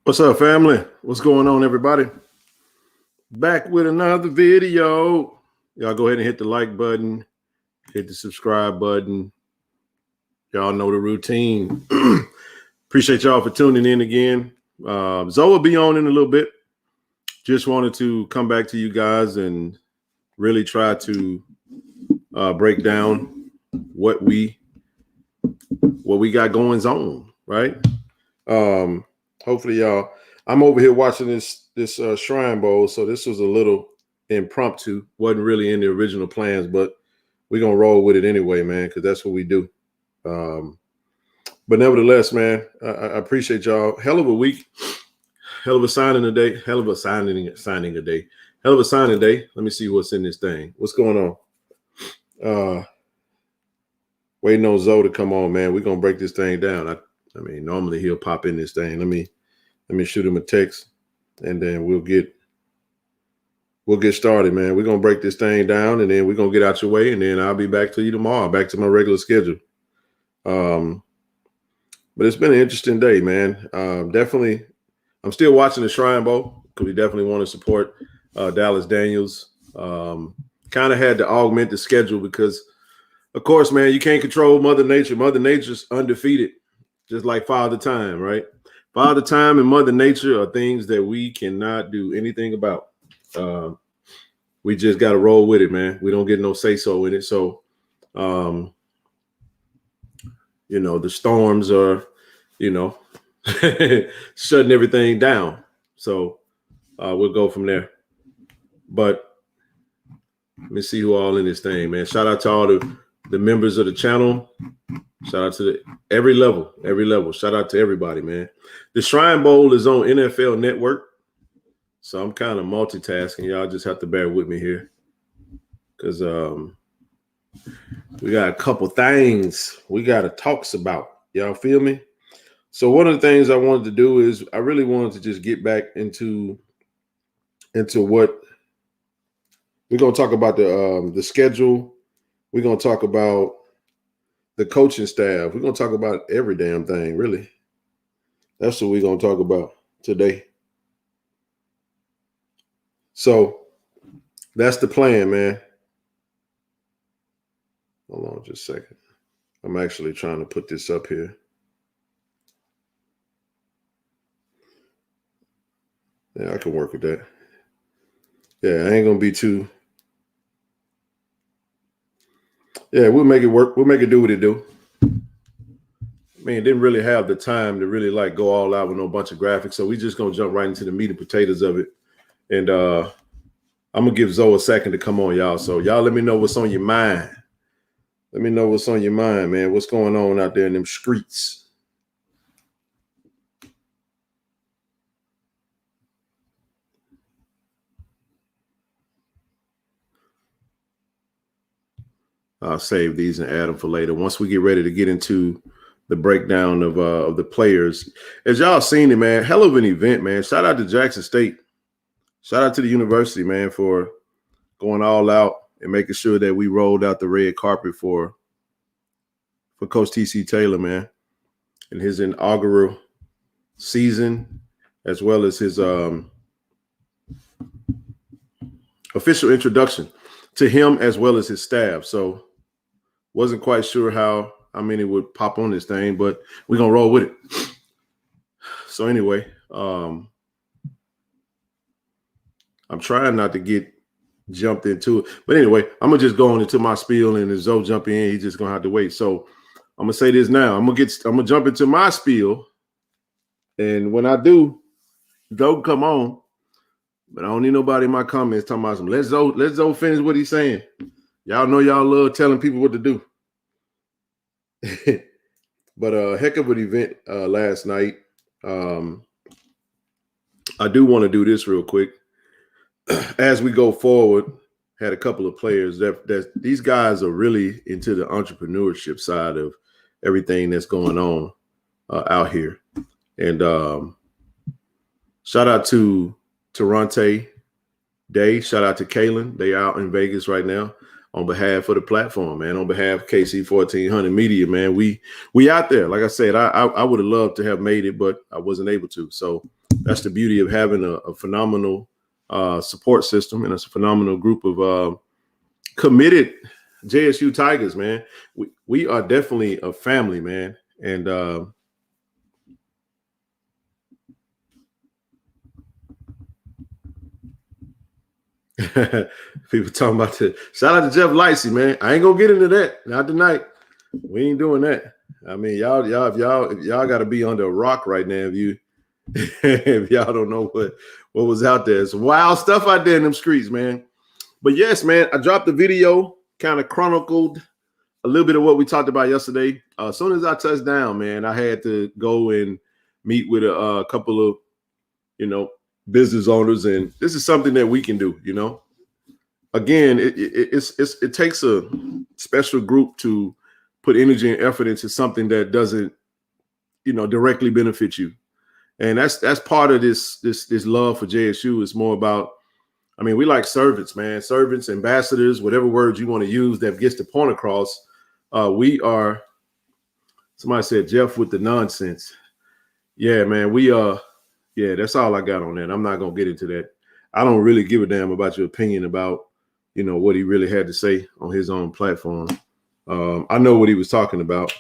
What's up, family? What's going on, everybody? Back with another video. Y'all go ahead and hit the like button, hit the subscribe button. Y'all know the routine. Appreciate y'all for tuning in again. Zoe will be on in a little bit. Just wanted to come back to you guys and really try to break down what we got going on, right? Hopefully, y'all. I'm over here watching this Shrine Bowl, so this was a little impromptu. Wasn't really in the original plans, but we're gonna roll with it anyway, man, because that's what we do. But nevertheless, man, I appreciate y'all. Hell of a week, hell of a signing today, hell of a signing a day, hell of a signing day. Let me see what's in this thing. What's going on? Waiting on Zoe to come on, man. We're gonna break this thing down. I mean, normally he'll pop in this thing. Let me shoot him a text, and then we'll get started, man. We're gonna break this thing down, and then we're gonna get out your way, and then I'll be back to you tomorrow, back to my regular schedule. But it's been an interesting day, man. Definitely, I'm still watching the Shrine Bowl because we definitely want to support Dallas Daniels. Kind of had to augment the schedule because, of course, man, you can't control Mother Nature. Mother Nature's undefeated, just like Father Time, right? Father Time and Mother Nature are things that we cannot do anything about. We just got to roll with it, man. We don't get no say-so in it. So, the storms are, shutting everything down. So we'll go from there. But let me see who all in this thing, man. Shout out to all the members of the channel. Shout out to every level. Shout out to everybody, man. The Shrine Bowl is on NFL Network. So I'm kind of multitasking. Y'all just have to bear with me here. Because we got a couple things we got to talk about. Y'all feel me? So one of the things I wanted to do is I really wanted to just get back into what we're going to talk about the schedule. We're going to talk about the coaching staff. We're going to talk about every damn thing, really. That's what we're going to talk about today. So that's the plan, man. Hold on just a second. I'm actually trying to put this up here. Yeah, I can work with that. Yeah, I ain't going to be too. Yeah, we'll make it work. We'll make it do what it do. I mean, didn't really have the time to really like go all out with no bunch of graphics. So we just going to jump right into the meat and potatoes of it. And I'm going to give Zoe a second to come on, y'all. So y'all let me know what's on your mind. Let me know what's on your mind, man. What's going on out there in them streets? I'll save these and add them for later. Once we get ready to get into the breakdown of the players. As y'all seen it, man, hell of an event, man. Shout out to Jackson State. Shout out to the university, man, for going all out and making sure that we rolled out the red carpet for Coach T.C. Taylor, man, in his inaugural season, as well as his official introduction to him as well as his staff. So wasn't quite sure how many would pop on this thing, but we're going to roll with it. So anyway, I'm trying not to get jumped into it. But anyway, I'm going to just go on into my spiel, and if Zoe jump in, he's just going to have to wait. So I'm going to say this now. I'm going to jump into my spiel. And when I do, Zoe come on. But I don't need nobody in my comments talking about some. Let Zoe finish what he's saying. Y'all know y'all love telling people what to do. But a heck of an event last night. I do want to do this real quick. As we go forward, had a couple of players that these guys are really into the entrepreneurship side of everything that's going on out here. And shout out to Toronte Day. Shout out to Kalen. They out in Vegas right now. on behalf of the platform, man, on behalf of KC 1400 Media, man. We out there. Like I said, I would have loved to have made it, but I wasn't able to. So that's the beauty of having a phenomenal support system and a phenomenal group of committed JSU Tigers, man. We are definitely a family, man. And people talking about the shout out to Jeff Lightsey, man. I ain't gonna get into that. Not tonight. We ain't doing that. I mean, y'all got to be under a rock right now if y'all don't know what was out there. It's wild stuff out there in them streets, man. But yes, man, I dropped the video, kind of chronicled a little bit of what we talked about yesterday. As soon as I touched down, man, I had to go and meet with a couple of, business owners, and this is something that we can do. Again, it takes a special group to put energy and effort into something that doesn't, directly benefit you, and that's part of this love for JSU. Is more about, I mean, we like servants, man, servants, ambassadors, whatever words you want to use that gets the point across. We are. Somebody said Jeff with the nonsense. Yeah, man, we are. Yeah, that's all I got on that. I'm not gonna get into that. I don't really give a damn about your opinion about, what he really had to say on his own platform. I know what he was talking about,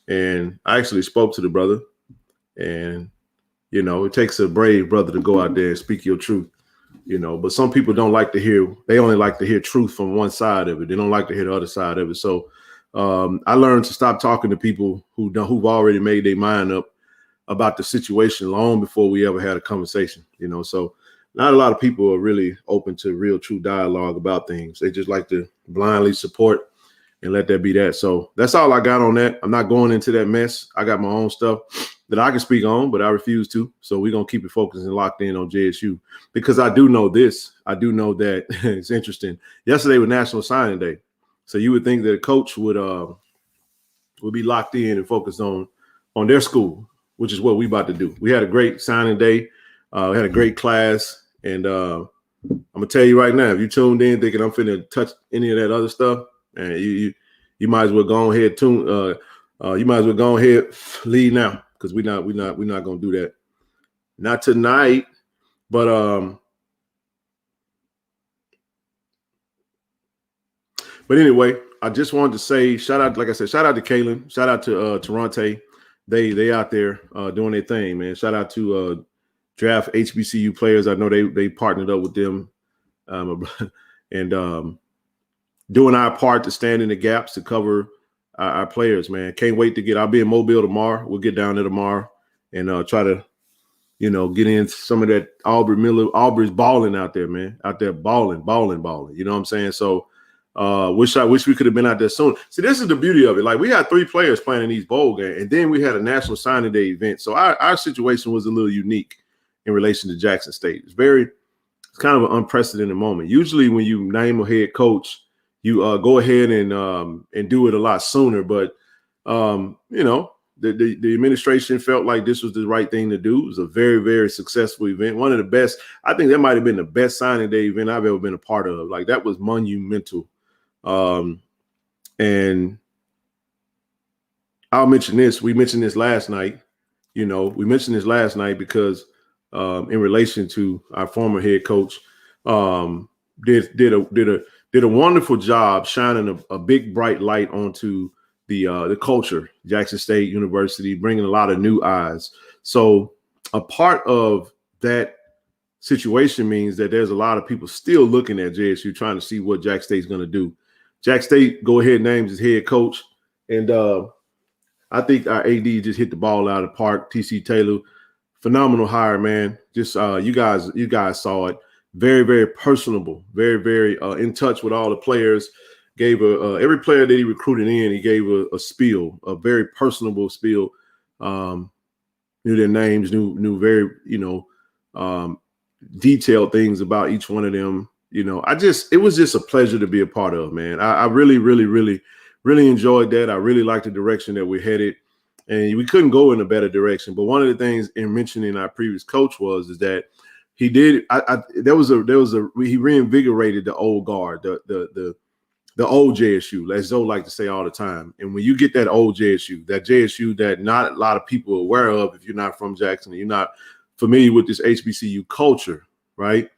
and I actually spoke to the brother. And it takes a brave brother to go out there and speak your truth. But some people don't like to hear. They only like to hear truth from one side of it. They don't like to hear the other side of it. So I learned to stop talking to people who've already made their mind up about the situation long before we ever had a conversation, so not a lot of people are really open to real, true dialogue about things. They just like to blindly support and let that be that. So that's all I got on that. I'm not going into that mess. I got my own stuff that I can speak on, but I refuse to. So we're going to keep it focused and locked in on JSU, because I do know this. I do know that it's interesting. Yesterday was National Signing Day. So you would think that a coach would be locked in and focused on their school, which is what we about to do. We had a great signing day. We had a great class. And I'm going to tell you right now, if you tuned in thinking I'm finna touch any of that other stuff, and you might as well go ahead you might as well go ahead leave now, because we're not going to do that. Not tonight, but anyway, I just wanted to say shout out, like I said, shout out to Kalen, shout out to Toronto. They out there doing their thing, man. Shout out to Draft HBCU players. I know they partnered up with them and doing our part to stand in the gaps to cover our players, man. Can't wait to get. I'll be in Mobile tomorrow. We'll get down there tomorrow and try to, get in some of that Aubrey's balling out there, man. Out there balling. You know what I'm saying? So wish we could have been out there soon. See, this is the beauty of it. Like, we had 3 players playing in these bowl games, and then we had a National Signing Day event. So our situation was a little unique in relation to Jackson State. It's kind of an unprecedented moment. Usually when you name a head coach, you go ahead and do it a lot sooner. But, the administration felt like this was the right thing to do. It was a very, very successful event. One of the best. I think that might have been the best signing day event I've ever been a part of. Like, that was monumental. And I'll mention this. We mentioned this last night. Because in relation to our former head coach, did a wonderful job shining a big bright light onto the culture, Jackson State University, bringing a lot of new eyes. So a part of that situation means that there's a lot of people still looking at JSU, trying to see what Jack State's going to do. Jack State go ahead and names his head coach, and I think our AD just hit the ball out of the park. TC Taylor, phenomenal hire, man. Just you guys saw it. Very, very personable. Very, very in touch with all the players. Gave every player that he recruited in, he gave a spiel, a very personable spiel. Knew their names, knew very detailed things about each one of them. It was just a pleasure to be a part of, man. I really, really, really, really enjoyed that. I really liked the direction that we're headed, and we couldn't go in a better direction. But one of the things in mentioning our previous coach is that he did. He reinvigorated the old guard, the the old JSU, as Zoe like to say all the time. And when you get that old JSU that not a lot of people are aware of, if you're not from Jackson and you're not familiar with this HBCU culture, right?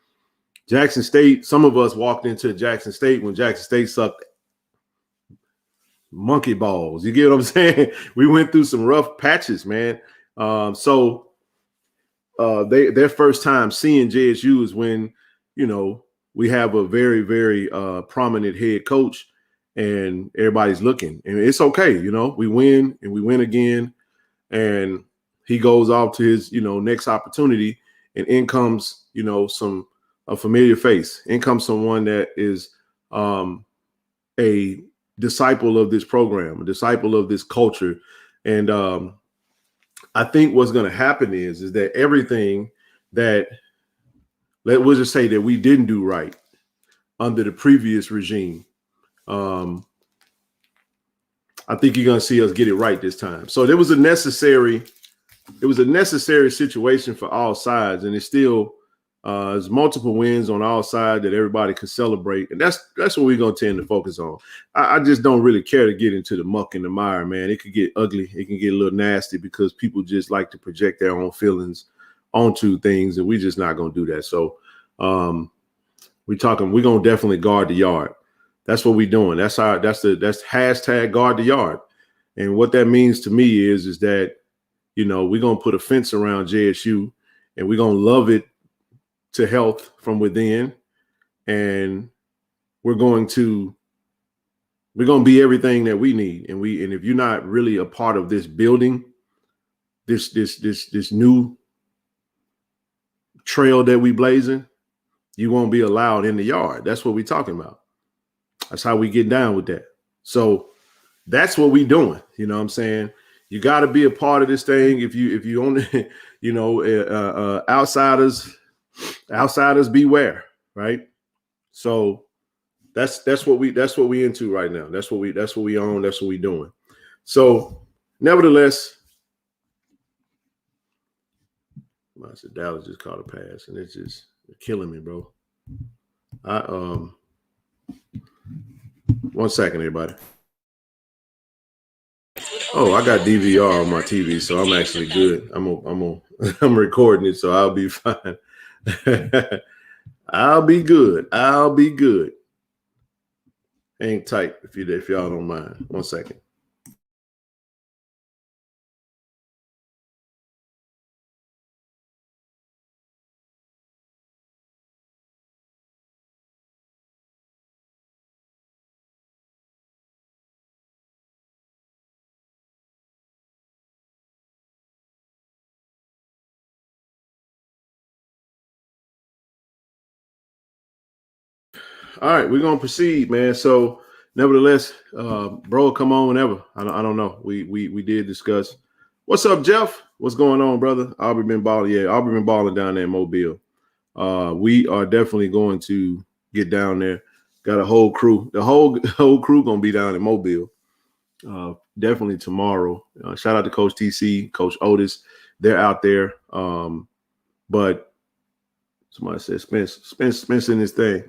Jackson State, some of us walked into Jackson State when Jackson State sucked monkey balls. You get what I'm saying? We went through some rough patches, man. So their first time seeing JSU is when, you know, we have a very, very prominent head coach and everybody's looking. And it's okay, you know, we win and we win again. And he goes off to his, you know, next opportunity, and in comes, you know, a familiar face. In comes someone that is a disciple of this program, a disciple of this culture. And I think what's going to happen is that everything that, we'll just say that we didn't do right under the previous regime, I think you're going to see us get it right this time. So it was a necessary situation for all sides, and it's still there's multiple wins on all sides that everybody can celebrate, and that's what we're going to tend to focus on. I just don't really care to get into the muck and the mire, man. It could get ugly. It can get a little nasty because people just like to project their own feelings onto things, and we're just not going to do that. So we're going to definitely guard the yard. That's what we're doing. That's hashtag guard the yard. And what that means to me is that, you know, we're going to put a fence around JSU, and we're going to love it to health from within. And we're going to be everything that we need. And if you're not really a part of this building, this new trail that we blazing, you won't be allowed in the yard. That's what we're talking about. That's how we get down with that. So that's what we doing. You know what I'm saying? You got to be a part of this thing. If you only, you know, outsiders beware, right? So that's what we into right now. That's what we own. That's what we doing. So nevertheless, I said Dallas just caught a pass, and it's just killing me, bro. One second, everybody. Oh, I got DVR on my TV, so I'm actually good. I'm recording it, so I'll be fine. I'll be good. Hang tight if y'all don't mind. 1 second. All right, we're gonna proceed, man. So, nevertheless, bro, come on whenever. I don't know. We did discuss. What's up, Jeff? What's going on, brother? Aubrey been balling. Yeah, Aubrey been balling down there in Mobile. We are definitely going to get down there. Got a whole crew. The whole crew gonna be down in Mobile. Definitely tomorrow. Shout out to Coach TC, Coach Otis. They're out there. But somebody said Spence in this thing.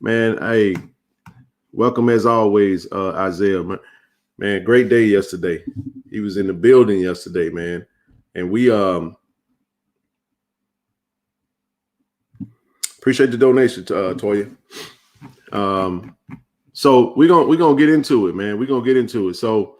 Man, hey, welcome as always, Isaiah. Man, great day yesterday. He was in the building yesterday, man. And we appreciate the donation, Toya. So we're gonna get into it, man. We're gonna get into it. So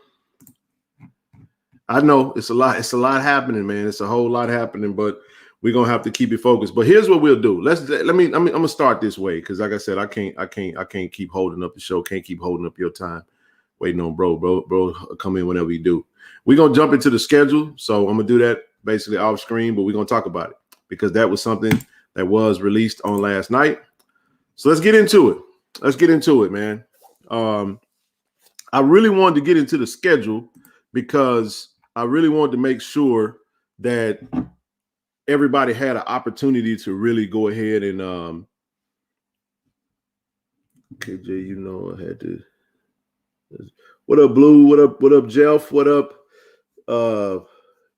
I know it's a lot happening, man. It's a whole lot happening, but we're gonna have to keep it focused. But here's what we'll do. I'm gonna start this way, because like I said, I can't keep holding up the show, can't keep holding up your time, waiting on bro, come in whenever you do. We're gonna jump into the schedule. So I'm gonna do that basically off screen, but we're gonna talk about it because that was something that was released on last night. So let's get into it. Man. I really wanted to get into the schedule because I really wanted to make sure that everybody had an opportunity to really go ahead and KJ, you know, I had to. What up, Blue? What up, Jeff? What up?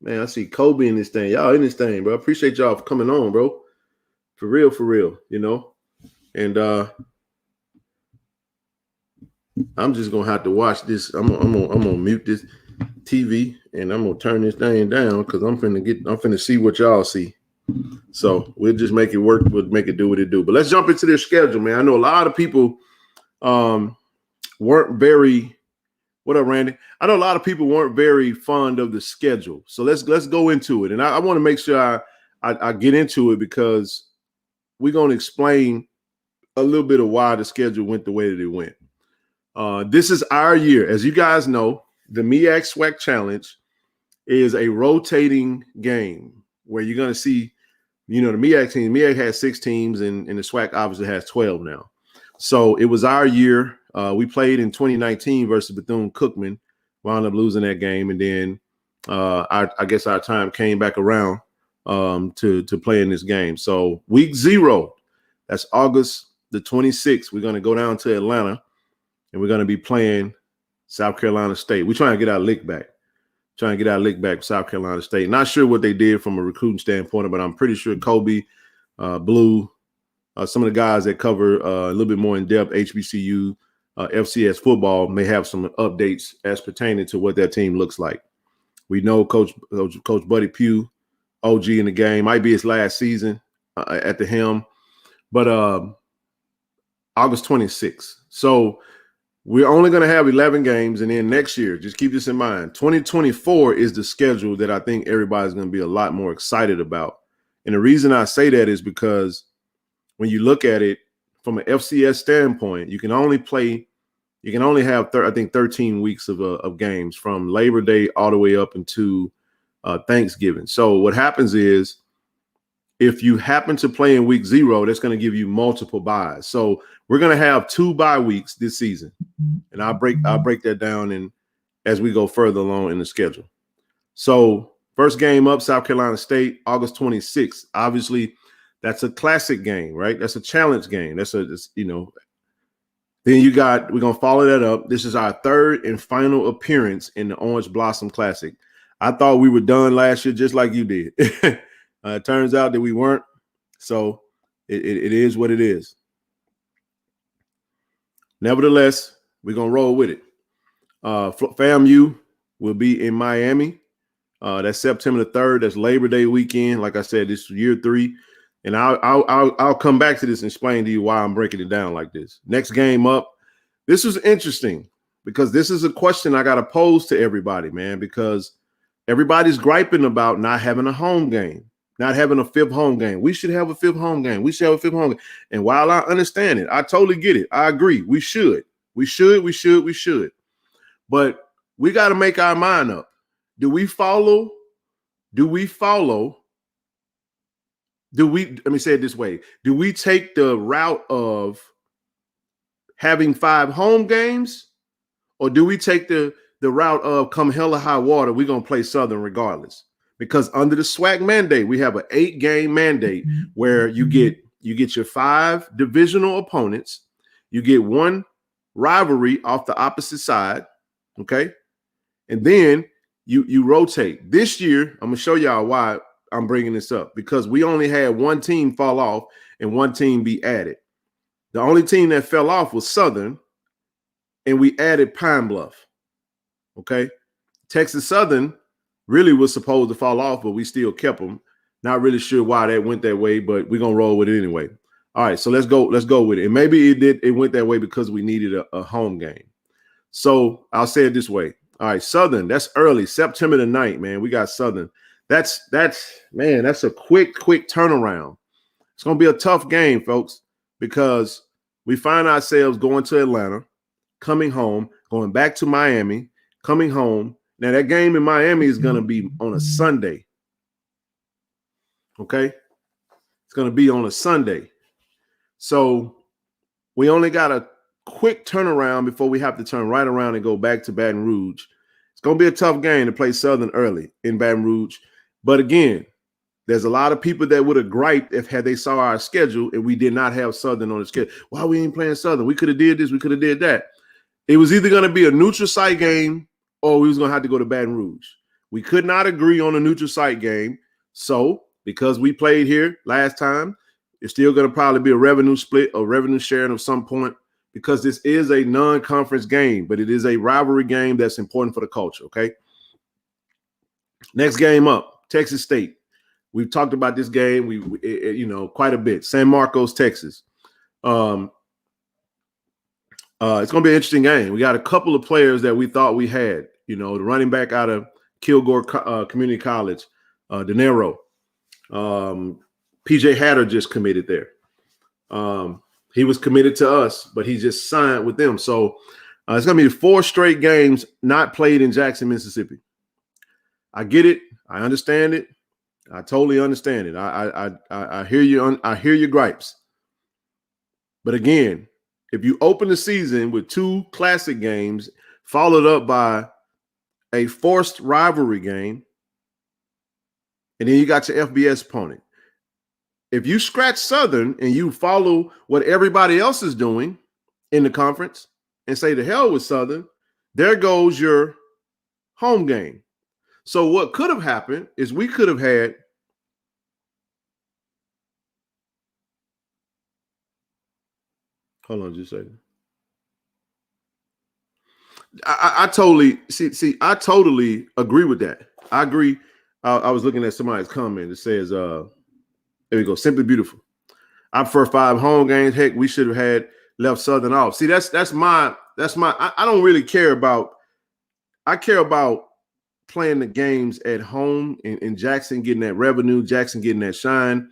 Man, I see Kobe in this thing. Y'all in this thing, bro. I appreciate y'all for coming on, bro. For real, you know. And I'm just gonna have to watch this. I'm gonna mute this TV and I'm gonna turn this thing down because I'm finna see what y'all see. So we'll just make it work. We'll make it do what it do. But let's jump into this schedule, man. I know a lot of people weren't very. What up, Randy? I know a lot of people weren't very fond of the schedule. So let's go into it. And I want to make sure I get into it because we're gonna explain a little bit of why the schedule went the way that it went. This is our year. As you guys know, the MEAC SWAC Challenge is a rotating game where you're going to see, the MEAC team. MEAC has 6 teams, and the SWAC obviously has 12 now. So it was our year. We played in 2019 versus Bethune-Cookman, wound up losing that game, and then I guess our time came back around to play in this game. So week 0, that's August the 26th. We're going to go down to Atlanta. And we're going to be playing South Carolina State. We're trying to get our lick back. With South Carolina State. Not sure what they did from a recruiting standpoint, but I'm pretty sure Kobe, Blue, some of the guys that cover a little bit more in depth HBCU, FCS football may have some updates as pertaining to what that team looks like. We know Coach Buddy Pugh, OG in the game, might be his last season at the helm, but August 26th. So we're only going to have 11 games, and then next year, just keep this in mind, 2024 is the schedule that I think everybody's going to be a lot more excited about. And the reason I say that is because when you look at it from an FCS standpoint, you can only have 13 weeks of games from Labor Day all the way up into Thanksgiving. So what happens is, if you happen to play in week 0, that's going to give you multiple buys. So we're going to have 2 bye weeks this season, and I'll break that down and as we go further along in the schedule. So first game up, South Carolina State, August 26th. Obviously, that's a classic game, right? That's a challenge game. Then we're going to follow that up. This is our 3rd and final appearance in the Orange Blossom Classic. I thought we were done last year, just like you did. It turns out that we weren't, so it is what it is. Nevertheless, we're going to roll with it. FAMU will be in Miami. That's September the 3rd. That's Labor Day weekend. Like I said, this is year 3. And I'll come back to this and explain to you why I'm breaking it down like this. Next game up. This is interesting because this is a question I got to pose to everybody, man, because everybody's griping about not having a home game. Not having a 5th home game. We should have a 5th home game. And while I understand it, I totally get it. I agree. We should. But we got to make our mind up. Let me say it this way. Do we take the route of having 5 home games, or do we take the route of come hell or high water, we're going to play Southern regardless? Because under the SWAC mandate, we have an 8-game mandate where you get your 5 divisional opponents, you get 1 rivalry off the opposite side, okay? And then you rotate. This year, I'm going to show y'all why I'm bringing this up, because we only had 1 team fall off and 1 team be added. The only team that fell off was Southern, and we added Pine Bluff, okay? Texas Southern really was supposed to fall off, but we still kept them. Not really sure why that went that way, but we're going to roll with it anyway. All right, so let's go with it. And maybe it went that way because we needed a home game. So I'll say it this way. All right, Southern, that's early, September the 9th, man. We got Southern. That's a quick turnaround. It's going to be a tough game, folks, because we find ourselves going to Atlanta, coming home, going back to Miami, coming home. Now, that game in Miami is going to be on a Sunday, okay? It's going to be on a Sunday. So we only got a quick turnaround before we have to turn right around and go back to Baton Rouge. It's going to be a tough game to play Southern early in Baton Rouge. But again, there's a lot of people that would have griped had they saw our schedule and we did not have Southern on the schedule. Why we ain't playing Southern? We could have did this. We could have did that. It was either going to be a neutral site game or we was going to have to go to Baton Rouge. We could not agree on a neutral site game. So because we played here last time, it's still going to probably be a revenue split or revenue sharing of some point because this is a non-conference game, but it is a rivalry game that's important for the culture, okay? Next game up, Texas State. We've talked about this game, quite a bit. San Marcos, Texas. It's going to be an interesting game. We got a couple of players that we thought we had. The running back out of Kilgore Community College, De Niro. PJ Hatter just committed there. He was committed to us, but he just signed with them. So it's going to be 4 straight games not played in Jackson, Mississippi. I get it. I understand it. I totally understand it. I hear you. I hear your gripes. But again, if you open the season with 2 classic games followed up by a forced rivalry game, and then you got your FBS opponent. If you scratch Southern and you follow what everybody else is doing in the conference and say to hell with Southern, there goes your home game. So what could have happened is we could have had hold on just a second. I totally I totally agree with that. I agree. I was looking at somebody's comment that says, there we go, simply beautiful. I prefer 5 home games. Heck, we should have had left Southern off. See, that's my I don't really care about, I care about playing the games at home and Jackson getting that revenue, Jackson getting that shine.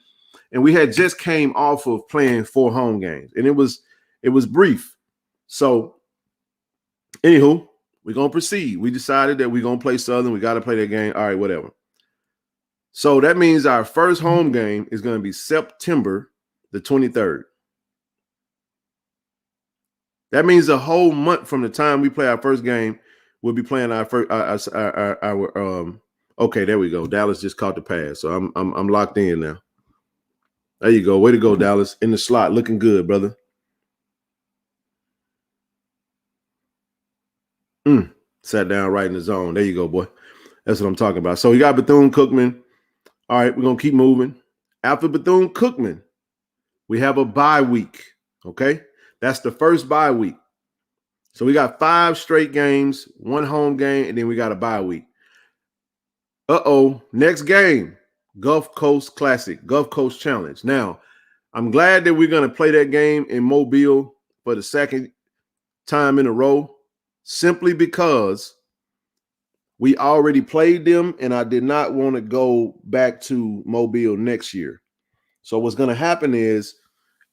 And we had just came off of playing 4 home games, and it was brief. So anywho, we're going to proceed. We decided that we're going to play Southern. We got to play that game. All right, whatever. So that means our first home game is going to be September the 23rd. That means a whole month from the time we play our first game, we'll be playing our first. Okay, there we go. Dallas just caught the pass, so I'm locked in now. There you go. Way to go, Dallas, in the slot, looking good, brother. Sat down right in the zone. There you go, boy. That's what I'm talking about. So you got Bethune-Cookman. All right, we're going to keep moving. After Bethune-Cookman, we have a bye week, okay? That's the first bye week. So we got 5 straight games, 1 home game, and then we got a bye week. Next game, Gulf Coast Classic, Gulf Coast Challenge. Now, I'm glad that we're going to play that game in Mobile for the second time in a row, simply because we already played them, and I did not want to go back to Mobile next year. So what's going to happen is,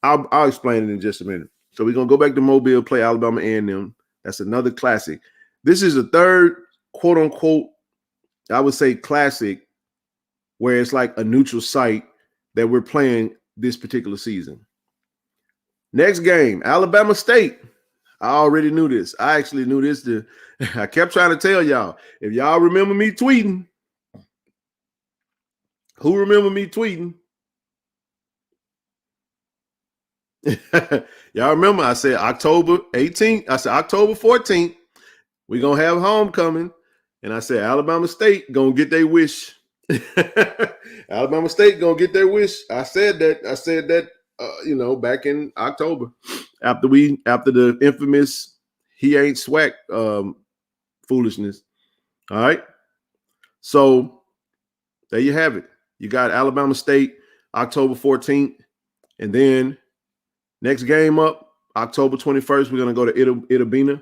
I'll explain it in just a minute. So we're going to go back to Mobile, play Alabama A&M. That's another classic. This is the third, quote unquote, I would say classic, where it's like a neutral site that we're playing this particular season. Next game, Alabama State. I already knew this. I actually knew this. I kept trying to tell y'all. If y'all remember me tweeting, who remember me tweeting? Y'all remember I said October 18th. I said October 14th, we're going to have homecoming. And I said Alabama State going to get their wish. Alabama State going to get their wish. I said that, back in October after the infamous he ain't swag foolishness. All right. So there you have it. You got Alabama State October 14th. And then next game up, October 21st, we're going to go to Itabena.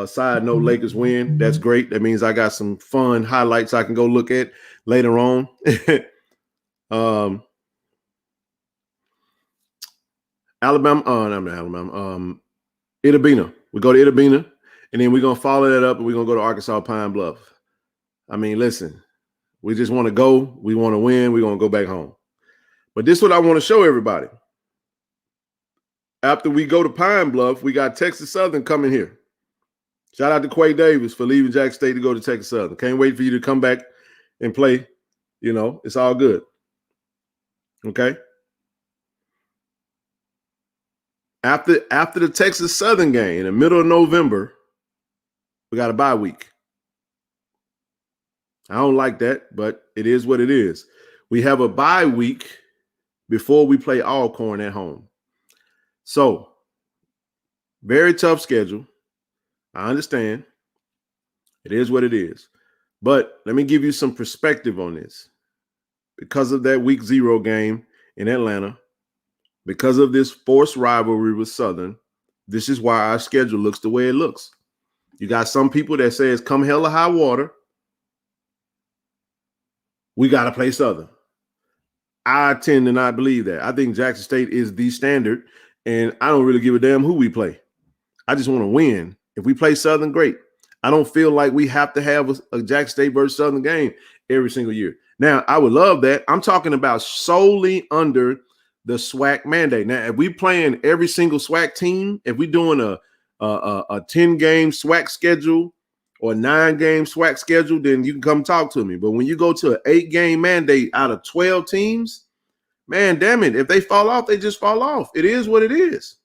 Side note, Lakers win. That's great. That means I got some fun highlights I can go look at later on. Itabena. We go to Itabena, and then we're going to follow that up, and we're going to go to Arkansas Pine Bluff. I mean, listen, we just want to go. We want to win. We're going to go back home. But this is what I want to show everybody. After we go to Pine Bluff, we got Texas Southern coming here. Shout out to Quay Davis for leaving Jackson State to go to Texas Southern. Can't wait for you to come back and play. It's all good. Okay. After the Texas Southern game in the middle of November, we got a bye week. I don't like that, but it is what it is. We have a bye week before we play Alcorn at home. So Very tough schedule. I understand. It is what it is. But let me give you some perspective on this. Because of that week 0 game in Atlanta, because of this forced rivalry with Southern, this is why our schedule looks the way it looks. You got some people that says, come hell or high water, we got to play Southern. I tend to not believe that. I think Jackson State is the standard, and I don't really give a damn who we play. I just want to win. If we play Southern, great. I don't feel like we have to have a Jackson State versus Southern game every single year. Now, I would love that. I'm talking about solely under the SWAC mandate. Now, if we playing every single SWAC team, if we doing a 10-game SWAC schedule or 9-game SWAC schedule, then you can come talk to me. But when you go to an 8-game mandate out of 12 teams, man, damn it. If they fall off, they just fall off. It is what it is.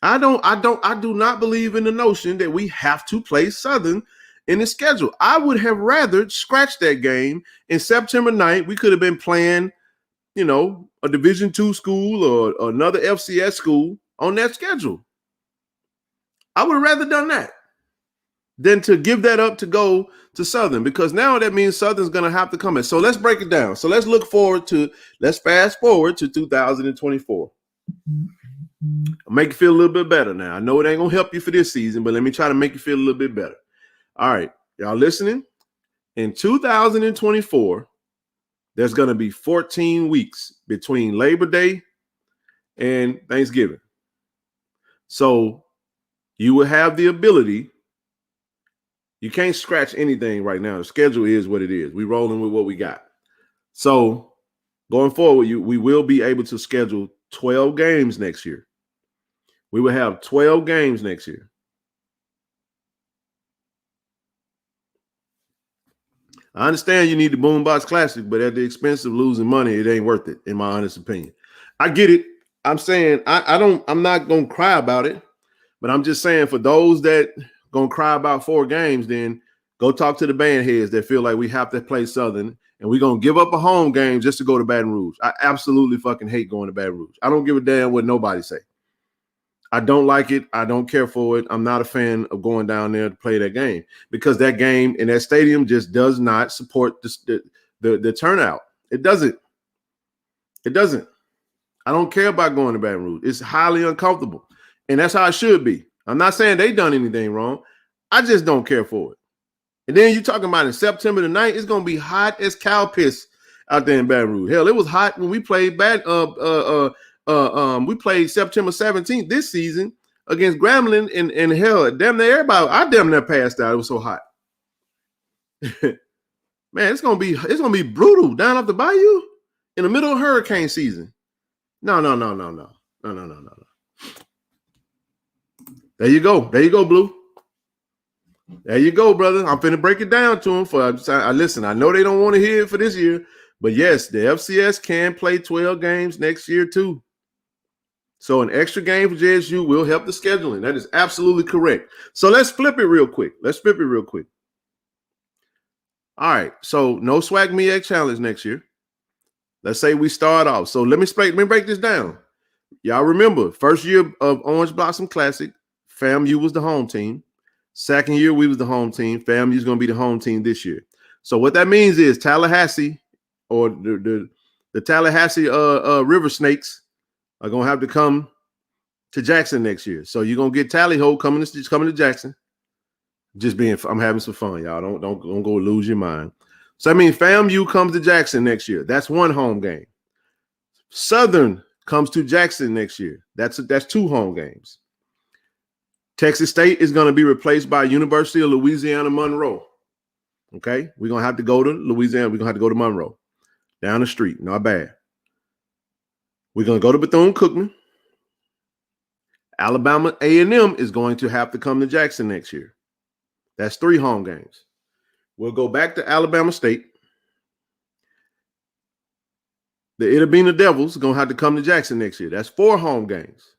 I do not believe in the notion that we have to play Southern in the schedule. I would have rather scratched that game in September 9th. We could have been playing, a Division II school or another FCS school on that schedule. I would have rather done that than to give that up to go to Southern, because now that means Southern's going to have to come in. So let's break it down. So let's fast forward to 2024. I'll make you feel a little bit better now. I know it ain't going to help you for this season, but let me try to make you feel a little bit better. All right, y'all listening? In 2024, there's going to be 14 weeks between Labor Day and Thanksgiving. So you will have the ability. You can't scratch anything right now. The schedule is what it is. We're rolling with what we got. So going forward, we will be able to schedule 12 games next year. We will have 12 games next year. I understand you need the Boombox Classic, but at the expense of losing money, it ain't worth it, in my honest opinion. I get it. I'm saying I'm not gonna cry about it, but I'm just saying for those that gonna cry about 4 games, then go talk to the band heads that feel like we have to play Southern and we're gonna give up a home game just to go to Baton Rouge. I absolutely fucking hate going to Baton Rouge. I don't give a damn what nobody say. I don't like it. I don't care for it. I'm not a fan of going down there to play that game because that game in that stadium just does not support the turnout. It doesn't. It doesn't. I don't care about going to Baton Rouge. It's highly uncomfortable, and that's how it should be. I'm not saying they done anything wrong. I just don't care for it. And then you're talking about in September the 9th, it's gonna be hot as cow piss out there in Baton Rouge. Hell, it was hot when we played we played September 17th this season against Grambling, and hell, damn near everybody, I damn near passed out. It was so hot. Man, it's gonna be brutal down off the bayou in the middle of hurricane season. No. There you go, Blue. There you go, brother. I'm finna break it down to them. Listen, I know they don't want to hear it for this year, but yes, the FCS can play 12 games next year too. So an extra game for JSU will help the scheduling. That is absolutely correct. So let's flip it real quick. All right. So no SWAC MEAC challenge next year. Let's say we start off. So let me break this down. Y'all remember, first year of Orange Blossom Classic, FAMU was the home team. Second year, we was the home team. FAMU is going to be the home team this year. So what that means is Tallahassee or the Tallahassee River Snakes are going to have to come to Jackson next year. So you're going to get Tally Ho coming to Jackson. I'm having some fun, y'all. Don't go lose your mind. So I mean, FAMU comes to Jackson next year. That's one home game. Southern comes to Jackson next year. That's 2 home games. Texas State is going to be replaced by University of Louisiana Monroe. Okay, we're going to have to go to Louisiana. We're going to have to go to Monroe. Down the street. Not bad. We're going to go to Bethune-Cookman. Alabama A&M is going to have to come to Jackson next year. That's 3 home games. We'll go back to Alabama State. The Itabena Devils are going to have to come to Jackson next year. That's 4 home games.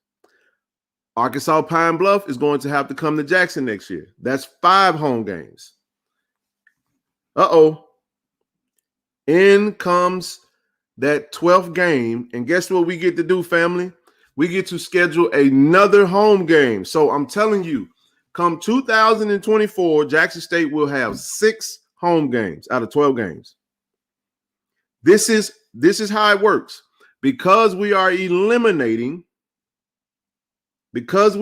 Arkansas Pine Bluff is going to have to come to Jackson next year. That's 5 home games. In comes that 12th game. And guess what we get to do, family? we get to schedule another home game. So I'm telling you, come 2024, Jackson State will have 6 home games out of 12 games. This is how it works. Because we are eliminating, we have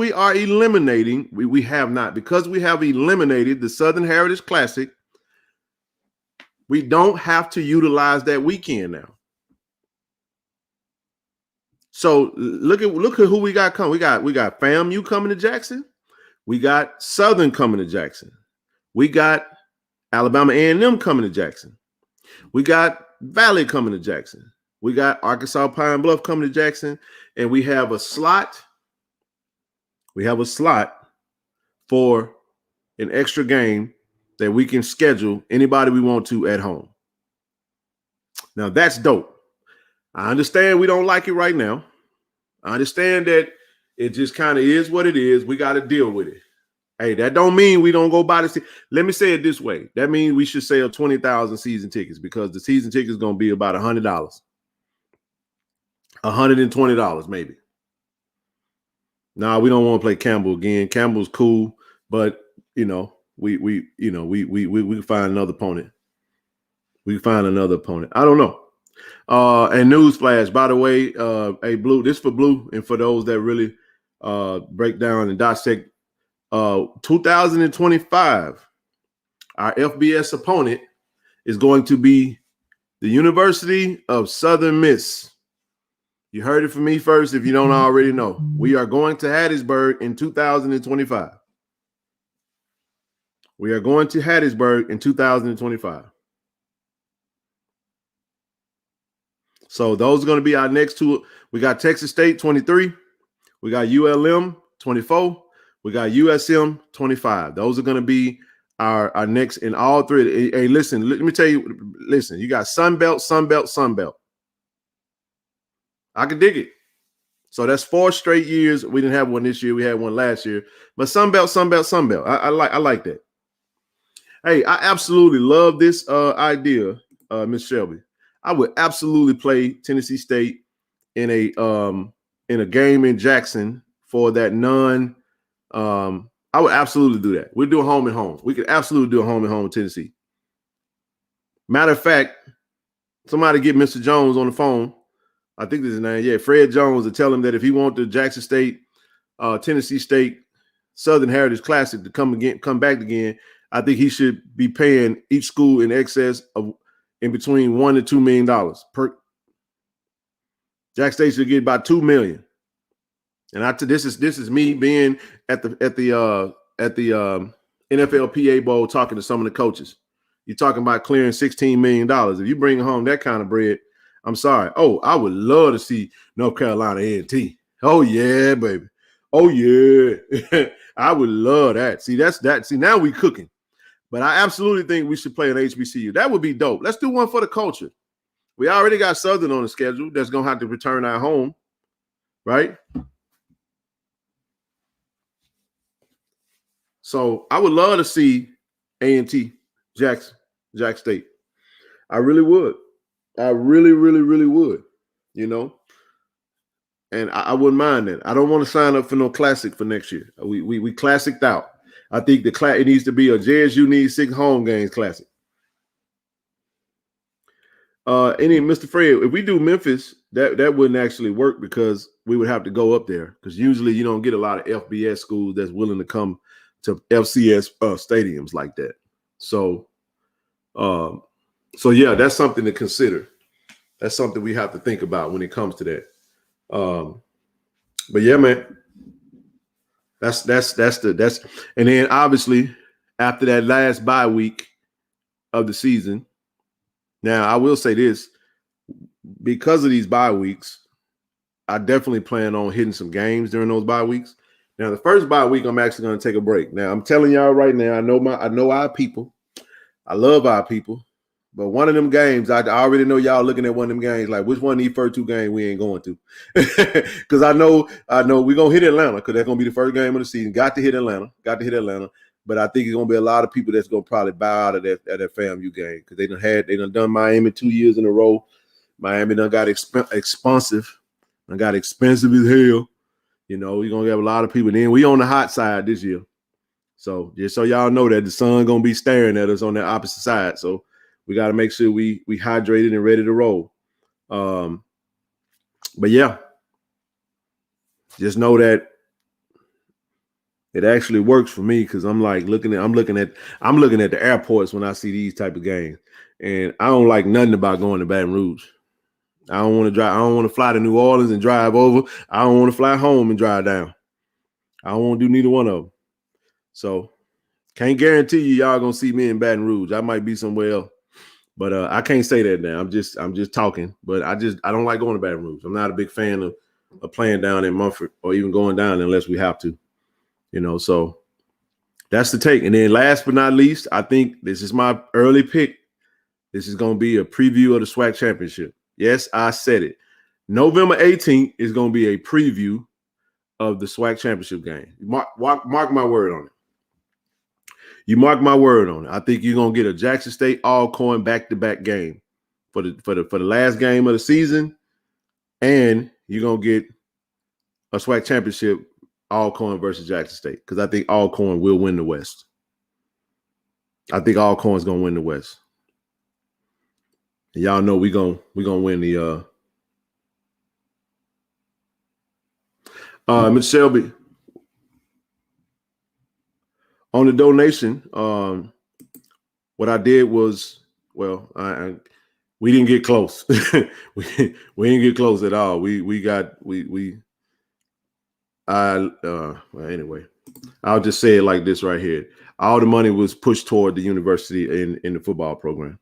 eliminated the Southern Heritage Classic, we don't have to utilize that weekend now. So look at who we got coming. We got FAMU coming to Jackson. We got Southern coming to Jackson. We got Alabama A&M coming to Jackson. We got Valley coming to Jackson. We got Arkansas Pine Bluff coming to Jackson, and we have a slot. We have a slot for an extra game that we can schedule anybody we want to at home. Now that's dope. I understand we don't like it right now. I understand that it just kind of is what it is. We got to deal with it. Hey, that don't mean we don't go buy the season. Let me say it this way. That means we should sell 20,000 season tickets because the season ticket is going to be about $100. $120 maybe. Nah, we don't want to play Campbell again. Campbell's cool, but we can find another opponent. We can find another opponent. I don't know. And newsflash, by the way, hey Blue, this for Blue and for those that really break down and dissect. 2025, our FBS opponent is going to be the University of Southern Miss. You heard it from me first if you don't already know. We are going to Hattiesburg in 2025. We are going to Hattiesburg in 2025. So those are going to be our next two. We got Texas State 23. We got ULM 24. We got USM 25. Those are going to be our next in all three. Hey, listen, let me tell you, listen, you got Sun Belt, Sun Belt, Sun Belt. I can dig it. So that's 4 straight years. We didn't have one this year. We had one last year. But Sun Belt, Sun Belt, Sun Belt. I like that. Hey, I absolutely love this idea, Miss Shelby. I would absolutely play Tennessee State in a game in Jackson for that non. I would absolutely do that. We'd do a home and home. We could absolutely do a home and home in Tennessee. Matter of fact, somebody get Mr. Jones on the phone. I think this is his name. Yeah, Fred Jones, to tell him that if he wants the Jackson State, Tennessee State, Southern Heritage Classic to come back again, I think he should be paying each school in excess of in between $1 to $2 million per. Jackson State should get about $2 million. And this is me being at the NFLPA Bowl talking to some of the coaches. You're talking about clearing $16 million. If you bring home that kind of bread, I'm sorry. Oh, I would love to see North Carolina A&T. Oh yeah, baby. Oh yeah. I would love that. See, that's that. See, now we cooking. But I absolutely think we should play an HBCU. That would be dope. Let's do one for the culture. We already got Southern on the schedule. That's gonna have to return our home, right? So I would love to see A&T, Jackson State. I really would. I really, really, really would, and I wouldn't mind that. I don't want to sign up for no classic for next year. We classicked out. I think it needs to be a JSU needs 6 home games classic. Mr. Fred, if we do Memphis, that wouldn't actually work because we would have to go up there because usually you don't get a lot of FBS schools that's willing to come to FCS stadiums like that. So yeah, that's something to consider. That's something we have to think about when it comes to that. But yeah, man, that's and then obviously after that last bye week of the season. Now I will say this, because of these bye weeks, I definitely plan on hitting some games during those bye weeks. Now the first bye week, I'm actually going to take a break. Now I'm telling y'all right now, I know our people. I love our people. But one of them games, I already know y'all looking at one of them games like, which one of these first 2 games we ain't going to? Because I know we're going to hit Atlanta because that's going to be the first game of the season. Got to hit Atlanta. But I think it's going to be a lot of people that's going to probably bow out of that FAMU game because they done done Miami 2 years in a row. Miami done got expansive. I got expensive as hell. You know, we're gonna have a lot of people. Then we on the hot side this year. So just so y'all know that the sun gonna be staring at us on the opposite side. So we got to make sure we hydrated and ready to roll. But yeah, just know that it actually works for me because I'm looking at the airports when I see these type of games, and I don't like nothing about going to Baton Rouge. I don't want to drive. I don't want to fly to New Orleans and drive over. I don't want to fly home and drive down. I don't want to do neither one of them. So can't guarantee y'all gonna see me in Baton Rouge. I might be somewhere else, but I can't say that now. I'm just talking. But I don't like going to Baton Rouge. I'm not a big fan of playing down in Mumford or even going down unless we have to. You know, so that's the take. And then last but not least, I think this is my early pick. This is going to be a preview of the SWAC championship. Yes, I said it. November 18th is going to be a preview of the SWAC championship game. Mark my word on it. You mark my word on it. I think you're going to get a Jackson State Alcorn back-to-back game for the last game of the season, and you're going to get a SWAC championship Alcorn versus Jackson State because I think Alcorn will win the West. I think Alcorn's going to win the West. And y'all know we're going to win the Mr. Shelby, on the donation, what I did was, well, we didn't get close. we didn't get close at all. Well, anyway, I'll just say it like this right here. All the money was pushed toward the university in the football program.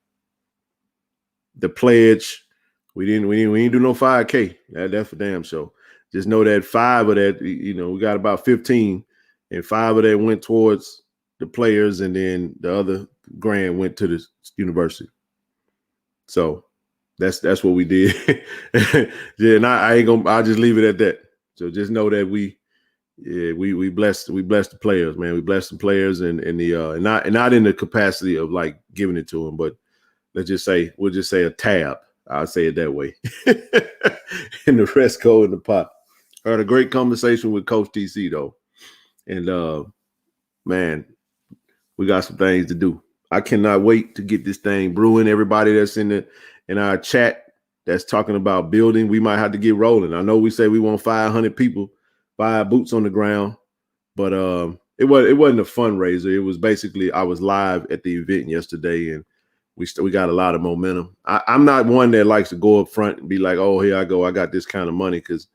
The pledge, we didn't do no 5K. That's for damn sure. Just know that 5 of that, you know, we got about 15, and 5 of that went towards the players, and then the other grand went to the university. So that's what we did. Yeah, and I'll just leave it at that. So just know that we blessed the players, man. We blessed the players and not in the capacity of like giving it to them, but we'll just say a tab. I'll say it that way. And the rest go in the pot. I had a great conversation with Coach TC though. And man, we got some things to do. I cannot wait to get this thing brewing. Everybody that's in our chat that's talking about building, we might have to get rolling. I know we say we want 500 people, 5 boots on the ground, but it wasn't a fundraiser. It was basically I was live at the event yesterday, and we got a lot of momentum. I'm not one that likes to go up front and be like, oh, here I go, I got this kind of money, because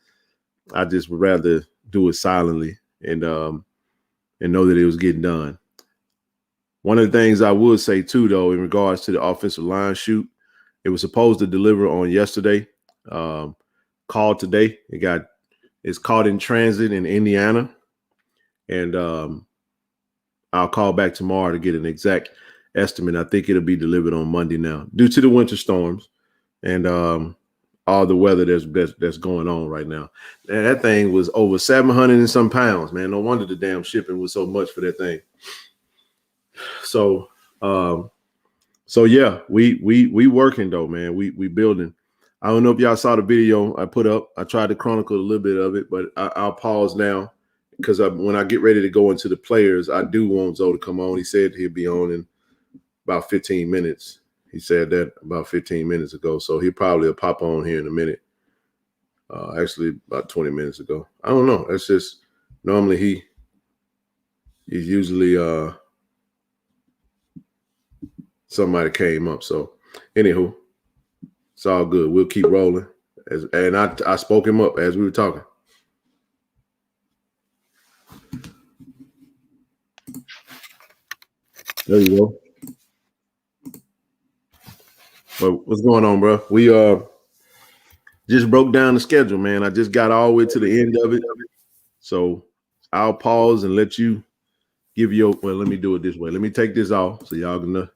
I just would rather do it silently and know that it was getting done. One of the things I would say too, though, in regards to the offensive line shoot, it was supposed to deliver on yesterday. Called today. It's caught in transit in Indiana, and I'll call back tomorrow to get an exact estimate. I think it'll be delivered on Monday now, due to the winter storms and all the weather that's going on right now. And that thing was over 700 and some pounds, man. No wonder the damn shipping was so much for that thing. So yeah, we working though, man. We building. I don't know if y'all saw the video I put up. I tried to chronicle a little bit of it, but I'll pause now because when I get ready to go into the players, I do want Zoe to come on. He said he'll be on in about 15 minutes. He said that about 15 minutes ago, so he probably will pop on here in a minute. Actually, about 20 minutes ago. I don't know. That's just normally he's usually somebody came up. So anywho, it's all good. We'll keep rolling. And I spoke him up as we were talking. There you go. Well, what's going on, bro? We just broke down the schedule, man. I just got all the way to the end of it. So I'll pause and let you give your, well, let me do it this way. Let me take this off so y'all can know.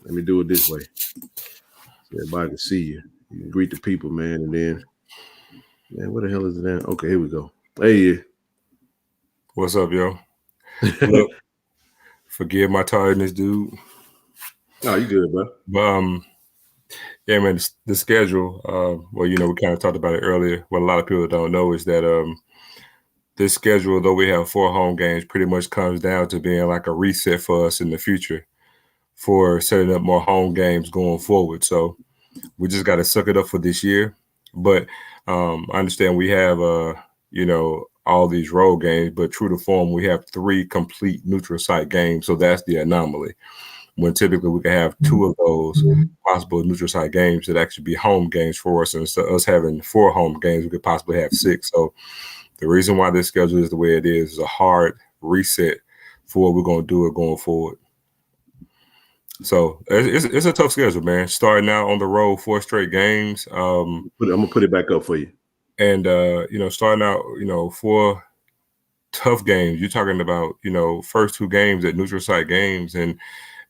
Let me do it this way. So everybody can see you. You can greet the people, man. And then, man, what the hell is it now? Okay, here we go. Hey. What's up, yo? Look, forgive my tiredness, dude. No, you good, bro. But Yeah, man, the schedule, well, we kind of talked about it earlier. What a lot of people don't know is that this schedule, though we have 4 home games, pretty much comes down to being like a reset for us in the future for setting up more home games going forward. So we just got to suck it up for this year. But I understand we have, all these road games, but true to form, we have 3 complete neutral site games. So that's the anomaly. When typically we can have 2 of those possible neutral site games that actually be home games for us. And instead of us having 4 home games, we could possibly have 6. So the reason why this schedule is the way it is a hard reset for what we're going to do it going forward. So it's a tough schedule, man. Starting out on the road, 4 straight games. I'm gonna put it back up for you. And starting out, 4 tough games. You're talking about, first 2 games at neutral site games, and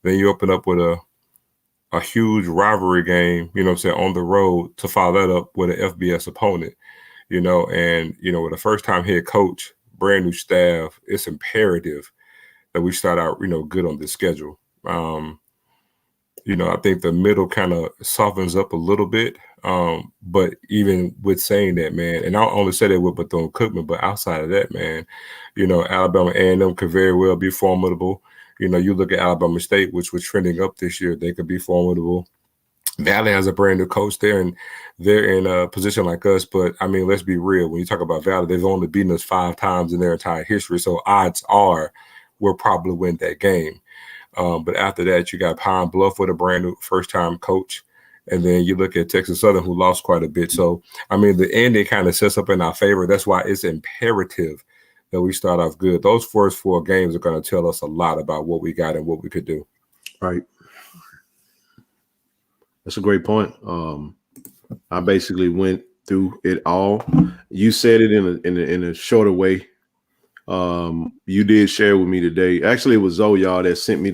then you open up with a huge rivalry game, on the road to follow that up with an FBS opponent, and with a first-time head coach, brand new staff, it's imperative that we start out, good on this schedule. I think the middle kind of softens up a little bit. But even with saying that, man, and I don't only say that with Bethune-Cookman, but outside of that, man, Alabama A&M could very well be formidable. You look at Alabama State, which was trending up this year, they could be formidable. Valley has a brand new coach there, and they're in a position like us. But I mean, let's be real. When you talk about Valley, they've only beaten us 5 times in their entire history. So odds are we'll probably win that game. But after that, you got Pine Bluff with a brand new first-time coach. And then you look at Texas Southern, who lost quite a bit. So, I mean, the ending kind of sets up in our favor. That's why it's imperative that we start off good. Those first 4 games are going to tell us a lot about what we got and what we could do. Right. That's a great point. I basically went through it all. You said it in a shorter way. You did share with me today. Actually, it was Zoe, y'all, that sent me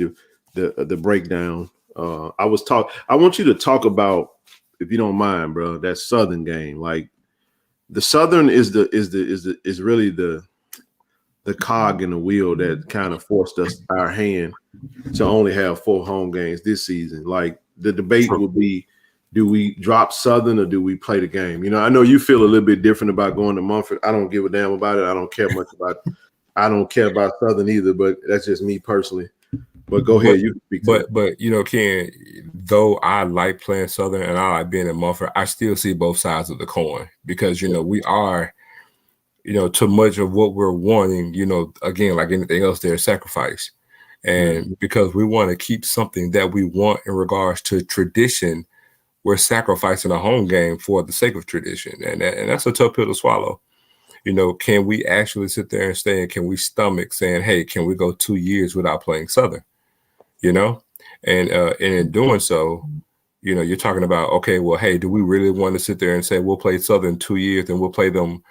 the breakdown. I want you to talk about, if you don't mind, bro, that Southern game. Like the Southern is really the cog in the wheel that kind of forced us our hand to only have 4 home games this season. Like the debate would be, do we drop Southern or do we play the game? I know you feel a little bit different about going to Mumford. I don't give a damn about it. I don't care about Southern either, but that's just me personally. But go ahead, you can speak to that. But Ken, though I like playing Southern and I like being in Mumford, I still see both sides of the coin because we are, too much of what we're wanting, again, like anything else, there's sacrifice. And because we want to keep something that we want in regards to tradition, we're sacrificing a home game for the sake of tradition. And that's a tough pill to swallow. Can we actually sit there and stay, and can we stomach saying, hey, can we go 2 years without playing Southern? And in doing so, you're talking about, okay, well, hey, do we really want to sit there and say we'll play Southern 2 years and we'll play them,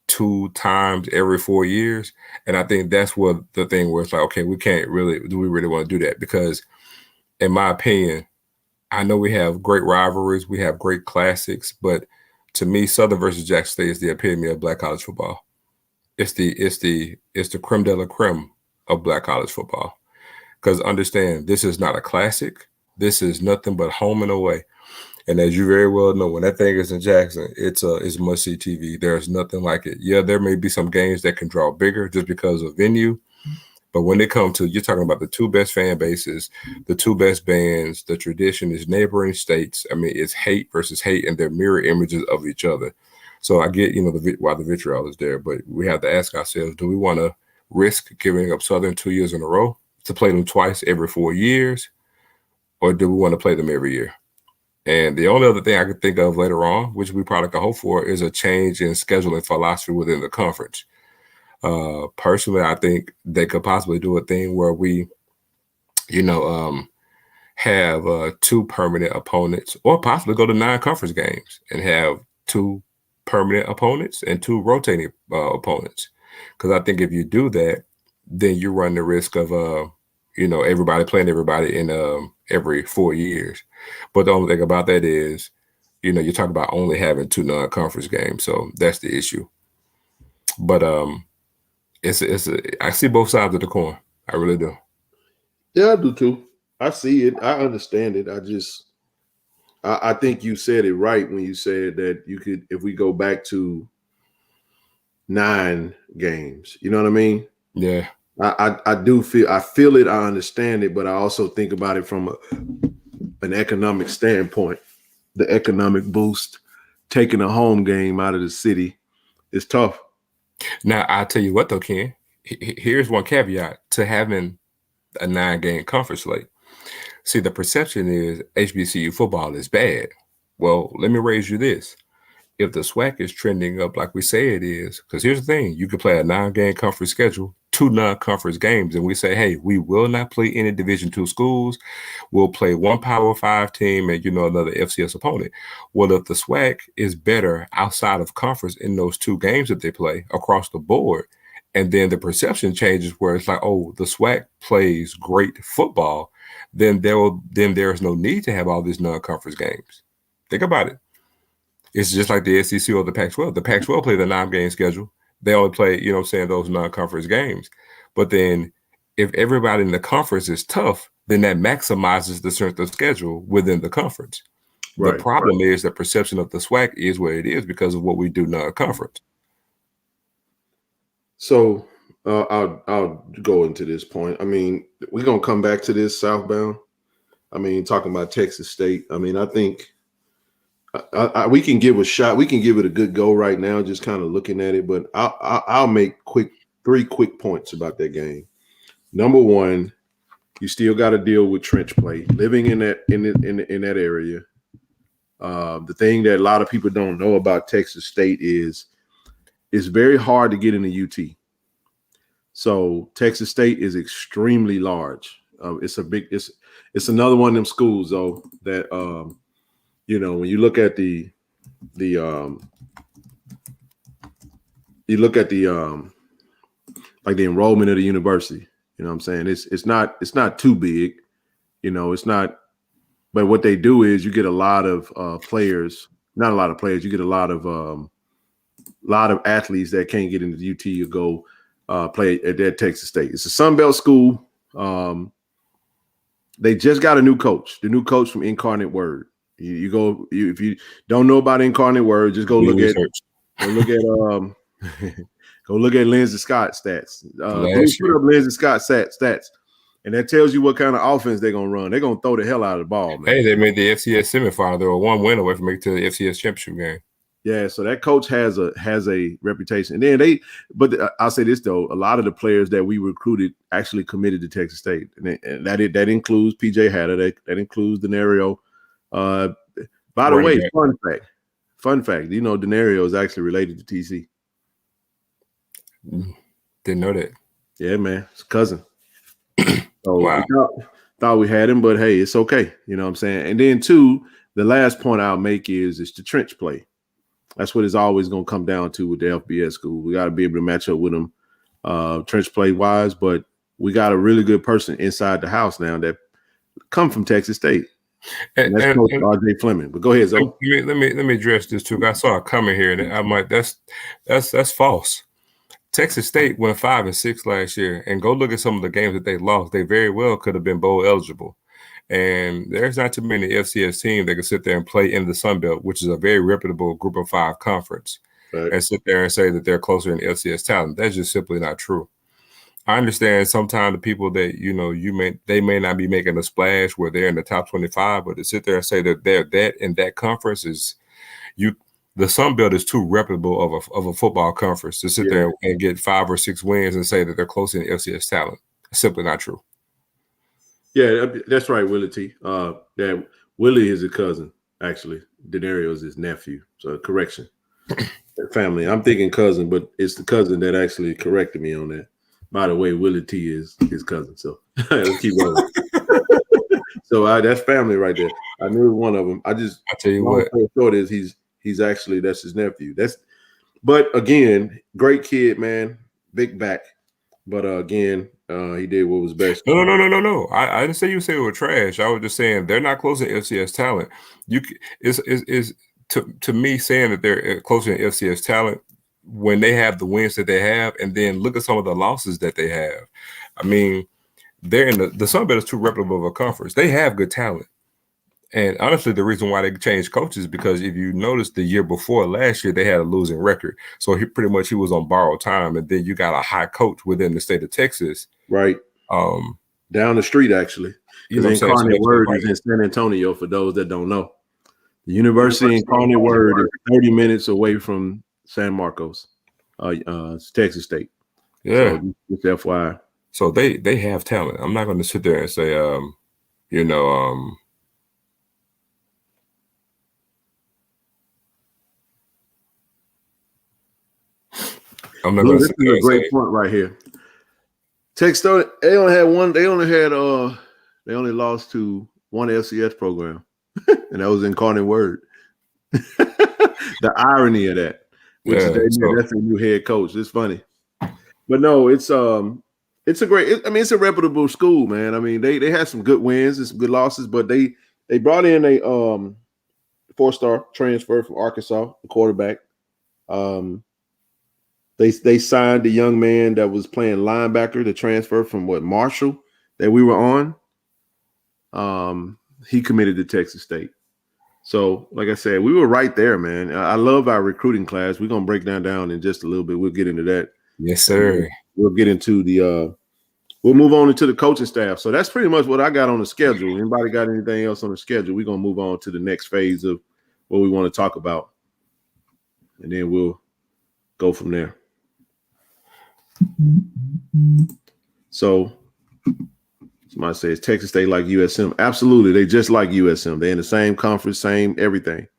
2 times every 4 years? And I think that's what the thing where it's like, okay, do we really want to do that? Because in my opinion, I know we have great rivalries, we have great classics, but to me, Southern versus Jackson State is the epitome of Black college football. It's the creme de la creme of Black college football. Because understand, this is not a classic. This is nothing but home and away. And as you very well know, when that thing is in Jackson, it's must-see TV. There's nothing like it. Yeah, there may be some games that can draw bigger just because of venue. But when it comes to, you're talking about the 2 best fan bases, the 2 best bands, the tradition is neighboring states. I mean, it's hate versus hate, and they're mirror images of each other. So I get, why the vitriol is there, but we have to ask ourselves, do we want to risk giving up Southern 2 years in a row to play them twice every 4 years, or do we want to play them every year? And the only other thing I could think of later on, which we probably could hope for, is a change in scheduling philosophy within the conference. Personally, I think they could possibly do a thing where we, have 2 permanent opponents, or possibly go to 9 conference games and have 2 permanent opponents and 2 rotating opponents. Because I think if you do that, then you run the risk of, everybody playing everybody in every 4 years. But the only thing about that is, you're talking about only having 2 non-conference games. So that's the issue. But I see both sides of the coin. I really do. Yeah, I do too. I see it. I understand it. I think you said it right when you said that you could, if we go back to 9 games, you know what I mean? Yeah. I do feel it, I understand it, but I also think about it from an economic standpoint. The economic boost, taking a home game out of the city is tough. Now, I'll tell you what, though, Ken. Here's one caveat to having a 9-game conference slate. See, the perception is HBCU football is bad. Well, let me raise you this. If the SWAC is trending up like we say it is, because here's the thing, you can play a 9-game conference schedule, 2 non-conference games, and we say, hey, we will not play any Division II schools. We'll play 1 Power 5 team and, another FCS opponent. Well, if the SWAC is better outside of conference in those 2 games that they play across the board, and then the perception changes where it's like, oh, the SWAC plays great football, then there's no need to have all these non-conference games. Think about it. It's just like the SEC or the Pac-12. The Pac-12 play the 9-game schedule. They only play, those non-conference games. But then if everybody in the conference is tough, then that maximizes the strength of schedule within the conference. Right, the problem is the perception of the SWAC is what it is because of what we do non-conference. So I'll go into this point. I mean, we're going to come back to this southbound. I mean, talking about Texas State. I mean, I think we can give a shot. We can give it a good go right now, just kind of looking at it. But I'll make 3 quick points about that game. Number one, you still got to deal with trench play. Living in that area, the thing that a lot of people don't know about Texas State is it's very hard to get in the UT. So Texas State is extremely large. It's another one of them schools though that when you look at the like the enrollment of the university, you know what I'm saying? It's not too big, it's not, but what they do is you get a lot of players, not a lot of players, you get a lot of athletes that can't get into the UT or go play at that Texas State. It's a Sun Belt school. They just got a new coach, the new coach from Incarnate Word. If you don't know about Incarnate Word, just go look at Lindsey Scott's stats. Put up Lindsey Scott's stats, and that tells you what kind of offense they're gonna run. They're gonna throw the hell out of the ball, man. Hey, they made the FCS semifinal. They were 1 win away from making to the FCS championship game. Yeah, so that coach has a reputation. And then I'll say this though, a lot of the players that we recruited actually committed to Texas State, and that includes PJ Hatter, that includes Denario. By the way, fun fact, Denario is actually related to TC. Didn't know that. Yeah, man, it's a cousin. So wow. Thought we had him, but hey, it's okay. You know what I'm saying? And then 2, the last point I'll make is the trench play. That's what it's always going to come down to with the FBS school. We got to be able to match up with them trench play wise, but we got a really good person inside the house now that come from Texas State. And that's Coach RJ Fleming. But go ahead, Zoe. Let me address this too. I saw a comment here, and I'm like, that's false. Texas State went 5-6 last year, and go look at some of the games that they lost. They very well could have been bowl eligible. And there's not too many FCS teams that can sit there and play in the Sun Belt, which is a very reputable Group of 5 conference, right, and sit there and say that they're closer in FCS talent. That's just simply not true. I understand sometimes the people that they may not be making a splash where they're in the top 25, but to sit there and say that they're that in that conference the Sun Belt is too reputable of a football conference to sit there and get 5 or 6 wins and say that they're close in FCS talent. It's simply not true. Yeah, that's right, Willie T. Willie is a cousin, actually. Denario is his nephew. So correction. Family. I'm thinking cousin, but it's the cousin that actually corrected me on that. By the way, Willie T is his cousin. So let's keep going. So that's family right there. I knew one of them. I tell you what. Short is he's actually, that's his nephew. But again, great kid, man. Big back. But again, he did what was best. No. I didn't say you say they were trash. I was just saying they're not close to FCS talent. To me saying that they're closer to FCS talent when they have the wins that they have, and then look at some of the losses that they have. I mean, they're in the Sun Belt is too reputable of a conference. They have good talent. And honestly, the reason why they changed coaches is because if you notice, the year before last year, they had a losing record. So he was on borrowed time. And then you got a high coach within the state of Texas. Right. Down the street, actually. You Because know what I'm saying? Incarnate So Word is in San Antonio, for those that don't know. The University Incarnate Word is 30 minutes away from San Marcos, Texas State. Yeah. So just FYI. So they have talent. I'm not going to sit there and say, you know, I'm not going to This sit is there a and great say, point right here. Texas, they only had one. They only lost to one FCS program, and that was Incarnate Word. The irony of that, which is that's a new head coach. It's funny, but no, it's a great. It's a reputable school, man. I mean, they had some good wins and some good losses, but they brought in a 4-star transfer from Arkansas, the quarterback. They signed a young man that was playing linebacker to transfer from Marshall that we were on. He committed to Texas State. So, like I said, we were right there, man. I love our recruiting class. We're gonna break that down in just a little bit. We'll get into that. Yes, sir. We'll get into we'll move on into the coaching staff. So that's pretty much what I got on the schedule. Anybody got anything else on the schedule? We're gonna move on to the next phase of what we want to talk about. And then we'll go from there. So somebody says Texas State like USM. Absolutely. They just like USM. They're in the same conference, same everything.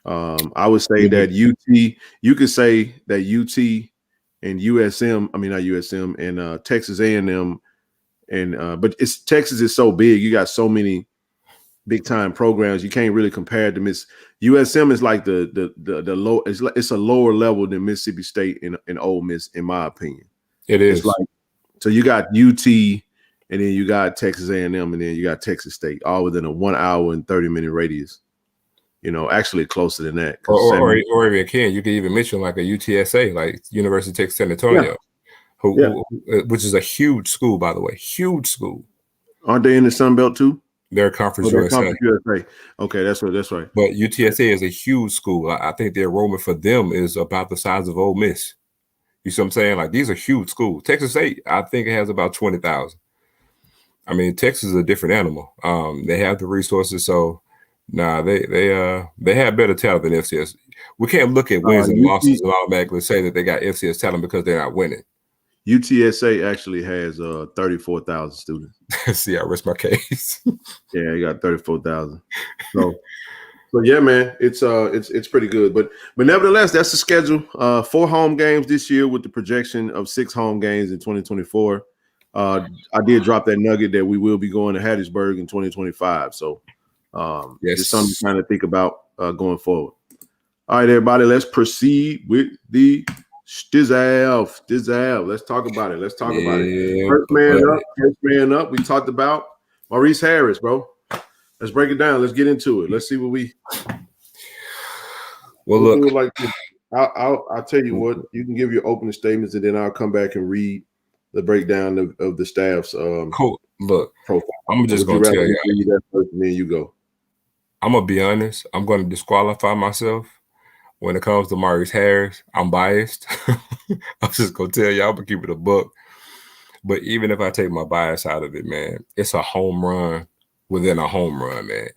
I would say that UT, you could say that UT and USM, not USM, and Texas A&M, but Texas is so big. You got so many big time programs. You can't really compare to USM is like the low. It's a lower level than Mississippi State and Ole Miss, in my opinion. It is. It's like, so you got UT, and then you got Texas A&M, and then you got Texas State, all within a 1 hour and 30-minute radius. Actually closer than that. Or if you can, you could even mention like a UTSA, like University of Texas San Antonio, which is a huge school, by the way, huge school. Aren't they in the Sun Belt too? They're Conference USA. Okay, that's right. But UTSA is a huge school. I think the enrollment for them is about the size of Ole Miss. You see what I'm saying? Like, these are huge schools. Texas State, I think it has about 20,000. I mean, Texas is a different animal. They have the resources, so they have better talent than FCS. We can't look at wins and losses and automatically say that they got FCS talent because they're not winning. UTSA actually has 34,000 students. See, I rest my case. Yeah, you got 34,000. So yeah, man, it's pretty good. But nevertheless, that's the schedule. 4 home games this year with the projection of 6 home games in 2024. I did drop that nugget that we will be going to Hattiesburg in 2025. So just something to kind of think about going forward. All right, everybody, let's proceed with the Stizav. Let's talk about it. First man up. We talked about Maurice Harris, bro. Let's break it down. Let's get into it. Let's see what we. Well, look. Like I'll tell you what. You can give your opening statements, and then I'll come back and read the breakdown of the staff's cool. Look, profile. I'm just going to tell you. Read that first, and then you go. I'm gonna be honest. I'm going to disqualify myself when it comes to Maurice Harris. I'm biased. I'm just gonna tell you. I'm gonna keep it a buck. But even if I take my bias out of it, man, it's a home run within a home run, man.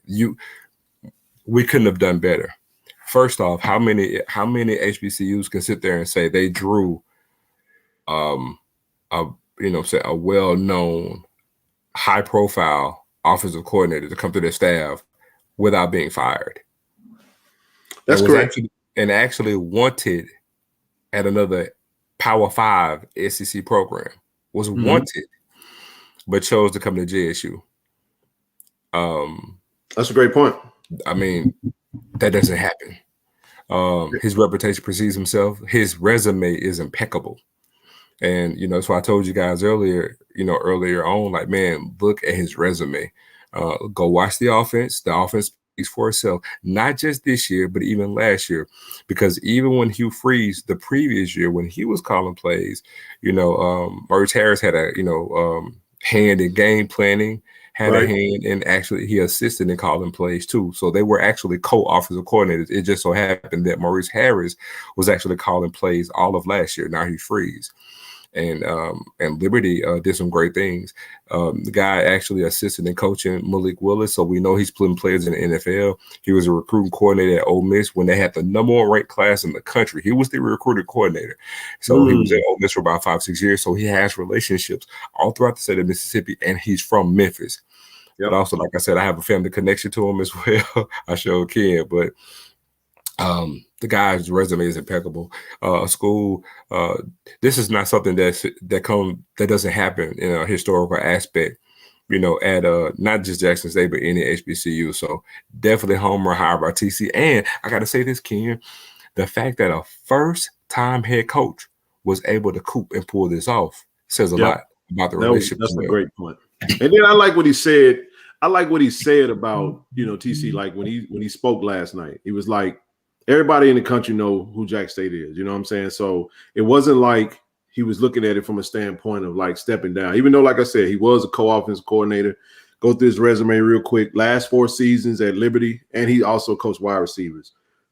We couldn't have done better. First off, how many HBCUs can sit there and say they drew a well-known, high-profile offensive coordinator to come to their staff without being fired? That's correct. Actually wanted at another Power 5 SEC program, was wanted, but chose to come to JSU. That's a great point. I mean, that doesn't happen. His reputation precedes himself. His resume is impeccable. And, that's why I told you guys earlier on, like, man, look at his resume. Go watch the offense. The offense speaks for itself, not just this year, but even last year. Because even when Hugh Freeze, the previous year, when he was calling plays, Maurice Harris had a, hand in game planning, had a hand in actually he assisted in calling plays too. So they were actually co-offensive coordinators. It just so happened that Maurice Harris was actually calling plays all of last year. Now he frees. And Liberty did some great things. The guy actually assisted in coaching Malik Willis, so we know he's putting players in the NFL. He was a recruiting coordinator at Ole Miss when they had the #1 ranked class in the country. He was the recruiting coordinator. So he was at Ole Miss for about 5-6 years. So he has relationships all throughout the state of Mississippi, and he's from Memphis. Yep. But also, like I said, I have a family connection to him as well. I sure can, but the guy's resume is impeccable. This is not something that doesn't happen in a historical aspect, at not just Jackson State, but any HBCU. So definitely home run hire by TC. And I got to say this, Ken, the fact that a first-time head coach was able to coop and pull this off says a lot about the relationship. That's a great point. And then I like what he said. I like what he said about, TC, like when he spoke last night. He was like, everybody in the country know who Jack State is. You know what I'm saying? So it wasn't like he was looking at it from a standpoint of like stepping down, even though, like I said, he was a co-offensive coordinator. Go through his resume real quick. Last 4 seasons at Liberty, and he also coached wide receivers.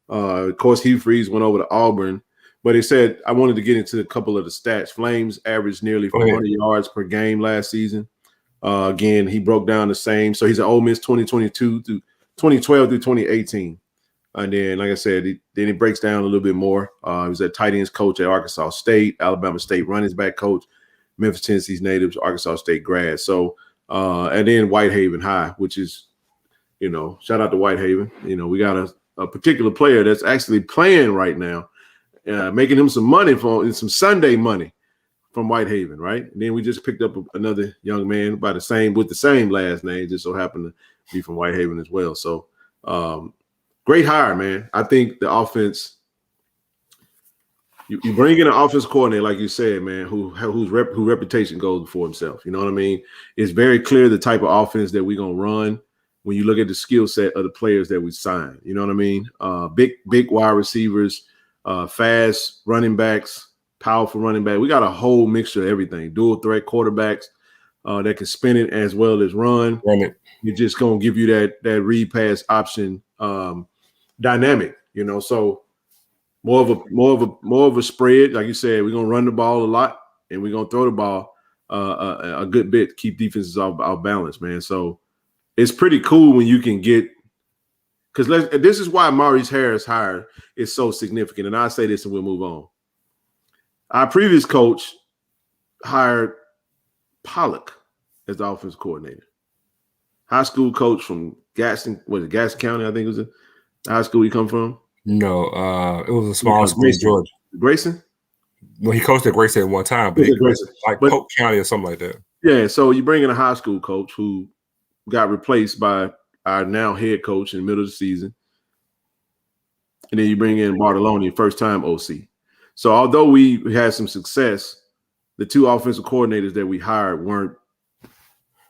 Of course, Hugh Freeze went over to Auburn, but he said, I wanted to get into a couple of the stats. Flames averaged nearly 400 yards per game last season. Again, he broke down the same. So he's at Ole Miss 2022 through 2012 through 2018. And then, like I said, then he breaks down a little bit more. He was a tight ends coach at Arkansas State, Alabama State running back coach, Memphis, Tennessee's natives, Arkansas State grad. So, and then Whitehaven High, which is, shout out to Whitehaven. We got a particular player that's actually playing right now, making him some money some Sunday money from Whitehaven, right? And then we just picked up another young man with the same last name, just so happened to be from Whitehaven as well. So, great hire, man. I think the offense, you bring in an offense coordinator, like you said, man, whose reputation goes before himself. You know what I mean? It's very clear the type of offense that we're going to run when you look at the skill set of the players that we sign. You know what I mean? Big wide receivers, fast running backs, powerful running back. We got a whole mixture of everything. Dual threat quarterbacks that can spin it as well as run. You're just going to give you that read pass option dynamic, so more of a spread. Like you said, we're gonna run the ball a lot and we're gonna throw the ball a good bit to keep defenses off balance, man. So it's pretty cool when you can get, because this is why Maurice Harris hire is so significant. And I'll say this and we'll move on. Our previous coach hired Pollock as the offensive coordinator, high school coach from Gaston County, I think it was the high school he come from. No, it was a small school in Georgia. Grayson? Well, he coached at Grayson at one time, but Polk County or something like that. Yeah, so you bring in a high school coach who got replaced by our now head coach in the middle of the season. And then you bring in Bartoloni, first-time OC. So although we had some success, the 2 offensive coordinators that we hired weren't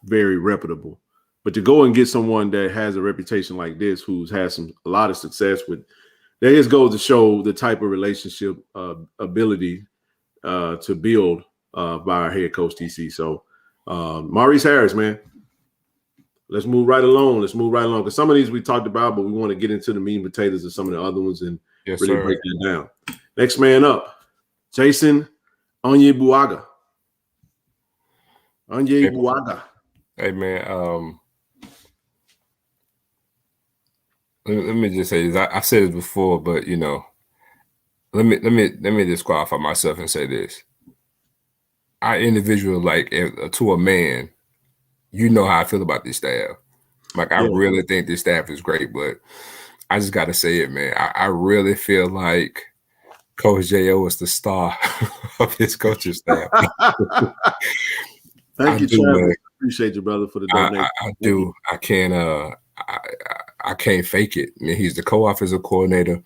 very reputable. But to go and get someone that has a reputation like this, who's had a lot of success with, that just goes to show the type of relationship ability to build by our head coach TC. So Maurice Harris, man, let's move right along. Because some of these we talked about, but we want to get into the meat and potatoes of some of the other ones and really break that down. Next man up, Jason Onyebuaga. Hey man, let me just say this. I've said it before, but let me disqualify myself and say this. Our individual, like to a man, how I feel about this staff. Like I really think this staff is great, but I just got to say it, man. I really feel like Coach J.O. is the star of his coaching staff. Thank you, Travis. Appreciate you, brother, for the donation. I do. I can't. I can't fake it. I mean, he's the co-offensive coordinator,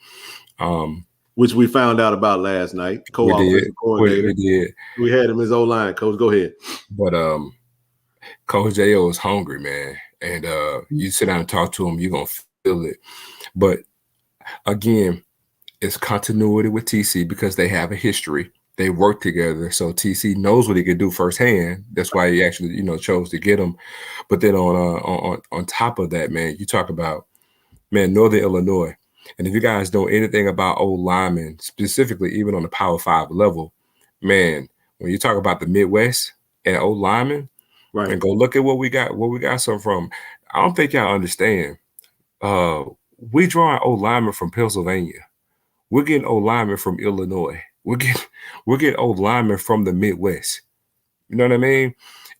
which we found out about last night. Co-offensive coordinator. We did. We had him his O-line. Coach, go ahead. But Coach J.O. is hungry, man, and you sit down and talk to him, you're gonna feel it. But again, it's continuity with TC because they have a history. They work together, so TC knows what he can do firsthand. That's why he actually, chose to get him. But then on top of that, man, you talk about Northern Illinois, and if you guys know anything about old linemen, specifically even on the Power 5 level, man, when you talk about the Midwest and old linemen, Right. and go look at what we got some from. I don't think y'all understand. We drawing old linemen from Pennsylvania. We're getting old linemen from Illinois. We're getting old linemen from the Midwest. You know what I mean?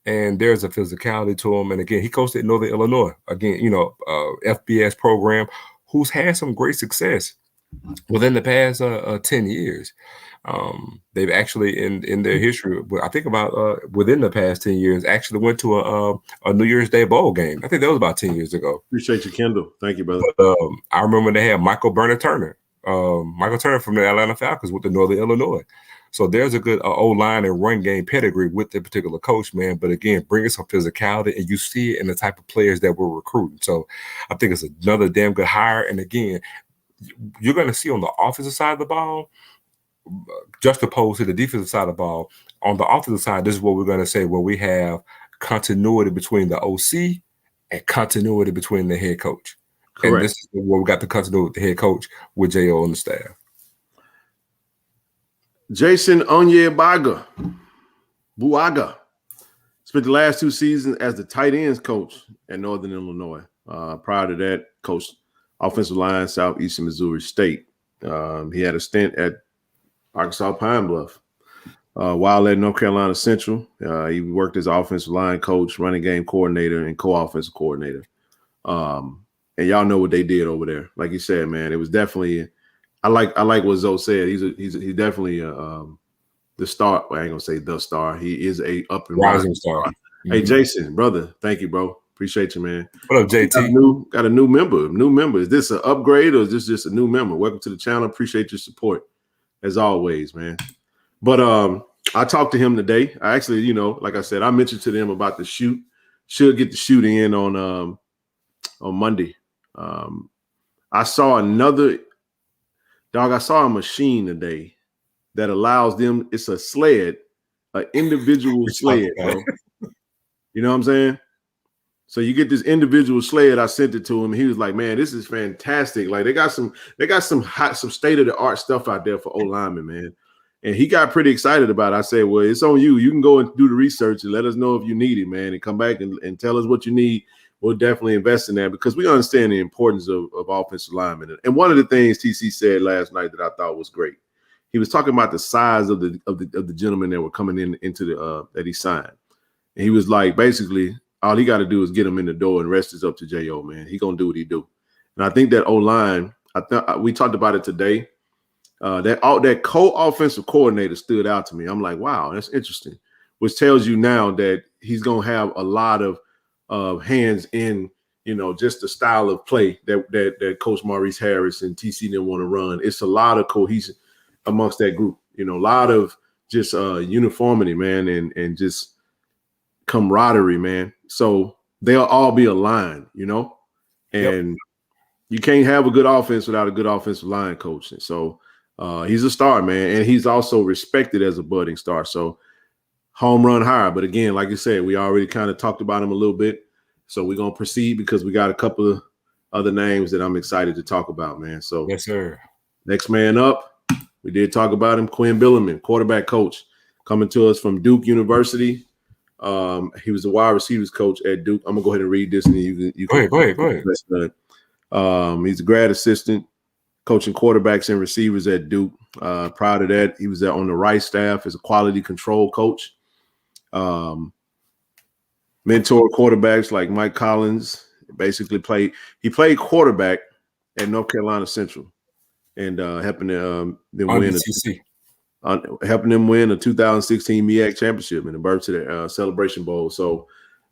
And there's a physicality to him. And again, he coached at Northern Illinois. Again, FBS program, who's had some great success within the past 10 years. They've actually in their history, I think about within the past 10 years, actually went to a New Year's Day bowl game. I think that was about 10 years ago. Appreciate you, Kendall. Thank you, brother. But, I remember they had Michael Turner from the Atlanta Falcons with the Northern Illinois. So there's a good O-line and run game pedigree with the particular coach, man. But again, bringing some physicality, and you see it in the type of players that we're recruiting. So I think it's another damn good hire. And again, you're going to see on the offensive side of the ball, juxtaposed to the defensive side of the ball. On the offensive side, this is what we're going to say, where we have continuity between the OC and continuity between the head coach. Correct. And this is where we got the continuity with the head coach with J.O. on the staff. Jason Onyebuaga spent the last 2 seasons as the tight ends coach at Northern Illinois. Prior to that, coached offensive line, Southeastern Missouri State. He had a stint at Arkansas Pine Bluff. While at North Carolina Central, he worked as offensive line coach, running game coordinator, and co-offensive coordinator. And y'all know what they did over there. Like you said, man, it was definitely. I like what Zoe said. He's definitely the star. Well, I ain't gonna say the star. He is a up and rising star. Mm-hmm. Hey, Jason, brother, thank you, bro. Appreciate you, man. What up, JT? Got a new member. Is this an upgrade or is this just a new member? Welcome to the channel. Appreciate your support as always, man. But I talked to him today. I actually, like I said, I mentioned to them about the shoot. Should get the shoot in on Monday. I saw a machine today that allows them. It's a sled, an individual sled, bro. You know what I'm saying? So you get this individual sled. I sent it to him. He was like, "Man, this is fantastic. Like they got some state of the art stuff out there for O linemen, man." And he got pretty excited about it. I said, "Well, it's on you. You can go and do the research and let us know if you need it, man, and come back and tell us what you need. We'll definitely invest in that because we understand the importance of offensive linemen." And one of the things TC said last night that I thought was great, he was talking about the size of the gentlemen that were coming into the that he signed, and he was like, basically, all he got to do is get him in the door, and rest is up to J.O., man. He gonna do what he do, and I think that O-line. We talked about it today. That co-offensive coordinator stood out to me. I'm like, wow, that's interesting, which tells you now that he's gonna have a lot of hands in, just the style of play that Coach Maurice Harris and TC didn't want to run. It's a lot of cohesion amongst that group. A lot of just uniformity, man, and just camaraderie, man. So they'll all be aligned, and Yep. You can't have a good offense without a good offensive line coach. And so he's a star, man, and he's also respected as a budding star. So home run hire. But again, like you said, we already kind of talked about him a little bit. So we're going to proceed because we got a couple of other names that I'm excited to talk about, man. So yes, sir. Next man up, we did talk about him, Quinn Billiman, quarterback coach, coming to us from Duke University. He was the wide receivers coach at Duke. I'm going to go ahead and read this. And you Go ahead. He's a grad assistant coaching quarterbacks and receivers at Duke. Prior to that, he was on the Rice staff as a quality control coach. Mentor quarterbacks like Mike Collins. Basically played quarterback at North Carolina Central and helping them win a 2016 MEAC championship in the Bird Celebration Bowl. So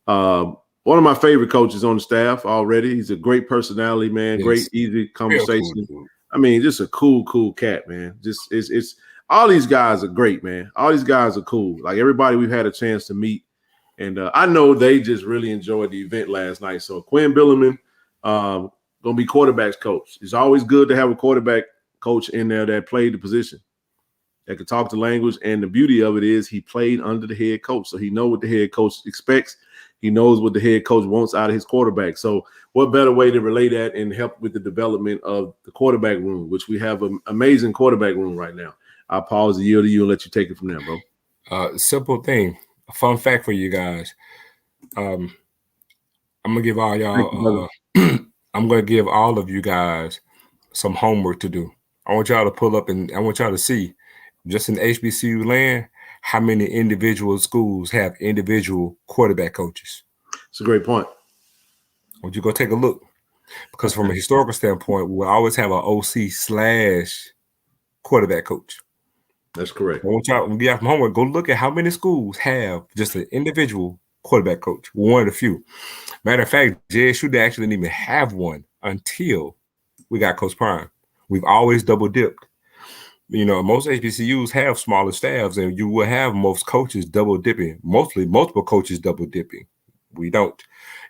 one of my favorite coaches on the staff already. He's a great personality, man. Yes. Great, easy conversation. Cool. I mean, just a cool cat, man. Just it's all these guys are great, man. All these guys are cool. Like everybody we've had a chance to meet. And I know they just really enjoyed the event last night. So Quinn Billiman going to be quarterback's coach. It's always good to have a quarterback coach in there that played the position. that could talk the language. And the beauty of it is he played under the head coach. So he knows what the head coach expects. He knows what the head coach wants out of his quarterback. So what better way to relay that and help with the development of the quarterback room, which we have an amazing quarterback room right now. I'll pause the yield to you and let you take it from there, bro. Simple thing. A fun fact for you guys. I'm gonna give all y'all. I'm gonna give all of you guys some homework to do. I want y'all to pull up and I want y'all to see, just in HBCU land, how many individual schools have individual quarterback coaches. It's a great point. I want you to go take a look, because from a historical standpoint, we will always have an OC / quarterback coach. That's correct. I want y'all, when you have some homework, go look at how many schools have just an individual quarterback coach. One of the few. Matter of fact, JSU they actually didn't even have one until we got Coach Prime. We've always double dipped. You know, most HBCUs have smaller staffs, and you will have most coaches double dipping. Multiple coaches double dipping. We don't.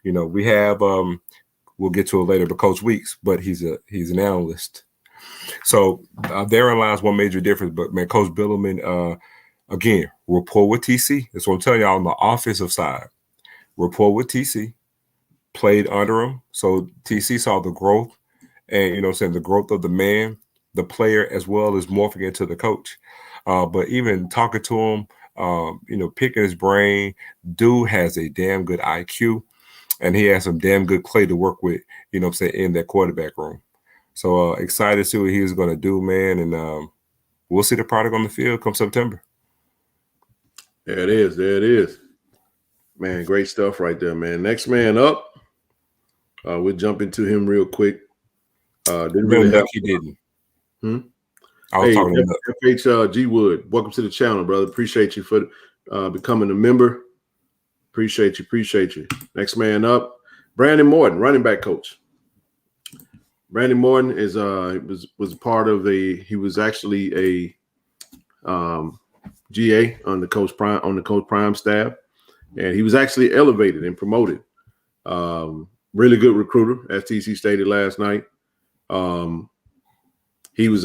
You know, we have. We'll get to it later, but Coach Weeks, but he's an analyst. So therein lies one major difference. But man, Coach Biddleman, again, rapport with TC. That's what I'm telling y'all on the offensive side. Rapport with TC. Played under him, so TC saw the growth, and you know, saying the growth of the man, the player, as well as morphing into the coach. But even talking to him, you know, picking his brain, dude has a damn good IQ, and he has some damn good clay to work with. You know, what I'm saying, in that quarterback room. So excited to see what he's going to do, man, and we'll see the product on the field come September. There it is. There it is. Man, great stuff right there, man. Next man up. We'll jump into him real quick. Didn't really have. He didn't. I was talking to FHG Wood. Welcome to the channel, brother. Appreciate you for becoming a member. Appreciate you. Next man up, Brandon Morton, running back coach. Brandon Morton is was part of he was actually a GA on the Coach Prime staff, and he was actually elevated and promoted. Really good recruiter, as TC stated last night. He was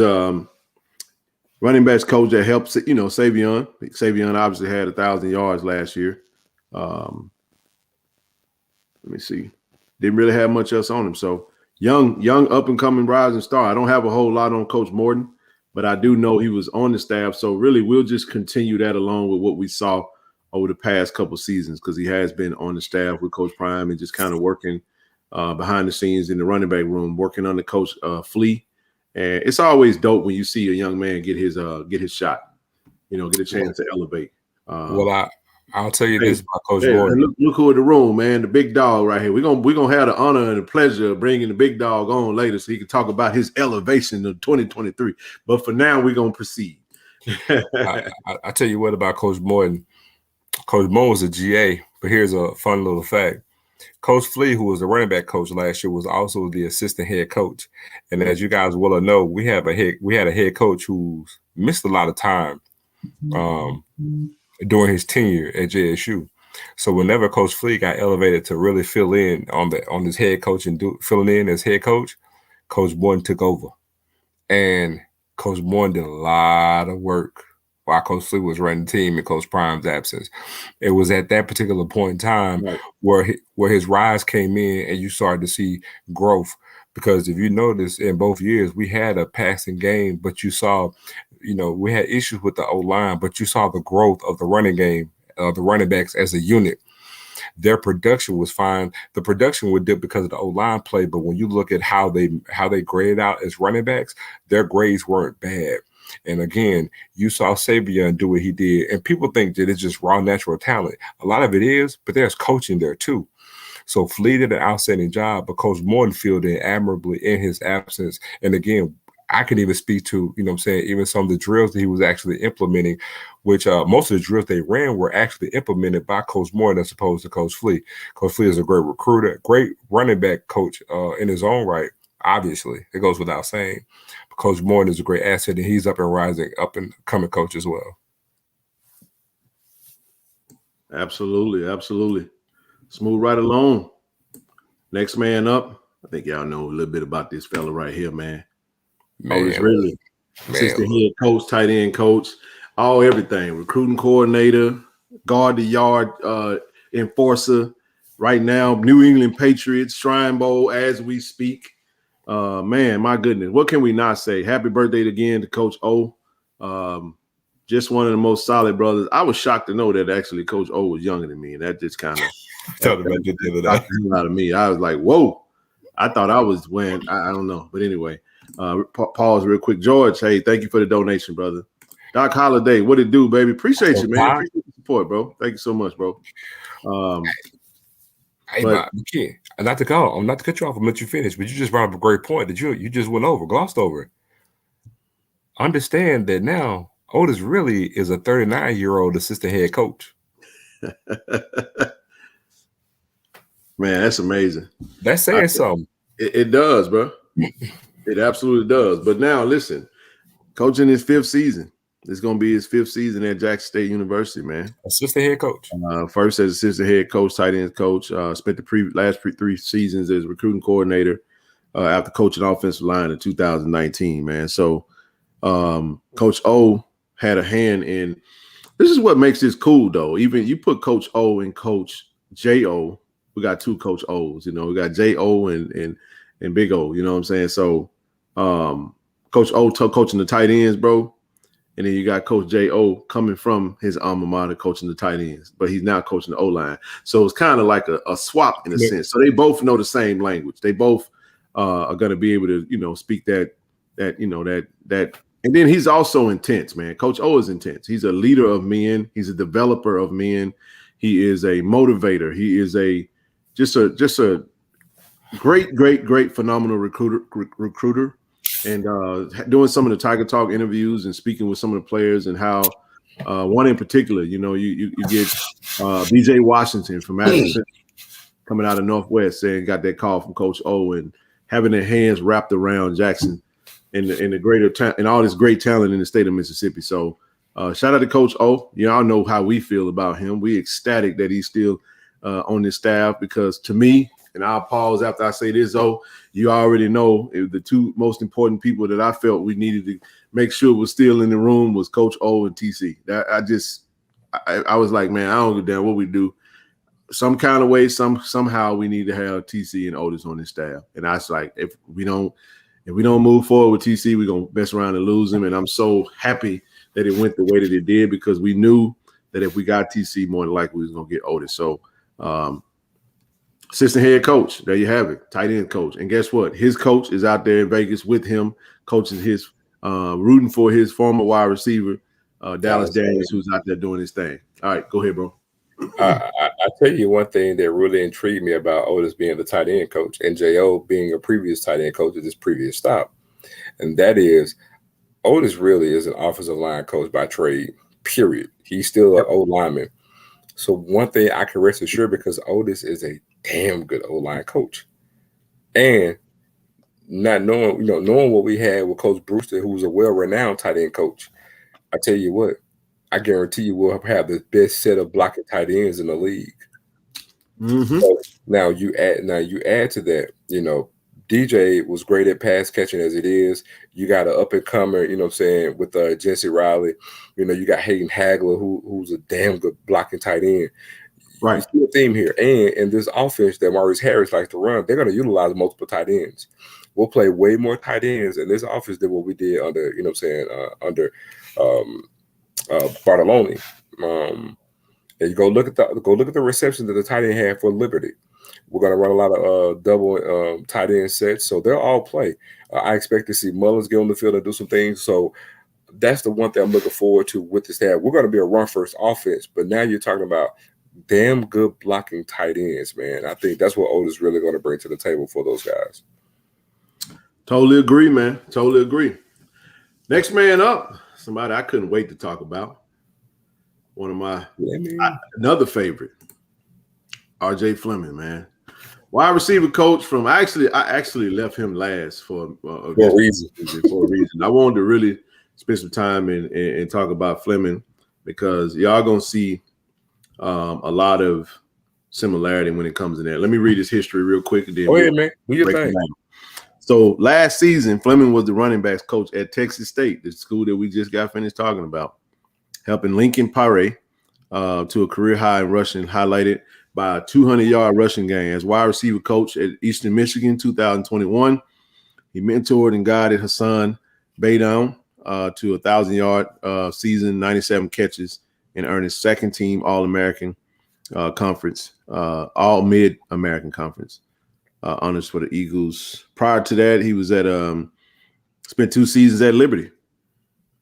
running backs coach that helped, you know, Savion. Savion obviously had 1,000 yards last year. Let me see. Didn't really have much else on him. So young up and coming rising star. I don't have a whole lot on Coach Morton, but I do know he was on the staff. So really, we'll just continue that along with what we saw over the past couple seasons, because he has been on the staff with Coach Prime and just kind of working behind the scenes in the running back room, working under Coach Flea. And it's always dope when you see a young man get his shot, you know, get a chance to elevate. Well, I'll tell you this about Coach Morton. Look who in the room, man, the big dog right here. We're gonna have the honor and the pleasure of bringing the big dog on later so he can talk about his elevation of 2023. But for now, we're gonna proceed. I tell you what about Coach Morton. Coach Morton was a GA, but here's a fun little fact. Coach Flea, who was the running back coach last year, was also the assistant head coach. And as you guys well know, we had a head coach who's missed a lot of time during his tenure at JSU. So whenever Coach Flea got elevated to really fill in on his head coach and filling in as head coach, Coach Morton took over. And Coach Morton did a lot of work while Coach Flea was running the team in Coach Prime's absence. It was at that particular point in time where his rise came in and you started to see growth. Because if you notice, in both years, we had a passing game, but you saw, you know, we had issues with the O-line, but you saw the growth of the running game, the running backs as a unit. Their production was fine. The production would dip because of the O-line play, but when you look at how they graded out as running backs, their grades weren't bad. And again, you saw Savion do what he did. And people think that it's just raw natural talent. A lot of it is, but there's coaching there too. So Flea did an outstanding job, but Coach Morton filled in admirably in his absence. And again, I can even speak to, you know what I'm saying, even some of the drills that he was actually implementing, which most of the drills they ran were actually implemented by Coach Morton as opposed to Coach Flea. Coach Flea is a great recruiter, great running back coach in his own right. Obviously, it goes without saying. But Coach Morton is a great asset, and he's up and rising, up and coming coach as well. Absolutely. Let's move right along. Next man up. I think y'all know a little bit about this fella right here, man. Otis Ridley. assistant head coach, tight end coach, all everything, recruiting coordinator, guard the yard enforcer. Right now, New England Patriots, Shrine Bowl as we speak. Man, my goodness, what can we not say? Happy birthday again to Coach O. Just one of the most solid brothers. I was shocked to know that actually Coach O was younger than me, and that just kind of shocked the hell out of me. I was like, whoa. I thought I was when I don't know, but anyway, pause real quick. George, hey, thank you for the donation, brother. Doc Holiday, what it do, baby? Appreciate you, man. Appreciate the support, bro. Thank you so much, bro. Hey, but not to call, I'm not to cut you off and let you finish, but you just brought up a great point that you just glossed over. Understand that now Otis really is a 39-year-old assistant head coach. Man, that's amazing. That's saying something. It does, bro. It absolutely does. But now, listen, coaching his 5th season. It's going to be his 5th season at Jackson State University, man. Assistant head coach. First as assistant head coach, tight end coach. Spent the last 3 seasons as recruiting coordinator after coaching offensive line in 2019, man. So Coach O had a hand in – this is what makes this cool, though. Even you put Coach O and Coach J.O., we got 2 Coach O's, you know. We got J.O. and Big O, you know what I'm saying? So Coach O coaching the tight ends, bro. And then you got Coach J.O. coming from his alma mater coaching the tight ends, but he's now coaching the O-line. So it's kind of like a swap in a sense. So they both know the same language. They both are going to be able to, you know, speak that. And then he's also intense, man. Coach O is intense. He's a leader of men. He's a developer of men. He is a motivator. He is just a great, phenomenal recruiter. And doing some of the Tiger Talk interviews and speaking with some of the players and how one in particular, you know, you get BJ Washington from Madison coming out of Northwest saying got that call from Coach O and having their hands wrapped around Jackson and the greater and all this great talent in the state of Mississippi. So shout out to Coach O. Y'all know how we feel about him. We ecstatic that he's still on this staff because to me, and I'll pause after I say this, though, you already know the 2 most important people that I felt we needed to make sure was still in the room was Coach O and TC. I was like, man, I don't give a damn what we do. Some kind of way, somehow we need to have TC and Otis on this staff. And I was like, if we don't move forward with TC, we're gonna mess around and lose him. And I'm so happy that it went the way that it did because we knew that if we got TC, more than likely we was gonna get Otis. So assistant head coach, there you have it, tight end coach. And guess what? His coach is out there in Vegas with him, coaching his rooting for his former wide receiver, Dallas Daniels, who's out there doing his thing. All right, go ahead, bro. I tell you one thing that really intrigued me about Otis being the tight end coach and J.O. being a previous tight end coach at this previous stop. And that is Otis really is an offensive line coach by trade, period. He's still an old lineman. So one thing I can rest assured because Otis is a damn good O-line coach. And not knowing what we had with Coach Brewster, who was a well-renowned tight end coach, I tell you what, I guarantee you we'll have the best set of blocking tight ends in the league. Mm-hmm. So now you add to that, you know, DJ was great at pass catching as it is. You got an up-and-comer, you know what I'm saying, with Jesse Riley. You know, you got Hayden Hagler, who's a damn good blocking tight end. Right. You see a theme here. And in this offense that Maurice Harris likes to run, they're going to utilize multiple tight ends. We'll play way more tight ends in this offense than what we did under, you know what I'm saying, under Bartoloni. And you go look at the reception that the tight end had for Liberty. We're going to run a lot of double tight end sets, so they'll all play. I expect to see Mullins get on the field and do some things. So that's the one thing I'm looking forward to with this staff. We're going to be a run-first offense, but now you're talking about damn good blocking tight ends, man. I think that's what Otis really going to bring to the table for those guys. Totally agree, man. Totally agree. Next man up, somebody I couldn't wait to talk about. One of my another favorite, RJ Fleming, man. Wide receiver coach from I actually left him last for a reason. I wanted to really spend some time and talk about Fleming because y'all gonna see a lot of similarity when it comes in there. Let me read his history real quick and then man. Do your thing. So last season, Fleming was the running backs coach at Texas State, the school that we just got finished talking about, helping Lincoln Pare to a career high in rushing, highlighted by a 200-yard rushing game. As wide receiver coach at Eastern Michigan 2021, he mentored and guided Hassan Baydown to a 1,000-yard season, 97 catches, and earned his second team All-American conference, all Mid-American Conference honors for the Eagles. Prior to that, he was at spent 2 seasons at Liberty.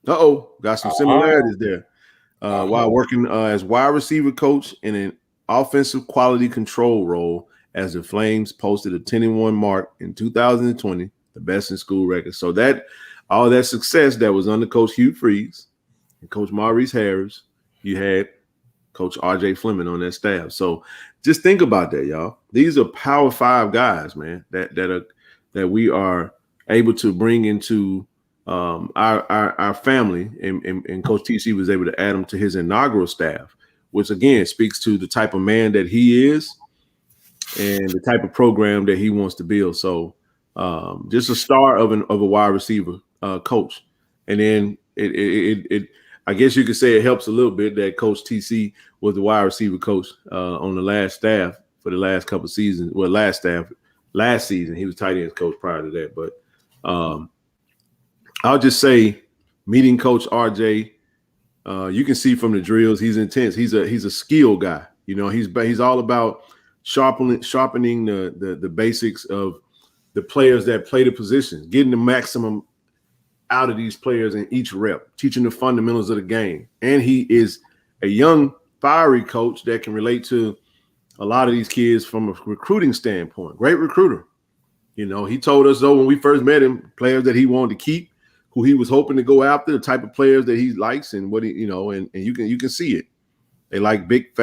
Got some similarities there. While working as wide receiver coach in an offensive quality control role as the Flames posted a 10-1 mark in 2020, the best in school record. So that all that success that was under Coach Hugh Freeze and Coach Maurice Harris, you had Coach R.J. Fleming on that staff. So just think about that, y'all. These are Power 5 guys, man, that we are able to bring into our family, and Coach TC was able to add him to his inaugural staff, which again speaks to the type of man that he is and the type of program that he wants to build. So just a star of a wide receiver coach, and then it I guess you could say it helps a little bit that Coach TC was the wide receiver coach on the last staff for the last couple of seasons. Well, last season he was tight ends coach prior to that, but I'll just say meeting Coach RJ, you can see from the drills he's intense. He's a skill guy. You know, he's all about sharpening the basics of the players that play the positions, getting the maximum out of these players in each rep, teaching the fundamentals of the game. And he is a young, fiery coach that can relate to a lot of these kids from a recruiting standpoint. Great recruiter. You know, he told us, though, when we first met him, players that he wanted to keep, who he was hoping to go after, the type of players that he likes, and what he, you know, and you can see it. They like big,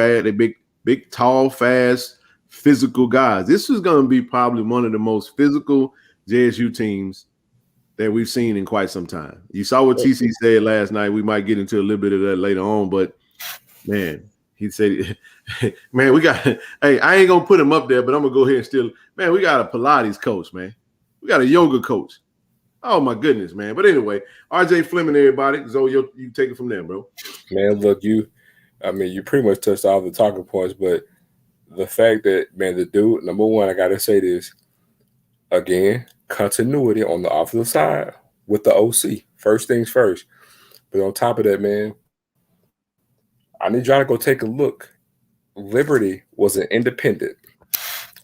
tall, fast, physical guys. This is going to be probably one of the most physical JSU teams that we've seen in quite some time. You saw what TC said last night. We might get into a little bit of that later on, but man, he said, man, we got, hey, I ain't going to put him up there, but I'm going to go ahead and still, man, we got a Pilates coach, man. We got a yoga coach. Oh, my goodness, man. But anyway, RJ Fleming, everybody. Zoe, you take it from there, bro. Man, look, you pretty much touched all the talking points, but the fact that, man, the dude, number one, I got to say this, again, continuity on the offensive side with the OC. First things first. But on top of that, man, I need y'all to go take a look. Liberty was an independent.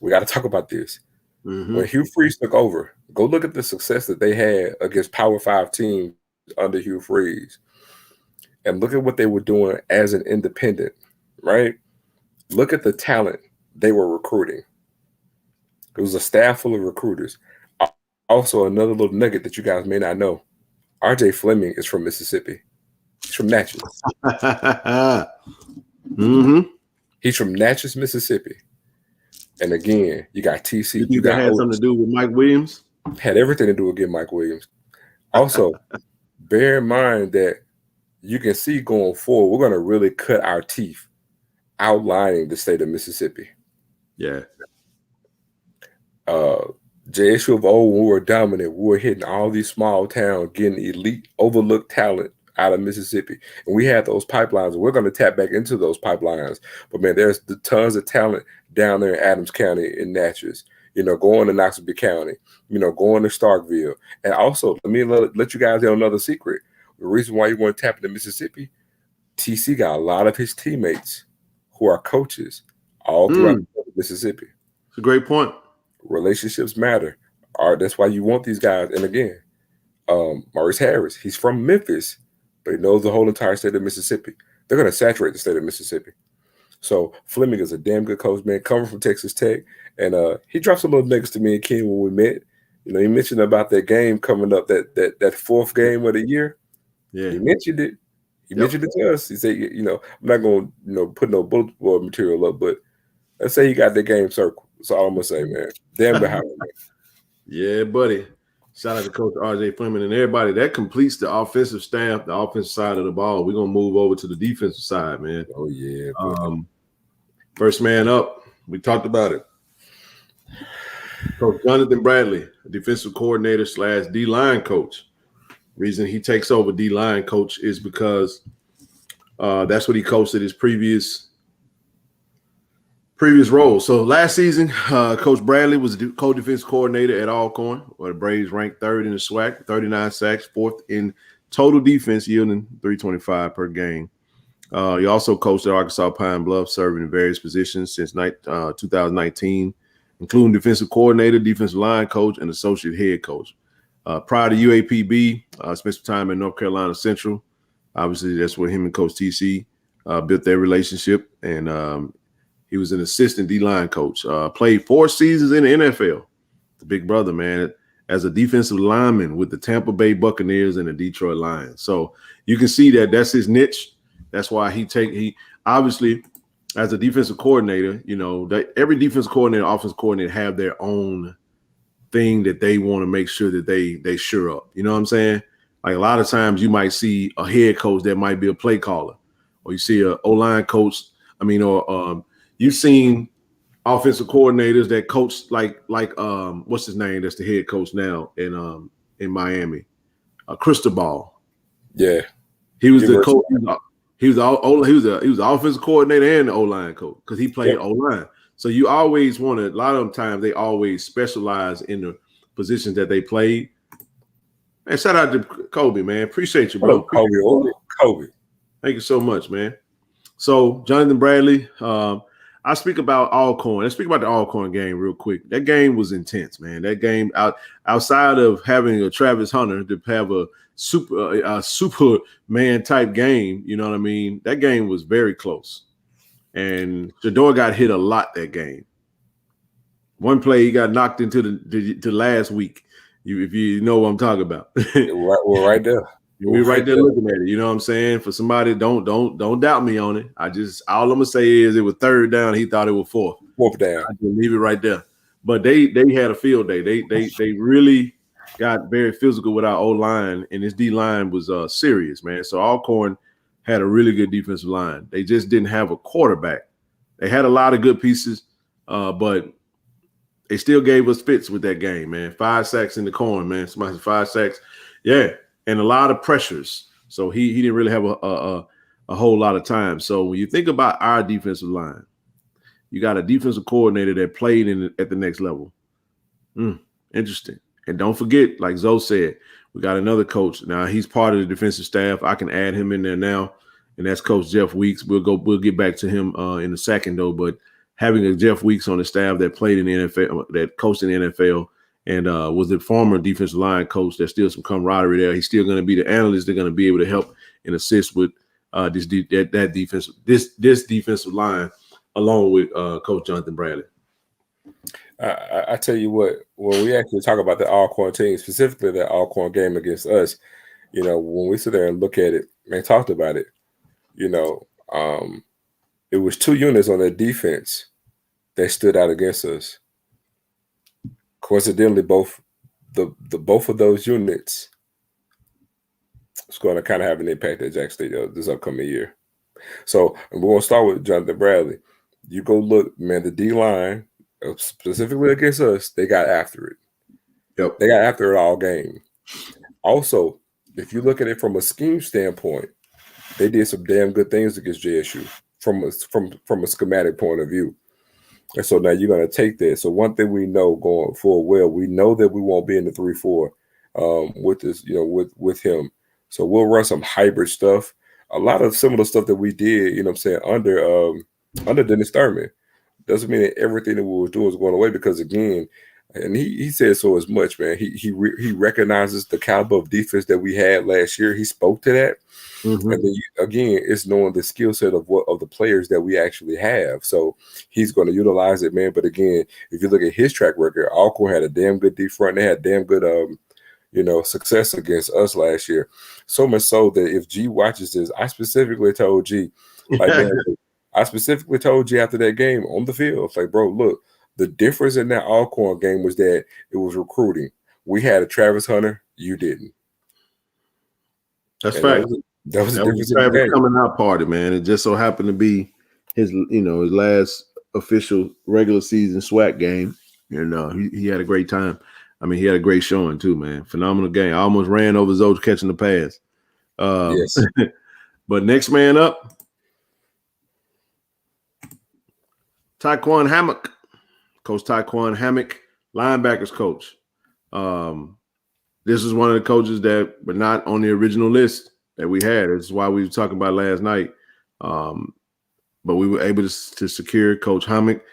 We got to talk about this. Mm-hmm. When Hugh Freeze took over, go look at the success that they had against Power 5 teams under Hugh Freeze. And look at what they were doing as an independent, right? Look at the talent they were recruiting. It was a staff full of recruiters. Also, another little nugget that you guys may not know, RJ Fleming is from Mississippi. He's from Natchez. Mm-hmm. He's from Natchez, Mississippi. And again, you got TC. You think that had something to do with Mike Williams? Had everything to do with getting Mike Williams. Also, bear in mind that you can see going forward, we're going to really cut our teeth outlining the state of Mississippi. Yeah. JSU of old, we were dominant. We were hitting all these small towns, getting elite, overlooked talent out of Mississippi. And we had those pipelines, and we're going to tap back into those pipelines. But, man, there's the tons of talent down there in Adams County in Natchez, you know, going to Knoxville County, you know, going to Starkville. And also, let me let you guys know another secret. The reason why you want to tap into Mississippi, TC got a lot of his teammates who are coaches all throughout Mississippi. It's a great point. Relationships matter. That's why you want these guys. And again, Maurice Harris, he's from Memphis, but he knows the whole entire state of Mississippi. They're going to saturate the state of Mississippi. So Fleming is a damn good coach, man, coming from Texas Tech. And he dropped some little nuggets to me and Ken when we met. You know, he mentioned about that game coming up, that fourth game of the year. Yeah. He mentioned it. He mentioned it to us. He said, you know, I'm not going to, you know, put no bullet board material up, but let's say he got the game circle. That's all I'm going to say, man. Damn behind him, man. Yeah, buddy. Shout out to Coach RJ Fleming and everybody. That completes the offensive staff, the offensive side of the ball. We're going to move over to the defensive side, man. Oh, yeah. First man up. We talked about it. Coach Jonathan Bradley, defensive coordinator / D-line coach. Reason he takes over D-line coach is because that's what he coached at his previous role. So last season, Coach Bradley was the co-defense coordinator at Alcorn, where the Braves ranked third in the SWAC, 39 sacks, fourth in total defense, yielding 325 per game. He also coached at Arkansas Pine Bluff, serving in various positions since 2019, including defensive coordinator, defensive line coach, and associate head coach. Prior to UAPB, spent some time in North Carolina Central. Obviously, that's where him and Coach TC built their relationship, and he was an assistant D-line coach. Played 4 seasons in the NFL. The big brother, man, as a defensive lineman with the Tampa Bay Buccaneers and the Detroit Lions. So you can see that that's his niche. That's why he obviously, as a defensive coordinator, you know, every defensive coordinator, offensive coordinator have their own thing that they want to make sure that they sure up. You know what I'm saying? Like a lot of times you might see a head coach that might be a play caller, or you see a O-line coach. Or you've seen offensive coordinators that coach like what's his name? That's the head coach now in Miami, Cristobal. Yeah, he was the coach. He was the offensive coordinator and the O-line coach because he played O-line. So you always want to. A lot of times they always specialize in the positions that they played. Man, shout out to Kobe, man. Appreciate you, bro. Kobe. Thank you so much, man. So Jonathan Bradley, I speak about Alcorn. Let's speak about the Alcorn game real quick. That game was intense, man. That game outside of having a Travis Hunter to have a Superman type game, you know what I mean? That game was very close. And Shador got hit a lot that game. One play he got knocked into the last week. If you know what I'm talking about. We're right there. We're right there looking at it. You know what I'm saying? For somebody, don't doubt me on it. All I'm gonna say is it was 3rd down. He thought it was 4th. 4th down. I just leave it right there. But they had a field day. They really got very physical with our O-line, and this D-line was serious, man. So Alcorn had a really good defensive line. They just didn't have a quarterback. They had a lot of good pieces, but they still gave us fits with that game, man. 5 sacks in the corn, man. Somebody said 5 sacks. Yeah. And a lot of pressures. So he didn't really have a whole lot of time. So when you think about our defensive line, you got a defensive coordinator that played at the next level. Interesting. And don't forget, like Zoe said, we got another coach. Now he's part of the defensive staff. I can add him in there now, and that's Coach Jeff Weeks. We'll get back to him in a second though. But having a Jeff Weeks on the staff that played in the NFL, that coached in the NFL, and was the former defensive line coach, there's still some camaraderie there. He's still going to be the analyst. They're going to be able to help and assist with this defensive line, along with Coach Jonathan Bradley. I tell you what, when we actually talk about the Alcorn team, specifically the Alcorn game against us, you know, when we sit there and look at it and talked about it, you know, it was 2 units on that defense that stood out against us. Coincidentally, both of those units is going to kind of have an impact at Jack State this upcoming year. So we're going to start with Jonathan Bradley. You go look, man, the D-line, specifically against us, they got after it. Yep. They got after it all game. Also, if you look at it from a scheme standpoint, they did some damn good things against JSU from a schematic point of view. And so now you're going to take that. So one thing we know going forward, well, we know that we won't be in the 3-4 with this, you know, with him. So we'll run some hybrid stuff. A lot of similar stuff that we did, you know what I'm saying, under Dennis Thurman. Doesn't mean that everything that we were doing is going away, because again, and he said so as much, man. He recognizes the caliber of defense that we had last year. He spoke to that. Mm-hmm. And then again, it's knowing the skill set of the players that we actually have. So he's going to utilize it, man. But again, if you look at his track record, Alcorn had a damn good deep front. They had damn good, success against us last year. So much so that if G watches this, I specifically told G, man, I specifically told G after that game on the field, it's like, bro, look, the difference in that Alcorn game was that it was recruiting. We had a Travis Hunter, you didn't. That's fact. That was the difference in the game. Coming out party, man. It just so happened to be his last official regular season SWAC game. And he had a great time. I mean, he had a great showing too, man. Phenomenal game. I almost ran over Zoe catching the pass. Yes. But next man up, Taekwon Hammock. Coach Taekwon Hammock, linebackers coach. This is one of the coaches that were not on the original list that we had. This is why we were talking about last night. But we were able to secure Coach Hammock.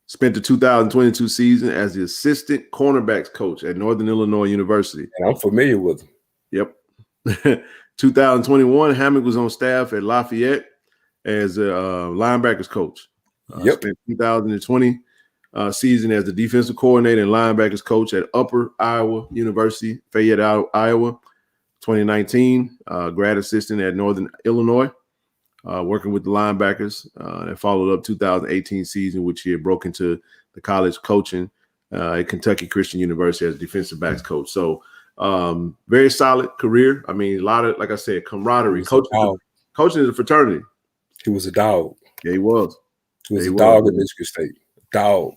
Spent the 2022 season as the assistant cornerbacks coach at Northern Illinois University. And I'm familiar with him. Yep. 2021, Hammock was on staff at Lafayette as a linebackers coach. Yep. Spent 2020 season as the defensive coordinator and linebackers coach at Upper Iowa University, Fayette, Iowa. 2019, grad assistant at Northern Illinois, working with the linebackers. And followed up 2018 season, which he had broke into the college coaching at Kentucky Christian University as a defensive backs coach. So very solid career. I mean, a lot of, like I said, camaraderie. Coaching is a fraternity. He was a dog. Yeah, he was. He was a dog at Michigan State. Dog.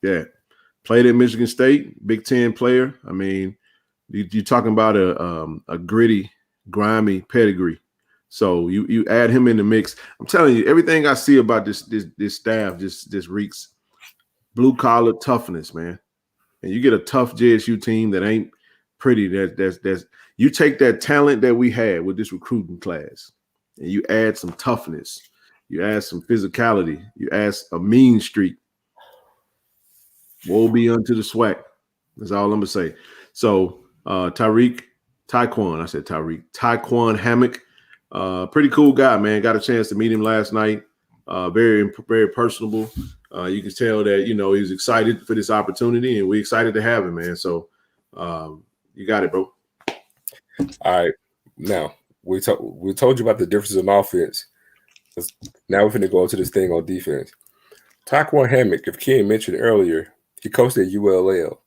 Yeah. Played at Michigan State, Big Ten player. I mean, you're talking about a gritty, grimy pedigree. So you add him in the mix. I'm telling you, everything I see about this staff just reeks blue collar toughness, man. And you get a tough JSU team that ain't pretty. That's you take that talent that we had with this recruiting class, and you add some toughness, you add some physicality, you add a mean streak. Woe be unto the SWAC. That's all I'm gonna say. So Taekwon Hammock, pretty cool guy, man. Got a chance to meet him last night. Very, very personable. You can tell that, you know, he was excited for this opportunity, and we're excited to have him, man. So you got it, bro. All right. Now, we told you about the differences in offense. Now we're going to go into this thing on defense. Taekwon Hammock, if Ken mentioned earlier, he coached at ULL.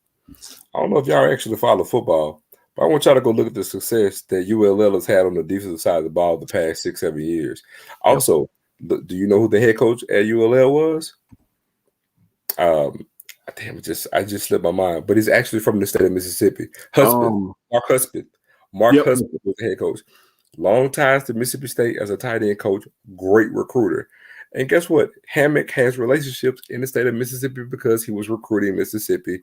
I don't know if y'all actually follow football, but I want y'all to go look at the success that ULL has had on the defensive side of the ball the past 6-7 years. Also, do you know who the head coach at ULL was? Damn, I just slipped my mind, but he's actually from the state of Mississippi. Mark Husband. Mark Husband was the head coach. Long ties to Mississippi State as a tight end coach, great recruiter. And guess what? Hammock has relationships in the state of Mississippi because he was recruiting Mississippi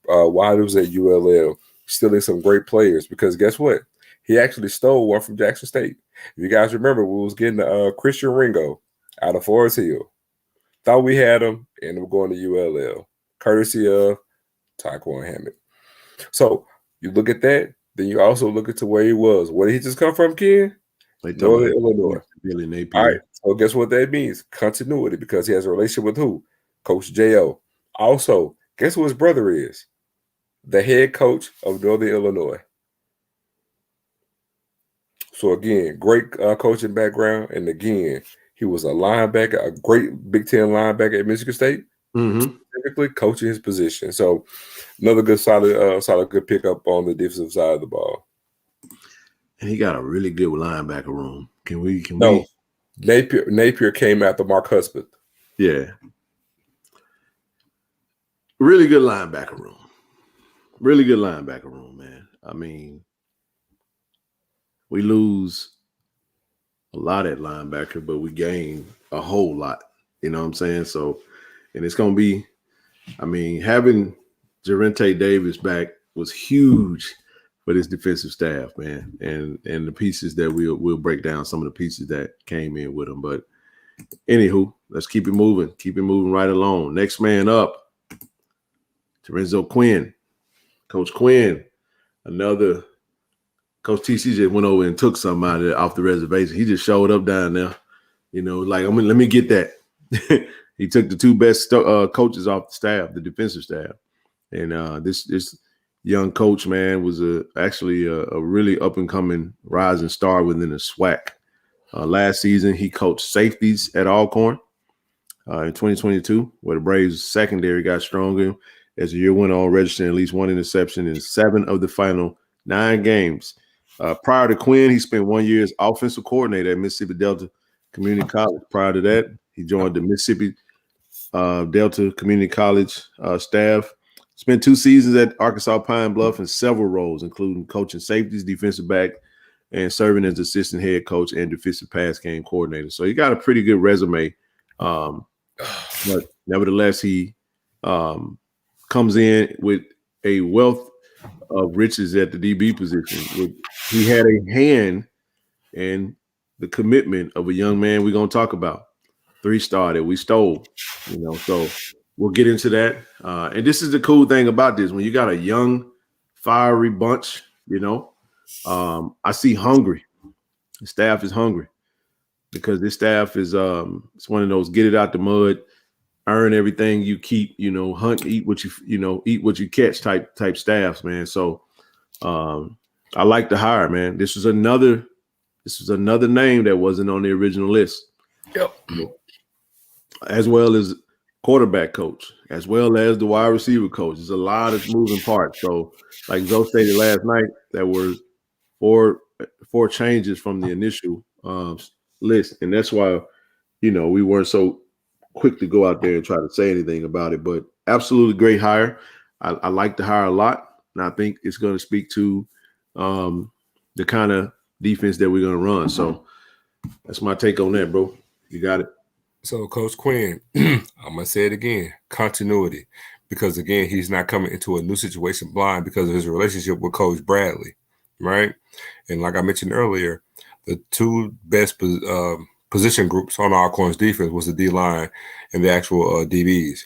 while he was at ULL, stealing some great players. Because guess what? He actually stole one from Jackson State. If you guys remember, we was getting Christian Ringo out of Forest Hill. Thought we had him, and we're going to ULL, courtesy of Taekwon Hammock. So you look at that, then you also look at where he was. Where did he just come from, Ken? Northern Illinois. All right. So guess what that means? Continuity, because he has a relationship with who? Coach J.O. Also, guess who his brother is? The head coach of Northern Illinois. So again, great coaching background, and again, he was a linebacker, a great Big Ten linebacker at Michigan State, specifically coaching his position. So another good, solid, good pickup on the defensive side of the ball. And he got a really good linebacker room. Can we? Napier came after Mark Husband. Yeah. Really good linebacker room. Really good linebacker room, man. I mean, we lose a lot at linebacker, but we gain a whole lot. You know what I'm saying? So, and it's going to be, I mean, having Jarente Davis back was huge for this defensive staff, man. And the pieces that we'll break down some of the pieces that came in with them. But anywho, let's keep it moving. Keep it moving right along. Next man up, Terenzo Quinn. Coach Quinn, another Coach TC just went over and took somebody off the reservation. He just showed up down there, you know, like, let me get that. He took the two best coaches off the staff, the defensive staff. And this young coach, man, was actually a really up-and-coming rising star within the SWAC. Last season, he coached safeties at Alcorn in 2022, where the Braves' secondary got stronger as the year went on, registering at least one interception in 7 of the final 9 games. Prior to Quinn, he spent 1 year as offensive coordinator at Mississippi Delta Community College. Prior to that, he joined the Mississippi Delta Community College staff. Spent 2 seasons at Arkansas Pine Bluff in several roles, including coaching safeties, defensive back, and serving as assistant head coach and defensive pass game coordinator. So he got a pretty good resume. But nevertheless, he comes in with a wealth of riches at the DB position. He had a hand in the commitment of a young man we're going to talk about, 3-star that we stole, so we'll get into that. And this is the cool thing about this. When you got a young, fiery bunch, I see hungry. The staff is hungry because this staff is it's one of those get it out the mud, earn everything you keep, hunt, eat what eat what you catch type staffs, man. So I like the hire, man. This was another name that wasn't on the original list. Yep. As well as quarterback coach, as well as the wide receiver coach. There's a lot of moving parts. So, like Zoe stated last night, there were four changes from the initial list, and that's why we weren't so quick to go out there and try to say anything about it. But absolutely great hire. I like the hire a lot, and I think it's going to speak to the kind of defense that we're going to run. So that's my take on that, bro. You got it. So, Coach Quinn, I'm going to say it again, continuity, because, again, he's not coming into a new situation blind because of his relationship with Coach Bradley, right? And like I mentioned earlier, the 2 best position groups on Alcorn's defense was the D-line and the actual DBs.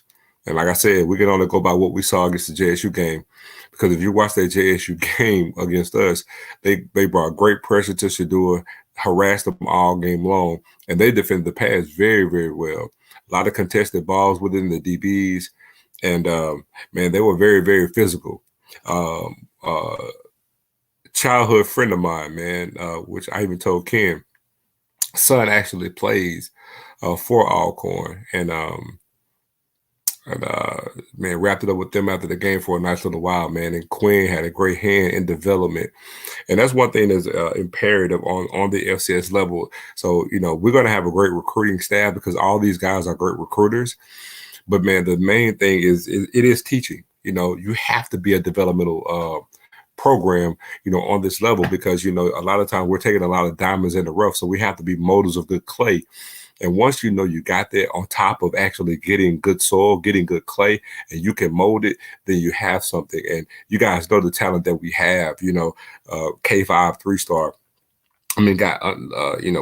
And like I said, we can only go by what we saw against the JSU game, because if you watch that JSU game against us, they brought great pressure to Shedeur, harassed them all game long, and they defended the pass very, very well. A lot of contested balls within the DBs, and man, they were very, very physical. Childhood friend of mine, man, which I even told Ken, son actually plays for Alcorn, and man, wrapped it up with them after the game for a nice little while, man. And Quinn had a great hand in development. And that's one thing that's imperative on the FCS level. So, we're going to have a great recruiting staff because all these guys are great recruiters. But, man, the main thing is it is teaching. You have to be a developmental program, on this level because, a lot of times we're taking a lot of diamonds in the rough. So we have to be molders of good clay. And once you got that on top of actually getting good soil, getting good clay, and you can mold it, then you have something. And you guys know the talent that we have, K5 3-star. I mean,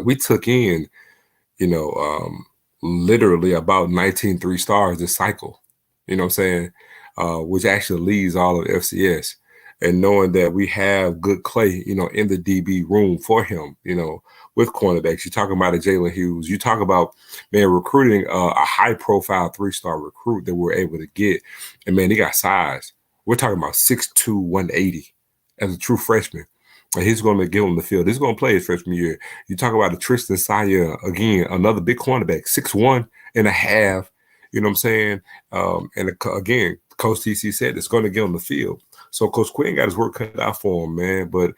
we took in, literally about 19 3-stars this cycle, what I'm saying, which actually leads all of FCS. And knowing that we have good clay, in the DB room for him, with cornerbacks. You're talking about a Jalen Hughes. You talk about, man, recruiting a high-profile 3-star recruit that we're able to get. And, man, he got size. We're talking about 6'2", 180 as a true freshman. And he's going to give him the field. He's going to play his freshman year. You talk about a Tristan Saya, again, another big cornerback, 6'1 and a half. You know what I'm saying? And again, Coach TC said it's going to get on the field. So Coach Quinn got his work cut out for him, man. But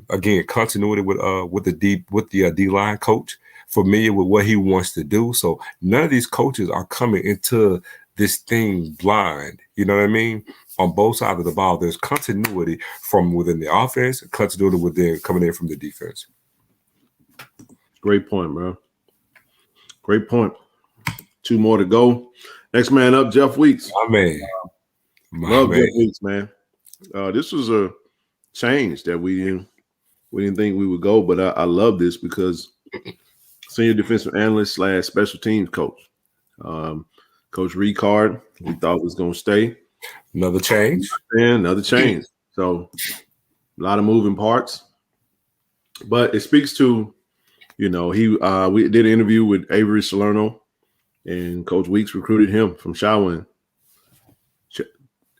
again, continuity with the D-line coach, familiar with what he wants to do. So none of these coaches are coming into this thing blind. You know what I mean? On both sides of the ball, there's continuity from within the offense, continuity coming in from the defense. Great point, bro. Great point. 2 more to go. Next man up, Jeff Weeks. My man. Love Jeff Weeks, man. This was a change that we didn't think we would go, but I love this because senior defensive analyst / special teams coach. Coach Ricard, we thought was going to stay. Another change. And another change. So a lot of moving parts. But it speaks to, we did an interview with Avery Salerno, and Coach Weeks recruited him from Shawan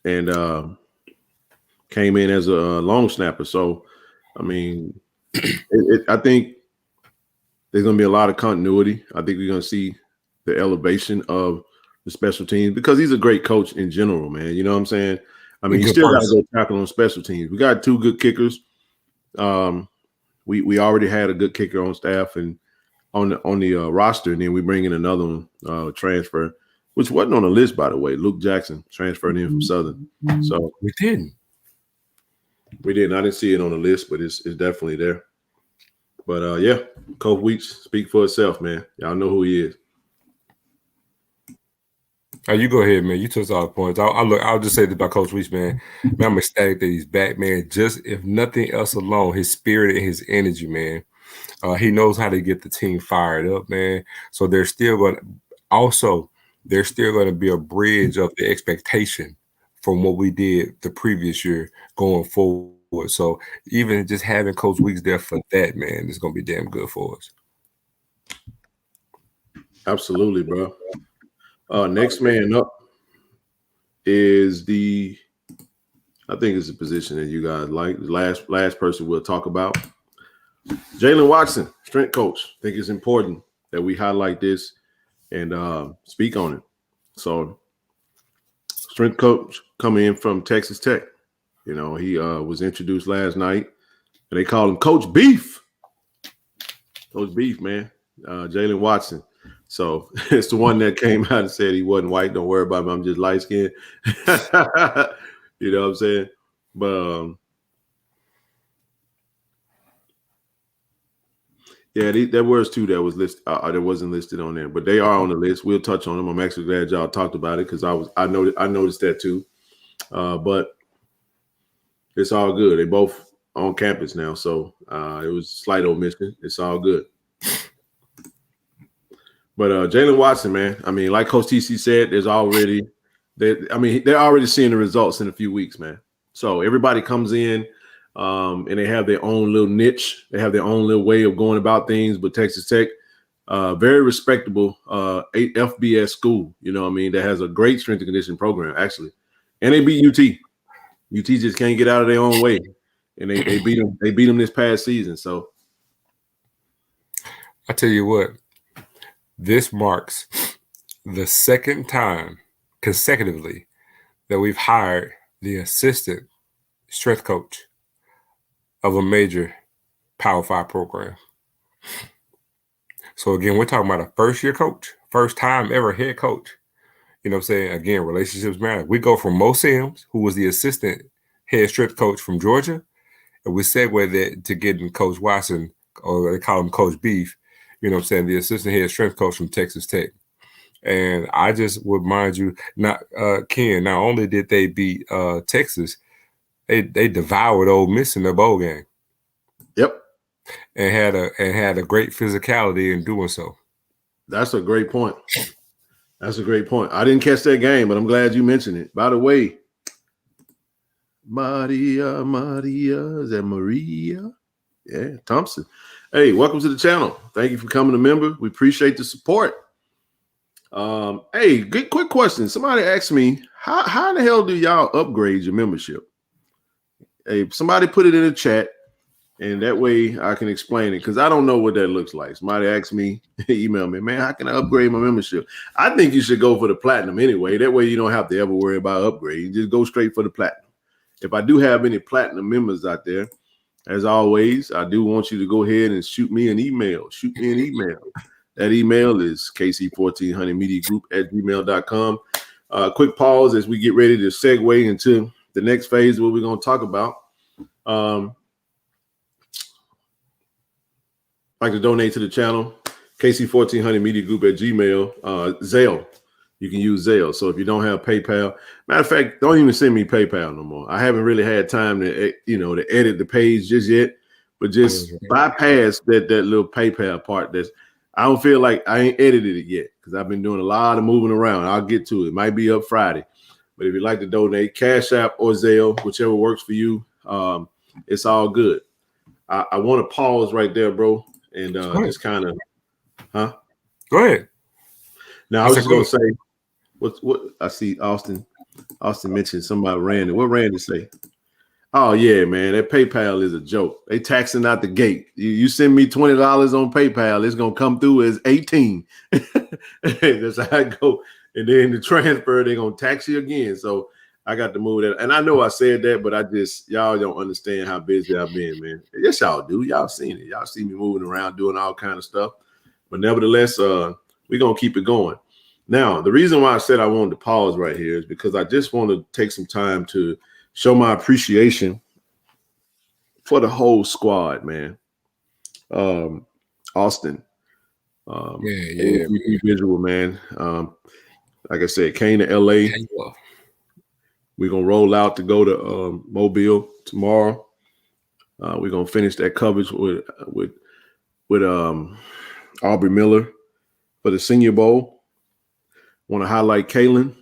and came in as a long snapper. So, I mean, I think there's going to be a lot of continuity. I think we're going to see the elevation of the special teams because he's a great coach in general, man. You know what I'm saying? I mean, he still got to go tackle on special teams. We got 2 good kickers. We already had a good kicker on staff and on the roster, and then we bring in another one transfer. which wasn't on the list, by the way. Luke Jackson transferred in from Southern. So we didn't. We didn't. I didn't see it on the list, but it's definitely there. But yeah, Coach Weeks speak for itself, man. Y'all know who he is. Oh, you go ahead, man. You took all the points. I'll just say this about Coach Weeks, man. I'm ecstatic that he's back, man. Just if nothing else alone, his spirit and his energy, man. He knows how to get the team fired up, man. So there's still going to be a bridge of the expectation from what we did the previous year going forward. So even just having Coach Weeks there for that, man, is going to be damn good for us. Absolutely, bro. Next man up is I think it's a position that you guys like. The last person we'll talk about. Jalen Watson, strength coach. I think it's important that we highlight this and speak on it. So, strength coach coming in from Texas Tech. You know, he was introduced last night. And they call him Coach Beef. Coach Beef, man. Jalen Watson. So it's the one that came out and said he wasn't white. Don't worry about me. I'm just light skinned. You know what I'm saying? But yeah, there was two that was listed. That wasn't listed on there, but they are on the list. We'll touch on them. I'm actually glad y'all talked about it because I noticed that too. But it's all good. They both on campus now, so it was a slight omission. It's all good. But Jalen Watson, man, I mean, like Coach TC said, they're already seeing the results in a few weeks, man. So everybody comes in and they have their own little niche. They have their own little way of going about things. But Texas Tech, very respectable FBS school, you know what I mean, that has a great strength and conditioning program, actually. And they beat UT. UT just can't get out of their own way. And they beat them. They beat them this past season. So I tell you what. This marks the second time consecutively that we've hired the assistant strength coach of a major Power 5 program. So again, we're talking about a first-year coach, first time ever head coach. You know what I'm saying? Again, relationships matter. We go from Mo Sims, who was the assistant head strength coach from Georgia, and we segue that to getting Coach Watson, or they call him Coach Beef, you know what I'm saying, the assistant head strength coach from Texas Tech. And I just would mind you, Ken, not only did they beat Texas, they devoured Ole Miss in the bowl game. Yep. And had a great physicality in doing so. That's a great point. That's a great point. I didn't catch that game, but I'm glad you mentioned it. By the way, Maria, is that Maria? Yeah, Thompson. Hey, welcome to the channel. Thank you for coming a member. We appreciate the support. Hey, good quick question. Somebody asked me, how the hell do y'all upgrade your membership? Hey, somebody put it in the chat, and that way I can explain it because I don't know what that looks like. Somebody asked me, email me, man, how can I upgrade my membership? I think you should go for the platinum anyway. That way you don't have to ever worry about upgrading. Just go straight for the platinum. If I do have any platinum members out there, as always, I do want you to go ahead and shoot me an email. That email is kc1400mediagroup@gmail.com. Quick pause as we get ready to segue into the next phase of what we're going to talk about. Like to donate to the channel, kc1400mediagroup@gmail. Zelle. You can use Zelle. So if you don't have PayPal, matter of fact, don't even send me PayPal no more. I haven't really had time to edit the page just yet, but just bypass that little PayPal part. I don't feel like I ain't edited it yet because I've been doing a lot of moving around. I'll get to it. It might be up Friday, but if you'd like to donate, Cash App or Zelle, whichever works for you, it's all good. I want to pause right there, bro, and just kind of, Go ahead. Now I was just gonna say. What I see Austin mentioned somebody Randy. What Randy say? Oh yeah, man, that PayPal is a joke. They taxing out the gate. You send me $20 on PayPal, it's gonna come through as 18. That's how I go. And then the transfer, they're gonna tax you again. So I got to move that. And I know I said that, but y'all don't understand how busy I've been, man. Yes, y'all do. Y'all seen it. Y'all see me moving around doing all kind of stuff. But nevertheless, we're gonna keep it going. Now, the reason why I said I wanted to pause right here is because I just want to take some time to show my appreciation for the whole squad, man. Austin, Yeah, visual, man. Like I said, came to LA. We're gonna roll out to go to Mobile tomorrow. We're gonna finish that coverage with Aubrey Miller for the Senior Bowl. Want to highlight Kalen,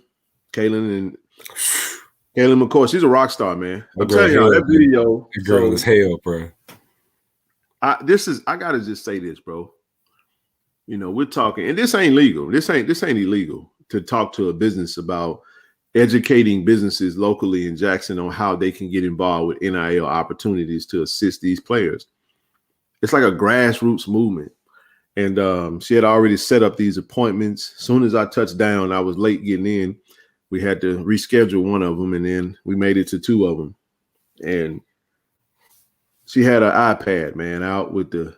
of course, she's a rock star, man. I'm telling y'all that video. The girl is hell, bro. I gotta just say this, bro. You know, we're talking, and this ain't legal. This ain't illegal to talk to a business about educating businesses locally in Jackson on how they can get involved with NIL opportunities to assist these players. It's like a grassroots movement. And she had already set up these appointments. As soon as I touched down, I was late getting in. We had to reschedule one of them, and then we made it to two of them. And she had an iPad, man, out with the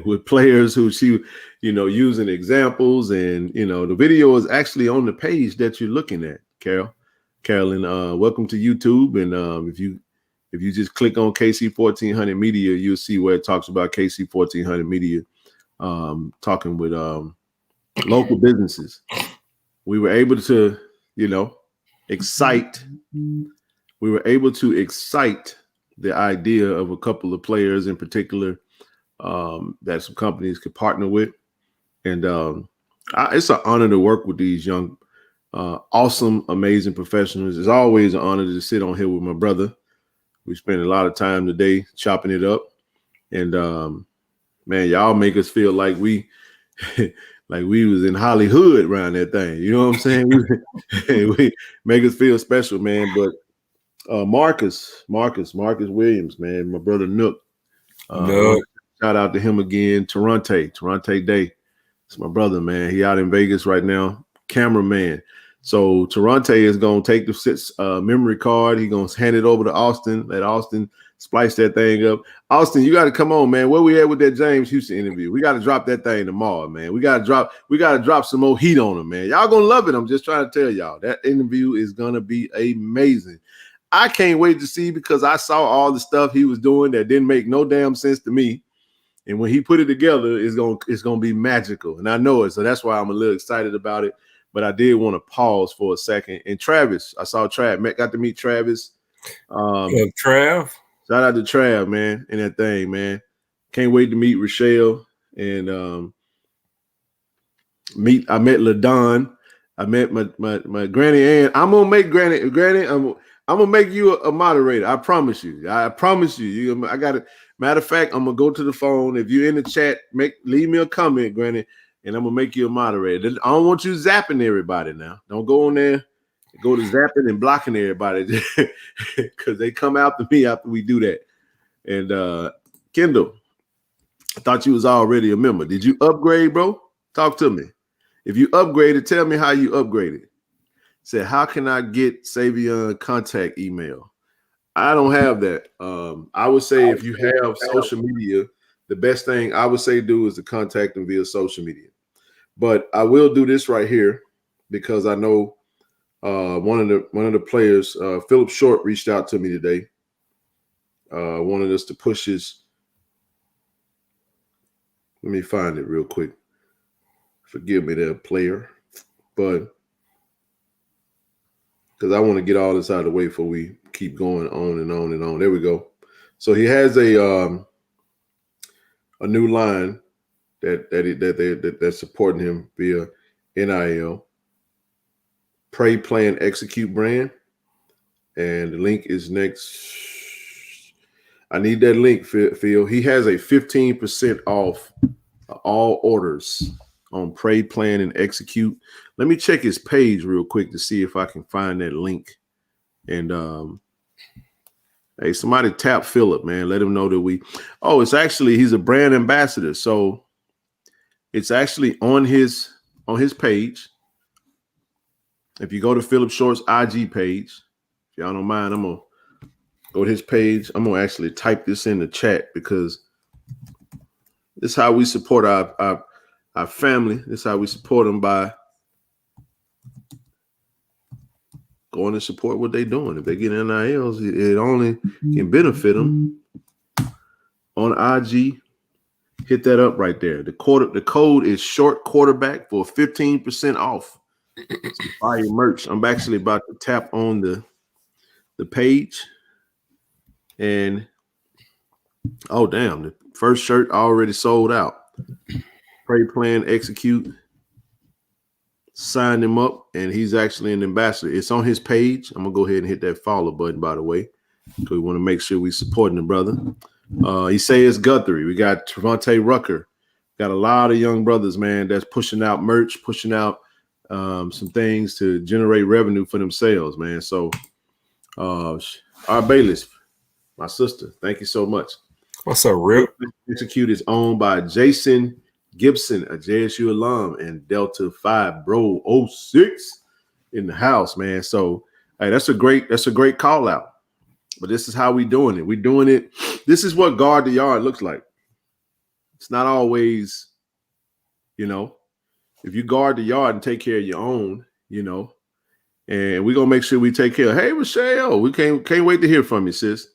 with players who she, using examples. And, the video is actually on the page that you're looking at, Carolyn. Welcome to YouTube. And if you just click on KC 1400 Media, you'll see where it talks about KC 1400 Media, talking with local businesses. We were able to, excite. We were able to excite the idea of a couple of players in particular that some companies could partner with. And it's an honor to work with these young, awesome, amazing professionals. It's always an honor to sit on here with my brother. We spent a lot of time today chopping it up. And man, y'all make us feel like we was in Hollywood around that thing. You know what I'm saying? We make us feel special, man. But Marcus Williams, man, my brother Nook. Shout out to him again. Toronte Day. It's my brother, man. He out in Vegas right now. Cameraman. So Toronte is gonna take the memory card. He's gonna hand it over to Austin. Let Austin splice that thing up. Austin, you got to come on, man. Where we at with that James Houston interview? We got to drop that thing tomorrow, man. We got to drop some more heat on him, man. Y'all gonna love it. I'm just trying to tell y'all that interview is gonna be amazing. I can't wait to see, because I saw all the stuff he was doing that didn't make no damn sense to me. And when he put it together, it's gonna be magical. And I know it. So that's why I'm a little excited about it. But I did want to pause for a second. And Travis, I saw Trav. Got to meet Travis. Trav. Shout out to Trav, man, in that thing, man. Can't wait to meet Rochelle. And I met LaDon. I met my Granny Ann. I'm gonna make Granny. I'm gonna make you a moderator. I promise you. I got it. Matter of fact, I'm gonna go to the phone. If you're in the chat, leave me a comment, Granny, and I'm gonna make you a moderator. I don't want you zapping everybody now. Don't go on there, go to zapping and blocking everybody, because they come after me after we do that. And Kendall, I thought you was already a member. Did you upgrade, bro? Talk to me. If you upgraded, tell me how you upgraded. Said, how can I get Savion contact email? I don't have that. I would say if you have social media, the best thing I would say do is to contact them via social media. But I will do this right here, because I know one of the players, Philip Short, reached out to me today. Wanted us to push his. Let me find it real quick. Forgive me, there, player, but because I want to get all this out of the way before we keep going on and on and on. There we go. So he has a new line that's supporting him via NIL. Pray, Plan, Execute brand, and the link is next. I need that link, Phil. He has a 15% off all orders on Pray, Plan, and Execute. Let me check his page real quick to see if I can find that link. And hey, somebody tap Philip, man. Let him know that he's a brand ambassador. So it's actually on his page. If you go to Philip Short's IG page, if y'all don't mind, I'm gonna go to his page. I'm gonna actually type this in the chat, because this is how we support our family. This is how we support them, by go on and support what they're doing. If they get NILs, it only can benefit them. On IG, hit that up right there. The code is short quarterback for 15% off. So buy your merch. I'm actually about to tap on the page, and oh damn, the first shirt already sold out. Pray, plan, execute. Signed him up, and he's actually an ambassador. It's on his page. I'm gonna go ahead and hit that follow button, by the way, because we want to make sure we supporting the brother. He says Guthrie. We got Trevante Rucker. Got a lot of young brothers, man, that's pushing out merch, pushing out some things to generate revenue for themselves, man. So, our Bayless, my sister, thank you so much. What's up, Rip? Execute is owned by Jason Gibson, a JSU alum, and Delta 5 Bro 06 in the house, man. So, hey, that's a great call out. But this is how we doing it. We doing it. This is what guard the yard looks like. It's not always, if you guard the yard and take care of your own, and we're gonna make sure we take care of. Hey, Michelle, we can't wait to hear from you, sis.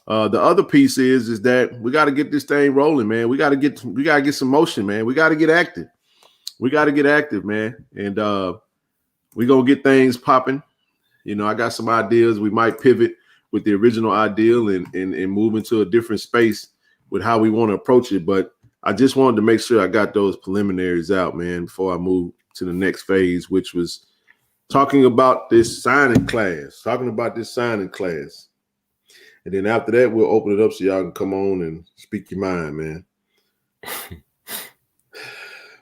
The other piece is that we got to get this thing rolling, man. We got to get some motion, man. We got to get active. Man. And we're gonna get things popping. I got some ideas. We might pivot with the original ideal and move into a different space with how we want to approach it. But I just wanted to make sure I got those preliminaries out, man, before I move to the next phase, which was talking about this signing class. And then after that, we'll open it up so y'all can come on and speak your mind, man.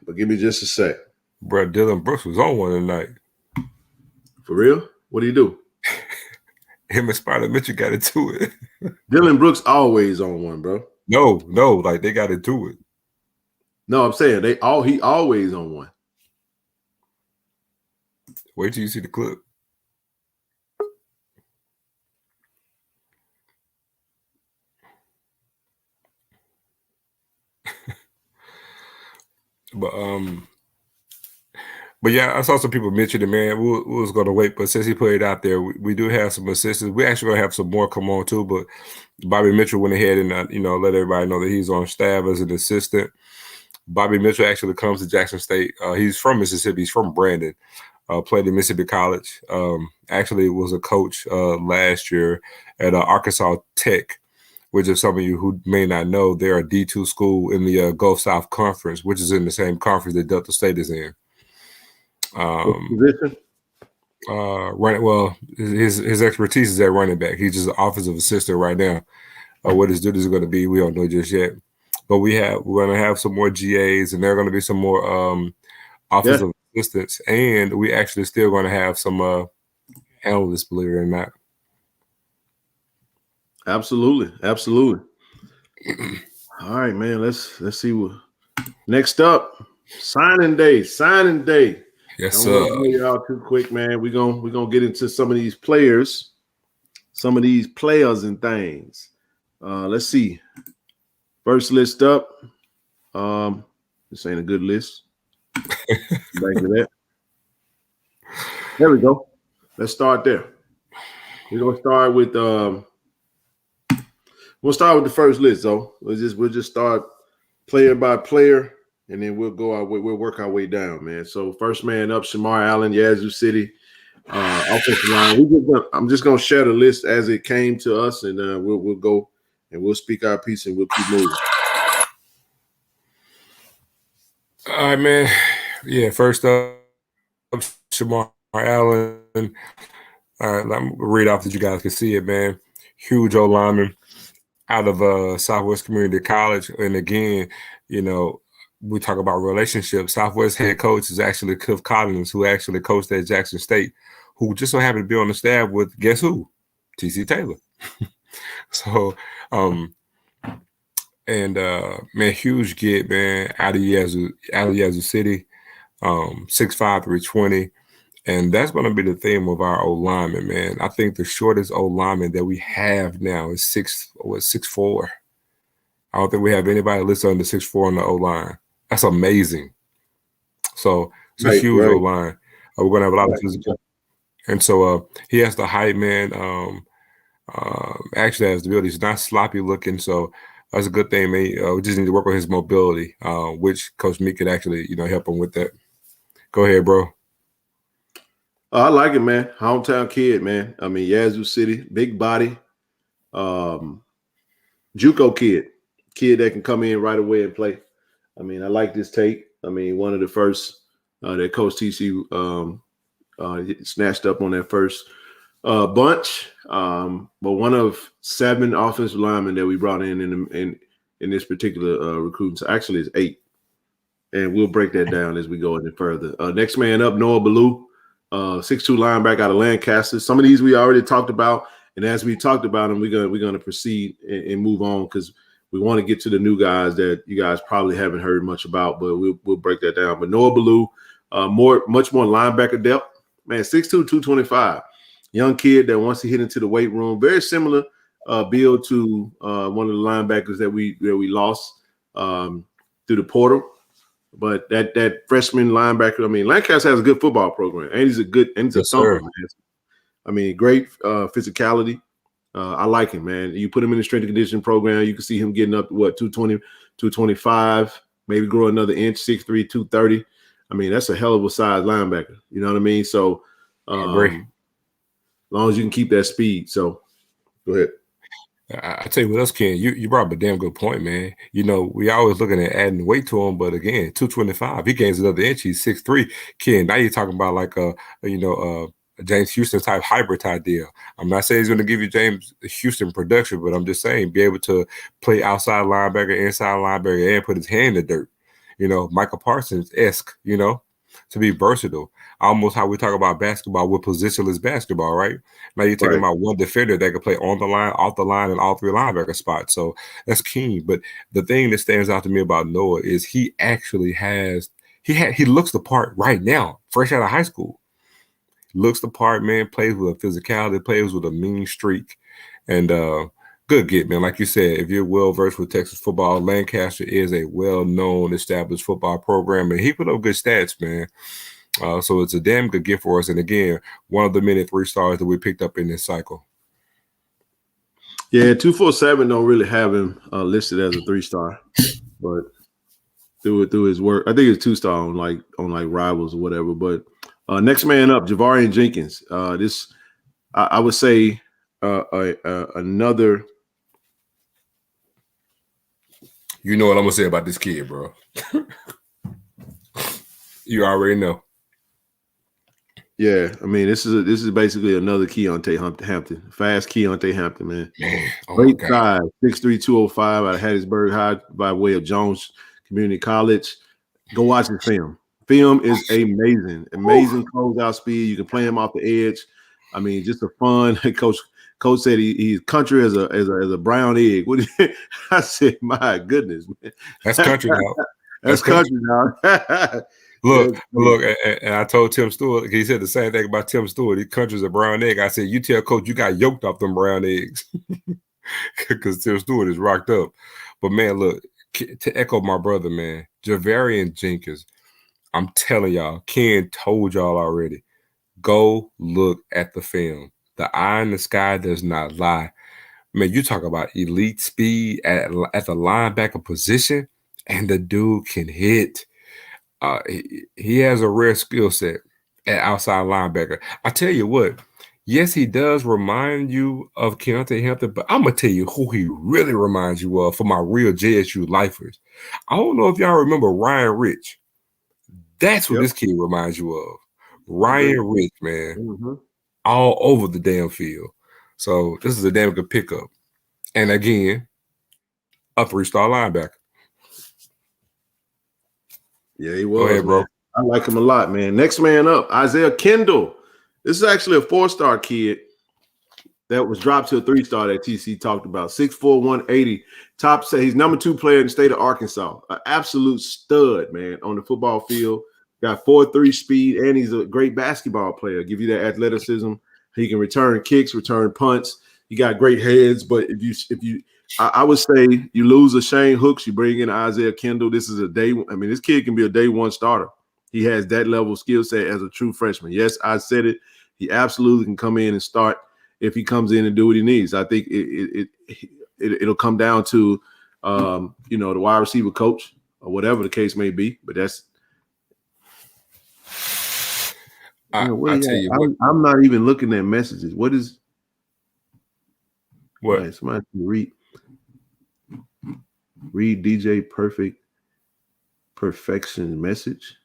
But give me just a sec. Bro, Dylan Brooks was on one tonight. For real? What do you do? Him and Spider Mitchell got into it. Dylan Brooks always on one, bro. No, like they got into it. No, I'm saying he always on one. Wait till you see the clip. But yeah, I saw some people mention it, man. We was gonna wait, but since he put it out there, we do have some assistants. We actually gonna have some more come on too. But Bobby Mitchell went ahead and let everybody know that he's on staff as an assistant. Bobby Mitchell actually comes to Jackson State. He's from Mississippi. He's from Brandon. Played at Mississippi College. Actually was a coach last year at Arkansas Tech, which is some of you who may not know, they're a D2 school in the Gulf South Conference, which is in the same conference that Delta State is in. Position? Well, his expertise is at running back. He's just an offensive assistant right now. What his duties are going to be, we don't know just yet. But we're going to have some more GAs, and there are going to be some more offensive assistants, and we actually still going to have some analysts, believe it or not. Absolutely. All right, man. Let's see what next up. Signing day. Yes, Don't sir. want to you out too quick, man. We're gonna get into some of these players and things. Let's see. First list up. This ain't a good list. Back to that. There we go. Let's start there. We're gonna start with we'll start with the first list, though. We'll just start player by player, and then we'll work our way down, man. So first man up, Shamar Allen, Yazoo City, offensive line. I'm just gonna share the list as it came to us, and we'll go and we'll speak our piece and we'll keep moving. All right, man. Yeah, first up, Shamar Allen. All right, I'm gonna read off that you guys can see it, man. Huge O lineman out of Southwest Community College. And again, we talk about relationships. Southwest head coach is actually Cliff Collins, who actually coached at Jackson State, who just so happened to be on the staff with, guess who? TC Taylor. So, man, huge get, man, out of Yazoo City, 6'5", 320. And that's going to be the theme of our O-lineman, man. I think the shortest O-lineman that we have now is 6'4". I don't think we have anybody listed under 6'4" on the O-line. That's amazing. So it's a huge O-line. We're going to have a lot of physical. And so he has the height, man. Actually has the ability. He's not sloppy looking, so that's a good thing, man. We just need to work on his mobility, which Coach Meek could actually, help him with that. Go ahead, bro. I like it, man. Hometown kid, man. I mean, Yazoo City, big body, JUCO kid that can come in right away and play. I mean, I like this take. I mean, one of the first that Coach TC snatched up on that first bunch, but one of 7 offensive linemen that we brought in this particular recruiting. So actually, it's 8, and we'll break that down as we go any further. Next man up, Noah Ballou, 6'2" linebacker out of Lancaster. Some of these we already talked about, and as we talked about them, we're gonna proceed and move on because we want to get to the new guys that you guys probably haven't heard much about, but we'll break that down. But Noah Ballou, much more linebacker depth, man, 6'2", 225. Young kid that wants to hit into the weight room. Very similar build to one of the linebackers that we lost through the portal. But that freshman linebacker, I mean, Lancaster has a good football program, and he's a thumper, man. I mean, great physicality. I like him, man. You put him in the strength and conditioning program, you can see him getting up to 220, 225, maybe grow another inch, 6'3", 230. I mean, that's a hell of a size linebacker. You know what I mean? So as long as you can keep that speed. So go ahead. I tell you what else, Ken, you brought up a damn good point, man. We always looking at adding weight to him, but again, 225, he gains another inch. He's 6'3". Ken, now you're talking about like a James Houston type hybrid type deal. I'm not saying he's going to give you James Houston production, but I'm just saying be able to play outside linebacker, inside linebacker, and put his hand in the dirt. Michael Parsons-esque, to be versatile. Almost how we talk about basketball with positionless basketball, right? Now you're talking about one defender that can play on the line, off the line, and all 3 linebacker spots. So that's key. But the thing that stands out to me about Noah is he actually he looks the part right now, fresh out of high school. Looks the part, man, plays with a physicality, plays with a mean streak. And good get, man. Like you said, if you're well-versed with Texas football, Lancaster is a well-known, established football program, and he put up good stats, man. So it's a damn good gift for us. And again, one of the many 3-stars that we picked up in this cycle. Yeah, 247 don't really have him listed as a 3-star, but through his work, I think it's 2-star on like Rivals or whatever. But next man up, Javarian Jenkins. This I would say another. You know what I'm gonna say about this kid, bro. You already know. Yeah, I mean, this is basically another Keontae Hampton, fast Keontae Hampton, man. Great size, 6'3", 205 out of Hattiesburg High by way of Jones Community College. Go watch his film. Film is amazing closeout speed. You can play him off the edge. I mean, just a fun. Coach said he's country as a brown egg. I said, my goodness, man. That's country now. That's country now. Look, and I told Tim Stewart, he said the same thing about Tim Stewart. He country's a brown egg. I said, you tell Coach you got yoked off them brown eggs because Tim Stewart is rocked up. But, man, look, to echo my brother, man, Javarian Jenkins, I'm telling y'all, Ken told y'all already, go look at the film. The eye in the sky does not lie. Man, you talk about elite speed at the linebacker position, and the dude can hit. He has a rare skill set at outside linebacker. I tell you what, yes, he does remind you of Keontae Hampton, but I'm going to tell you who he really reminds you of for my real JSU lifers. I don't know if y'all remember Ryan Rich. That's what this kid reminds you of. Ryan Rich, man. Mm-hmm. All over the damn field. So this is a damn good pickup. And again, a 3-star linebacker. Yeah, he was. Go ahead, bro. Man. I like him a lot, man. Next man up, Isaiah Kendall. This is actually a 4-star kid that was dropped to a 3-star that TC talked about. 6'4", 180. He's number 2 player in the state of Arkansas. An absolute stud, man, on the football field. Got 4.3 speed, and he's a great basketball player. Give you that athleticism. He can return kicks, return punts. He got great heads, but I would say you lose a Shane Hooks, you bring in Isaiah Kendall. This is this kid can be a day 1 starter. He has that level of skill set as a true freshman. Yes, I said it. He absolutely can come in and start if he comes in and do what he needs. I think it'll come down to the wide receiver coach or whatever the case may be. But that's I tell you what, I'm not even looking at messages. What is what? Right, somebody read DJ Perfection message.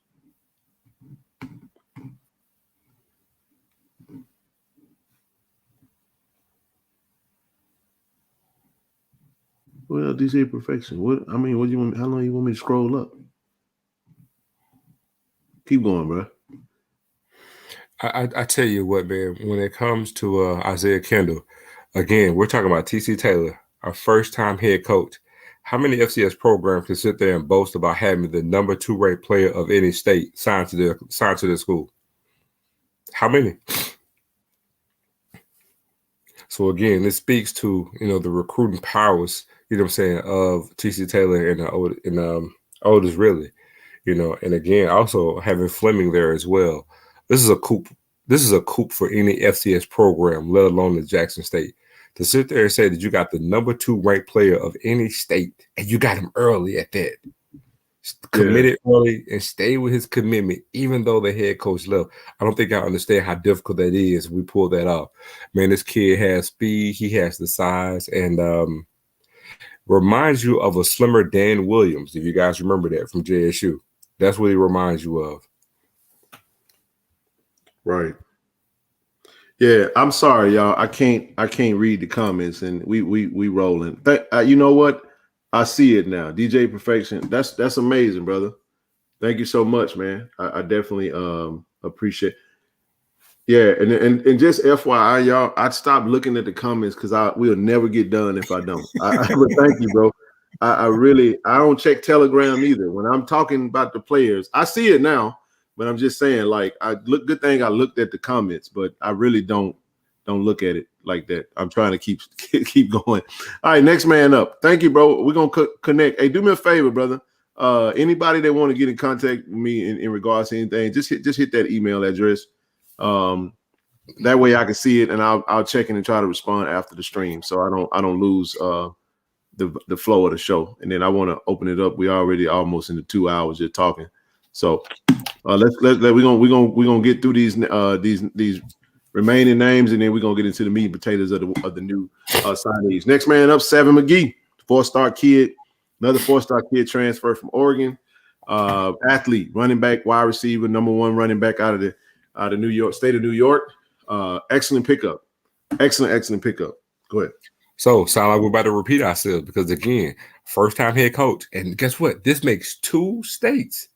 Well, DJ Perfection. What do you want? How long you want me to scroll up? Keep going, bro. I tell you what, man. When it comes to Isaiah Kendall, again, we're talking about TC Taylor, our first-time head coach. How many FCS programs can sit there and boast about having the number 2 ranked player of any state signed to their school? How many? So again, this speaks to the recruiting powers, you know what I'm saying, of TC Taylor and Otis really, and again also having Fleming there as well. This is a coup. This is a coup for any FCS program, let alone the Jackson State. To sit there and say that you got the number 2 ranked player of any state and you got him early at that. Committed early and stay with his commitment, even though the head coach left. I don't think I understand how difficult that is. We pull that off. Man, this kid has speed. He has the size and reminds you of a slimmer Dan Williams, if you guys remember that from JSU. That's what he reminds you of. Right. Yeah, I'm sorry, y'all. I can't read the comments, and we rolling. You know what? I see it now. DJ Perfection. That's amazing, brother. Thank you so much, man. I definitely appreciate. Yeah, and just FYI, y'all, I'd stop looking at the comments because we'll never get done if I don't. But thank you, bro. I don't check Telegram either. When I'm talking about the players, I see it now. But I'm just saying, like, good thing I looked at the comments, but I really don't look at it like that. I'm trying to keep going. All right, next man up. Thank you, bro. We're gonna connect. Hey, do me a favor, brother. Anybody that want to get in contact with me in regards to anything, just hit that email address. That way I can see it and I'll check in and try to respond after the stream, so I don't lose the flow of the show. And then I want to open it up. We already almost into 2 hours just talking, so. We're gonna get through these remaining names, and then we're gonna get into the meat and potatoes of the new signees. Next man up, Seven McGee, 4-star kid, another 4-star kid transfer from Oregon, athlete, running back, wide receiver, number 1 running back out of New York, state of New York. Excellent pickup, excellent pickup. Go ahead. So sound like we're about to repeat ourselves because again, first time head coach, and guess what? This makes 2 states.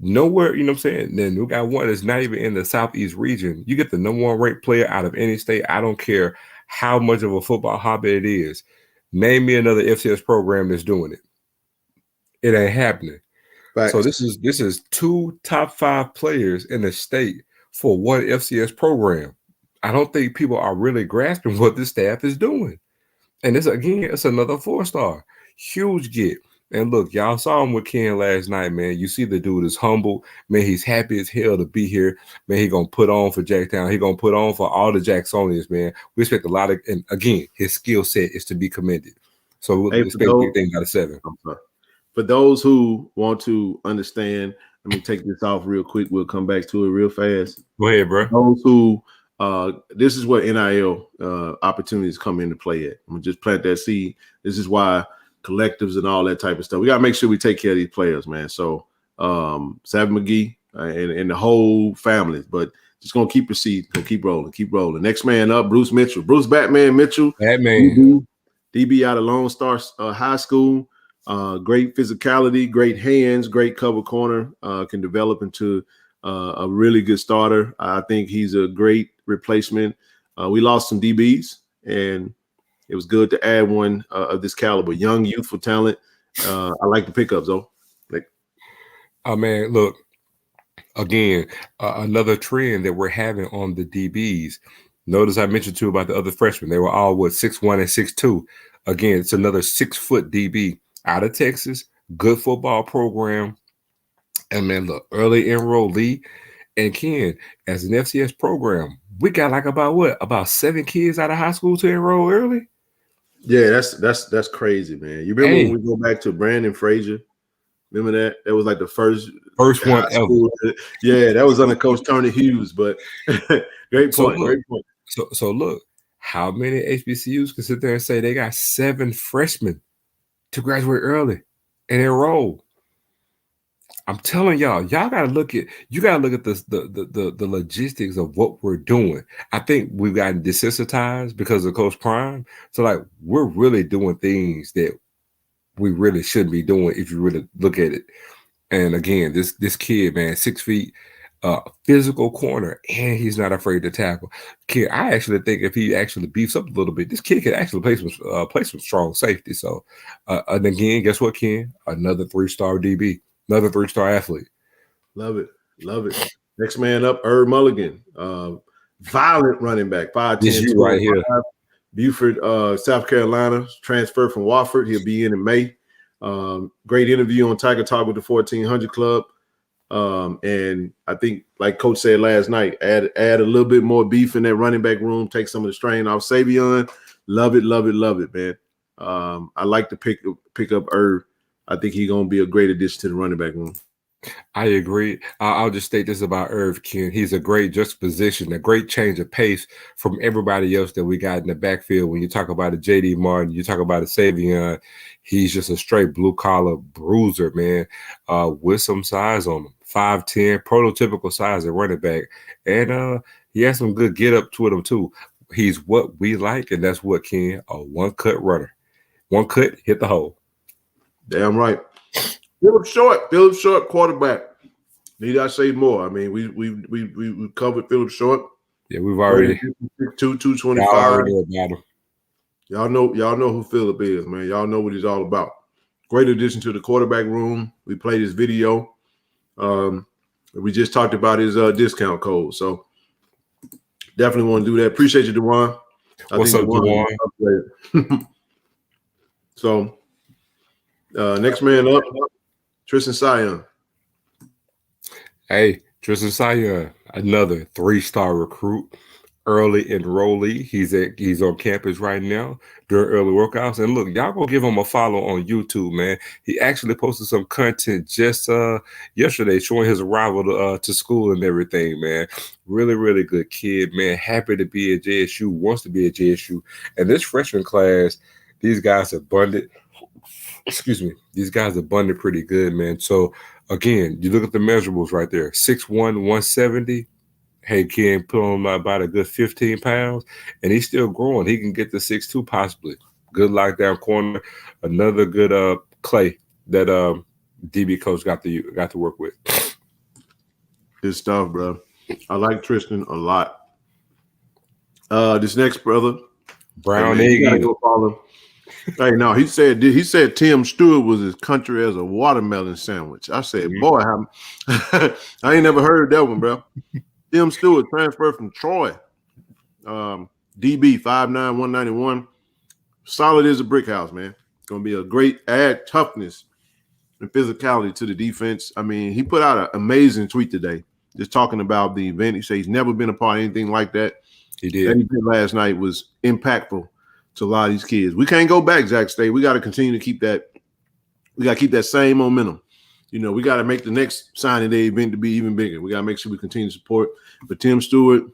Nowhere, you know what I'm saying? Then we got one that's not even in the Southeast region. You get the number 1 ranked player out of any state. I don't care how much of a football hobby it is. Name me another FCS program that's doing it. It ain't happening. Right. So this is 2 top 5 players in the state for one FCS program. I don't think people are really grasping what this staff is doing. And it's another 4-star. Huge get. And look, y'all saw him with Ken last night, man. You see the dude is humble. Man, he's happy as hell to be here. Man, he going to put on for Jacktown. He going to put on for all the Jacksonians, man. We expect a lot of, and again, his skill set is to be commended. So we'll expect big things out of 7. For those who want to understand, let me take this off real quick. We'll come back to it real fast. Go ahead, bro. Those who, this is where NIL opportunities come into play at. I'm going to just plant that seed. This is why collectives and all that type of stuff. We got to make sure we take care of these players, man. So Savin McGee and the whole family, but just going to keep proceeding, keep rolling. Next man up, Bruce Mitchell. Bruce Batman Mitchell. Batman. DB out of Lone Star High School. Great physicality, great hands, great cover corner. Can develop into a really good starter. I think he's a great replacement. We lost some DBs, and it was good to add one of this caliber, young, youthful talent. I like the pickups, though. Oh, man, look, again, another trend that we're having on the DBs. Notice I mentioned, too, about the other freshmen. They were all, 6'1" and 6'2". Again, it's another 6-foot DB out of Texas, good football program. And, man, look, early enrollee. And Ken, as an FCS program, we got like about 7 kids out of high school to enroll early. Yeah, that's crazy, man. You remember when we go back to Brandon Frazier? Remember that? That was like the first one ever. School. Yeah, that was under Coach Tony Hughes. But great point. Look, great point. So look, how many HBCUs can sit there and say they got 7 freshmen to graduate early and enroll? I'm telling y'all gotta look at the logistics of what we're doing. I think we've gotten desensitized because of Coach Prime. So like we're really doing things that we really shouldn't be doing if you really look at it. And again, this kid, man, 6 feet, physical corner, and he's not afraid to tackle. Kid, I actually think if he actually beefs up a little bit, this kid could actually play some strong safety. So, and again, guess what, Ken? Another 3-star DB, another 3-star athlete. Love it. Next man up, Herb Mulligan, violent running back, 5'10", This you right here. Beaufort, South Carolina, transferred from Wofford. He'll be in May. Great interview on Tiger Talk with the 1400 Club. And I think, like Coach said last night, add a little bit more beef in that running back room, take some of the strain off Savion. Love it, man. I like to pick up Herb. I think he's gonna be a great addition to the running back room. I agree. I'll just state this about Irv, Ken. He's a great juxtaposition, a great change of pace from everybody else that we got in the backfield. When you talk about a J.D. Martin, you talk about a Savion, he's just a straight blue-collar bruiser, man, with some size on him. 5'10", prototypical size at running back. And he has some good get-up to him, too. He's what we like, and that's what, Ken, a one-cut runner. One cut, hit the hole. Damn right. Philip Short, quarterback. Need I say more? I mean, we covered Philip Short. Yeah, we've already 225. Y'all know who Philip is, man. Y'all know what he's all about. Great addition to the quarterback room. We played his video. We just talked about his discount code. So definitely want to do that. Appreciate you, Dewan. What's up, Dewan? So next man up, Tristan Sion. Hey, Tristan Sion, another 3-star recruit, early enrollee. He's on campus right now during early workouts. And look, y'all go give him a follow on YouTube, man. He actually posted some content just yesterday showing his arrival to school and everything, man. Really, really good kid, man. Happy to be at JSU, wants to be at JSU. And this freshman class, these guys are bundled. Excuse me. These guys are bundled pretty good, man. So, again, you look at the measurables right there. 6'1", 170. Hey, Ken, put on about a good 15 pounds, and he's still growing. He can get to 6'2", possibly. Good lockdown corner. Another good Clay that DB coach got to work with. Good stuff, bro. I like Tristan a lot. This next brother, Brown Egg. You gotta go follow him. Hey, no, he said Tim Stewart was as country as a watermelon sandwich. I said, boy, I ain't never heard that one, bro. Tim Stewart transferred from Troy. DB 5'9", 191. Solid as a brick house, man. Gonna be a great add toughness and physicality to the defense. I mean, he put out an amazing tweet today, just talking about the event. He said he's never been a part of anything like that. He did. That he did last night was impactful to a lot of these kids. We can't go back, Jack State. We got to continue to keep that. We got to keep that same momentum. You know, we got to make the next signing day event to be even bigger. We got to make sure we continue to support. But Tim Stewart,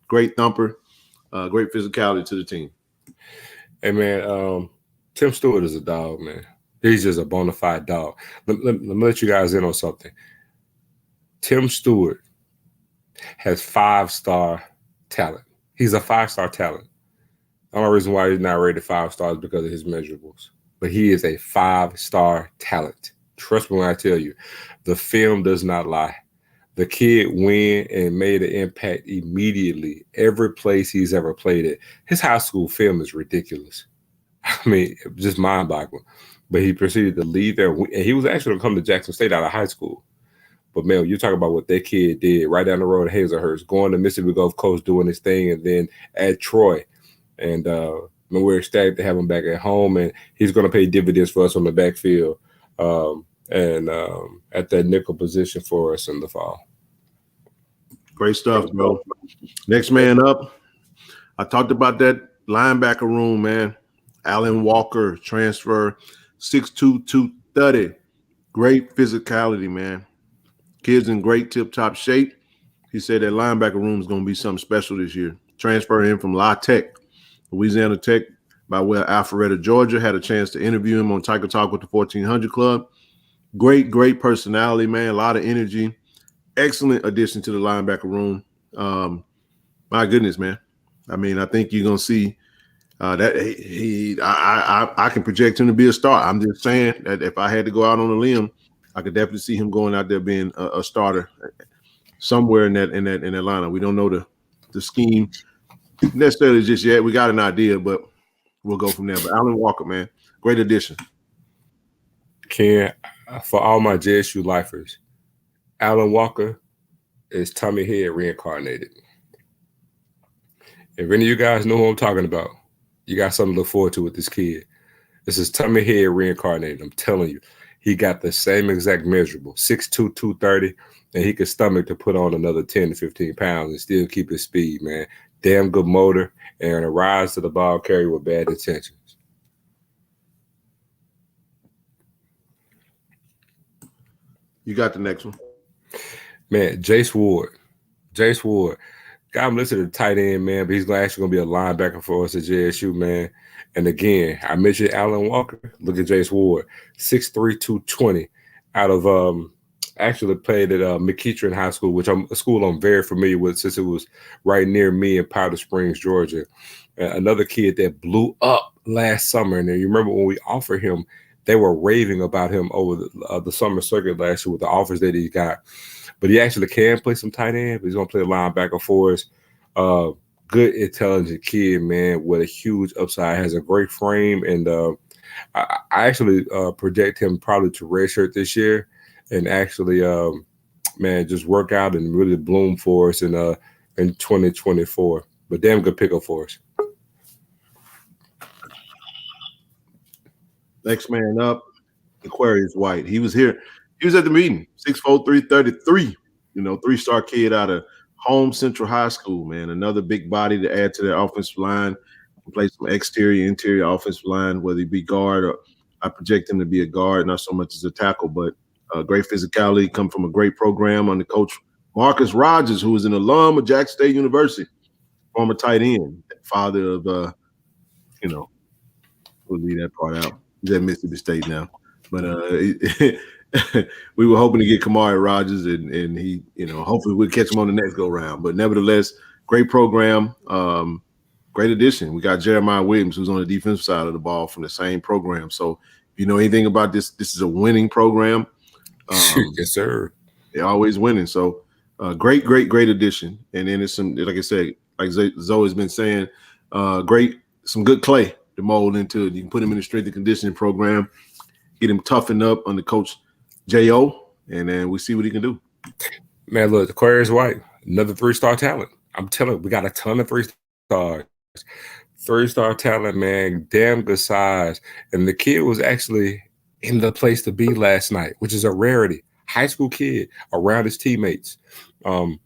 great thumper, great physicality to the team. Hey, man, Tim Stewart is a dog, man. He's just a bona fide dog. Let me let you guys in on something. Tim Stewart has 5-star talent. He's a 5-star talent. The only reason why he's not rated 5 stars is because of his measurables. But he is a 5-star talent. Trust me when I tell you, the film does not lie. The kid went and made an impact immediately. Every place he's ever played at. His high school film is ridiculous. I mean, just mind-boggling. But he proceeded to leave there. And he was actually going to come to Jackson State out of high school. But, man, you talk about what that kid did right down the road at Hazelhurst, going to Mississippi Gulf Coast, doing his thing, and then at Troy. And we're ecstatic to have him back at home, and he's going to pay dividends for us on the backfield and at that nickel position for us in the fall. Great stuff, bro. Next man up. I talked about that linebacker room, man. Alan Walker, transfer, 6'2", 230. Great physicality, man. Kid's in great tip-top shape. He said that linebacker room is going to be something special this year. Transfer in from La Tech, Louisiana Tech, by way of Alpharetta, Georgia. Had a chance to interview him on Tiger Talk with the 1400 Club. Great personality, man. A lot of energy. Excellent addition to the linebacker room. My goodness, man. I mean, I think you're going to see that I can project him to be a star. I'm just saying that if I had to go out on a limb, I could definitely see him going out there being a starter somewhere in that lineup. We don't know the scheme necessarily just yet. We got an idea, but we'll go from there. But Alan Walker, man, great addition. Ken, for all my JSU lifers, Alan Walker is Tommy Head reincarnated. If any of you guys know who I'm talking about, you got something to look forward to with this kid. This is Tommy Head reincarnated. I'm telling you, he got the same exact measurable, 6'2", 230, and he could stomach to put on another 10 to 15 pounds and still keep his speed, man. Damn good motor and a rise to the ball carrier with bad intentions. You got the next one. Man, Jace Ward. Got him listed as a tight end, man, but he's actually going to be a linebacker for us at JSU, man. And again, I mentioned Alan Walker. Look at Jace Ward, 6'3", 220, out of actually played at McEachern High School, which a school I'm very familiar with since it was right near me in Powder Springs, Georgia. Another kid that blew up last summer. And you remember when we offered him, they were raving about him over the summer circuit last year with the offers that he got. But he actually can play some tight end. But he's going to play a linebacker for us. Good, intelligent kid, man, with a huge upside. Has a great frame. And I actually project him probably to redshirt this year and actually, man, just work out and really bloom for us in 2024. But damn good pickup for us. Next man up, Aquarius White. He was here. He was at the meeting, 6'4", 333. You know, 3-star kid out of Home Central High School, man. Another big body to add to their offensive line. Play some exterior, interior offensive line, whether he be guard or I project him to be a guard, not so much as a tackle, but great physicality, come from a great program under Coach Marcus Rogers, who is an alum of Jackson State University, former tight end, father of, we'll leave that part out. He's at Mississippi State now. But we were hoping to get Kamari Rogers, and he, hopefully we'll catch him on the next go-round. But nevertheless, great program, great addition. We got Jeremiah Williams, who's on the defensive side of the ball from the same program. So if you know anything about this, this is a winning program. Yes, sir. They're always winning. So great addition. And then it's some, like I said, like Zoe's been saying, some good clay to mold into. You can put him in the strength and conditioning program, get him toughened up under Coach J.O., and then we see what he can do. Man, look, Aquarius White, another 3-star talent. I'm telling you, we got a ton of 3-stars. 3-star talent, man, damn good size. And the kid was actually in the place to be last night, which is a rarity. High school kid around his teammates. Come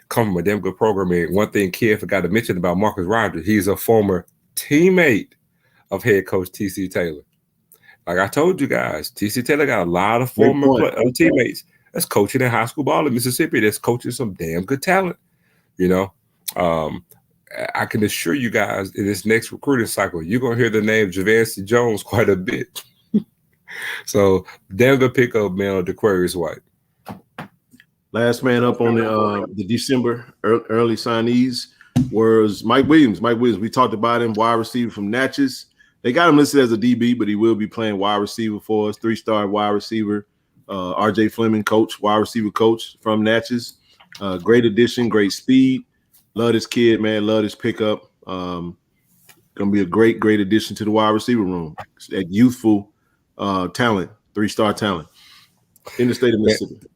from a damn good program. And one thing kid forgot to mention about Marcus Rogers, he's a former teammate of head coach T.C. Taylor. Like I told you guys, T.C. Taylor got a lot of former teammates that's coaching in high school ball in Mississippi, that's coaching some damn good talent, I can assure you guys in this next recruiting cycle, you're going to hear the name Javancy Jones quite a bit. So damn good pickup, man, Aquarius White. Last man up on the December early signees was Mike Williams. We talked about him, wide receiver from Natchez. They got him listed as a DB, but he will be playing wide receiver for us, 3-star wide receiver. R.J. Fleming, wide receiver coach from Natchez. Great addition, great speed. Love this kid, man. Love this pickup. Going to be a great addition to the wide receiver room. That youthful talent, 3-star talent in the state of Mississippi.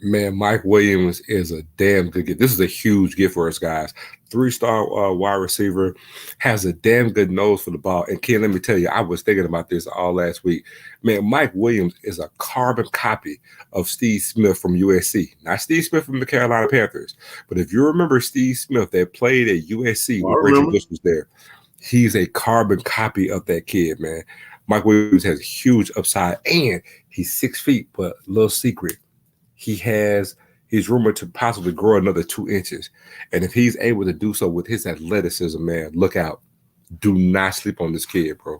Man, Mike Williams is a damn good gift. This is a huge gift for us guys. 3-star wide receiver, has a damn good nose for the ball. And Ken, let me tell you, I was thinking about this all last week. Man, Mike Williams is a carbon copy of Steve Smith from USC. Not Steve Smith from the Carolina Panthers. But if you remember Steve Smith that played at USC when Reggie Bush was there, he's a carbon copy of that kid, man. Mike Williams has huge upside, and he's 6 feet, but a little secret. He's rumored to possibly grow another 2 inches. And if he's able to do so with his athleticism, man, look out. Do not sleep on this kid, bro.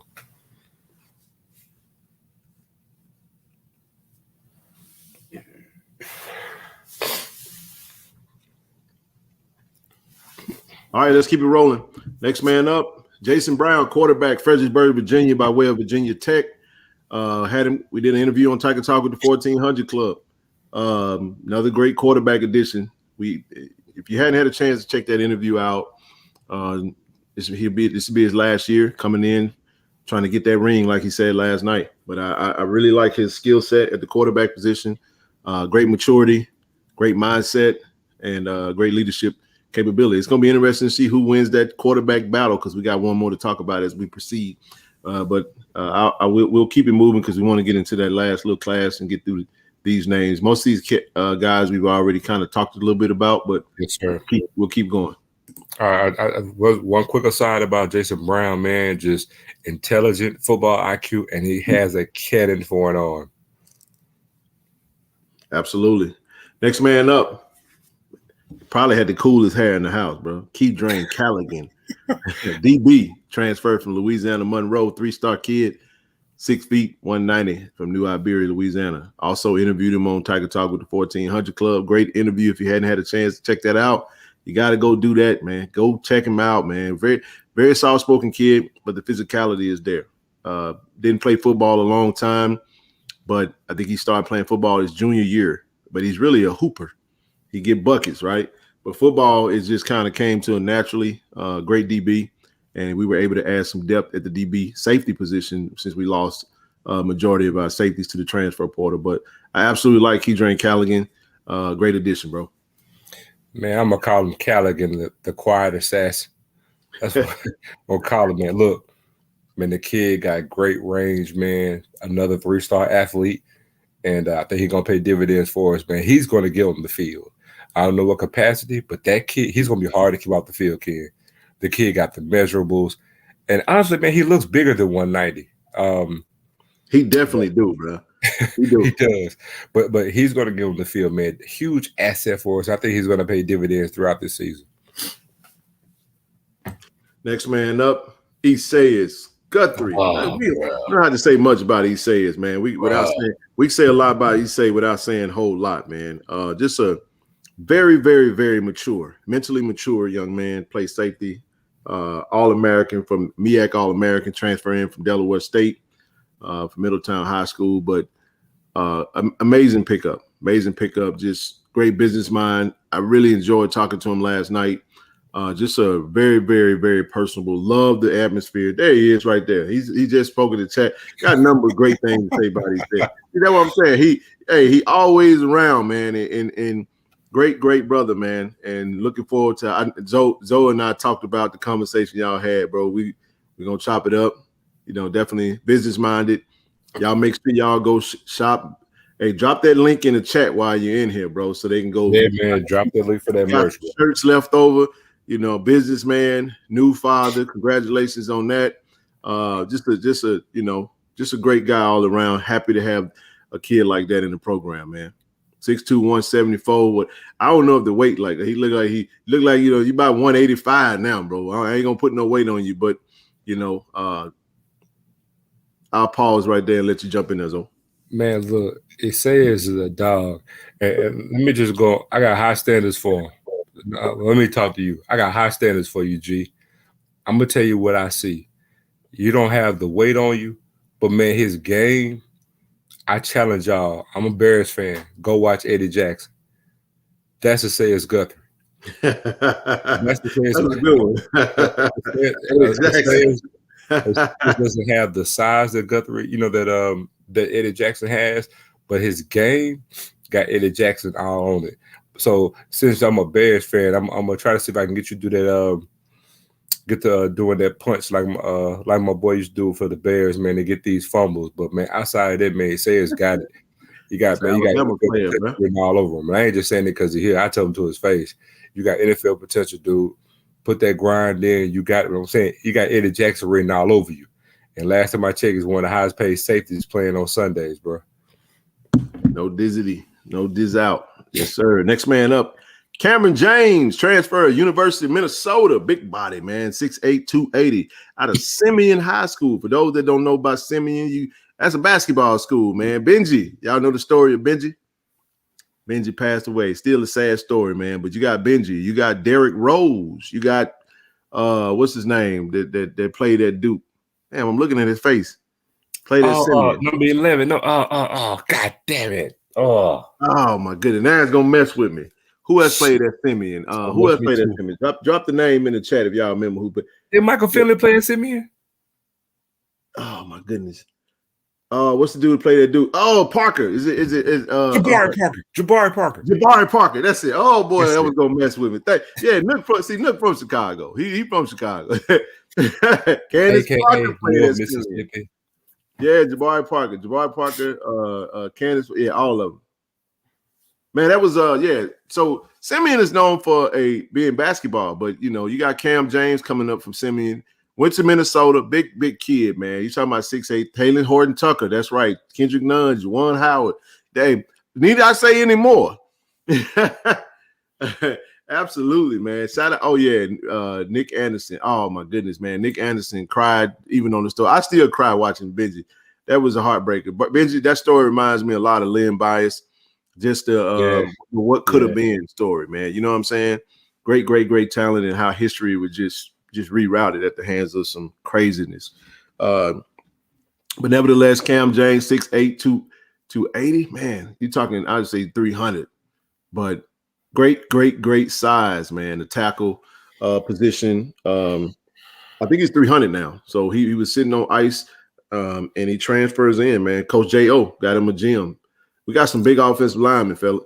All right, let's keep it rolling. Next man up, Jason Brown, quarterback, Fredericksburg, Virginia, by way of Virginia Tech. We did an interview on Tiger Talk with the 1400 Club. Another great quarterback addition. If you hadn't had a chance to check that interview out, this will be his last year coming in, trying to get that ring, like he said last night. But I really like his skill set at the quarterback position. Great maturity, great mindset, and great leadership capability. It's going to be interesting to see who wins that quarterback battle, because we got one more to talk about as we proceed. But we'll keep it moving, because we want to get into that last little class and get through these names. Most of these guys we've already kind of talked a little bit about, but yes, sir. We'll keep going. All right. One quick aside about Jason Brown, man, just intelligent football IQ, and he has a cannon for an arm. Absolutely. Next man up, probably had the coolest hair in the house, bro. Keedrain Callaghan, DB, transferred from Louisiana Monroe, 3-star kid. 6 feet, 190 from New Iberia, Louisiana. Also interviewed him on Tiger Talk with the 1400 Club. Great interview. If you hadn't had a chance to check that out, you got to go do that, man. Go check him out, man. Very, very soft-spoken kid, but the physicality is there. Didn't play football a long time, but I think he started playing football his junior year. But he's really a hooper. He get buckets, right? But football is just kind of came to him naturally. Great DB. And we were able to add some depth at the DB safety position since we lost majority of our safeties to the transfer portal. But I absolutely like Keedrain Callaghan. Great addition, bro. Man, I'm going to call him Callaghan, the quiet assassin. That's what I'm going to call him, man. Look, man, the kid got great range, man. Another 3-star athlete. And I think he's going to pay dividends for us, man. He's going to get on the field. I don't know what capacity, but that kid, he's going to be hard to keep off the field, kid. The kid got the measurables. And honestly, man, he looks bigger than 190. He definitely do, bro. He do. He does. But he's going to get on the field, man. Huge asset for us. I think he's going to pay dividends throughout this season. Next man up, Isaias Guthrie. We don't have to say much about Isaias, man. We say a lot about Isaias without saying a whole lot, man. Just a very, very, very mature, mentally mature young man. Plays safety. All-American from MEAC All-American, transfer in from Delaware State, from Middletown High School. But amazing pickup, just great business mind. I really enjoyed talking to him last night. Just a very, very, very personable. Love the atmosphere. There he is right there. He just spoke in the chat. Got a number of great things to say about his day. You know what I'm saying? He always around, man, and great brother, man, and looking forward to Zoe and I talked about the conversation y'all had, bro. We're gonna chop it up, definitely business minded. Y'all make sure y'all go shop. Hey, drop that link in the chat while you're in here, bro, so they can go. Yeah, man, drop that link for that merch. Shirts left over, businessman, new father. Congratulations on that. Just a great guy all around. Happy to have a kid like that in the program, man. 6'2", 174. What I don't know if the weight like he look like you about 185 now, bro. I ain't gonna put no weight on you, but I'll pause right there and let you jump in there, Zo. Man, look, Isaias is a dog. And let me just go. I got high standards for him. Let me talk to you. I got high standards for you, G. I'm gonna tell you what I see. You don't have the weight on you, but man, his game. I challenge y'all. I'm a Bears fan. Go watch Eddie Jackson. That's Isaias Guthrie. That's a good one. Doesn't have the size that Guthrie, that Eddie Jackson has, but his game got Eddie Jackson all on it. So since I'm a Bears fan, I'm gonna try to see if I can get you to do that. Get to doing that punch like my boy used to do for the Bears, man, to get these fumbles. But man, outside of that, man, Sayers got it. You got Alabama NFL player, potential bro. written all over him. And I ain't just saying it because he's here. I tell him to his face. You got NFL potential, dude. Put that grind in. You got what I'm saying. You got Eddie Jackson written all over you. And last time I checked, he's one of the highest paid safeties playing on Sundays, bro. No dizzity, no diz out. Yes, sir. Next man up, Cameron James, transfer University of Minnesota, big body, man, 6'8", 280, out of Simeon High School. For those that don't know about Simeon, that's a basketball school, man. Benji, y'all know the story of Benji? Benji passed away. Still a sad story, man. But you got Benji, you got Derrick Rose, you got what's his name that played at Duke. Damn, I'm looking at his face. Played at Simeon. Number 11. No, God damn it. Oh my goodness. Now it's gonna mess with me. Who else played at Simeon? Who else played at Simeon? Drop the name in the chat if y'all remember who. But did Michael Finley play at Simeon? Oh my goodness. What's the dude who played at Duke? Oh, Parker. Is it Jabari Parker. Jabari Parker. That's it. Oh boy, that was gonna mess with me. Nook from Chicago. He from Chicago. Candace Parker played at Mississippi. Yeah, Jabari Parker, Candace, yeah, all of them. Man, that was yeah. So Simeon is known for being basketball, but you got Cam James coming up from Simeon. Went to Minnesota, big kid, man. You talking about 6'8", Taylor Horton Tucker. That's right. Kendrick Nunn, Juwan Howard. Dang, need I say any more? Absolutely, man. Shout out. Oh yeah, Nick Anderson. Oh my goodness, man. Nick Anderson cried even on the story. I still cry watching Benji. That was a heartbreaker. But Benji, that story reminds me a lot of Lynn Bias. Just what could have been story, man. You know what I'm saying? Great talent, and how history was just rerouted at the hands of some craziness. But nevertheless, Cam James, 6'8", 280. Man, you're talking, I would say 300. But great size, man. The tackle position. I think he's 300 now. So he was sitting on ice, and he transfers in, man. Coach J.O. got him a gym. We got some big offensive linemen, fella.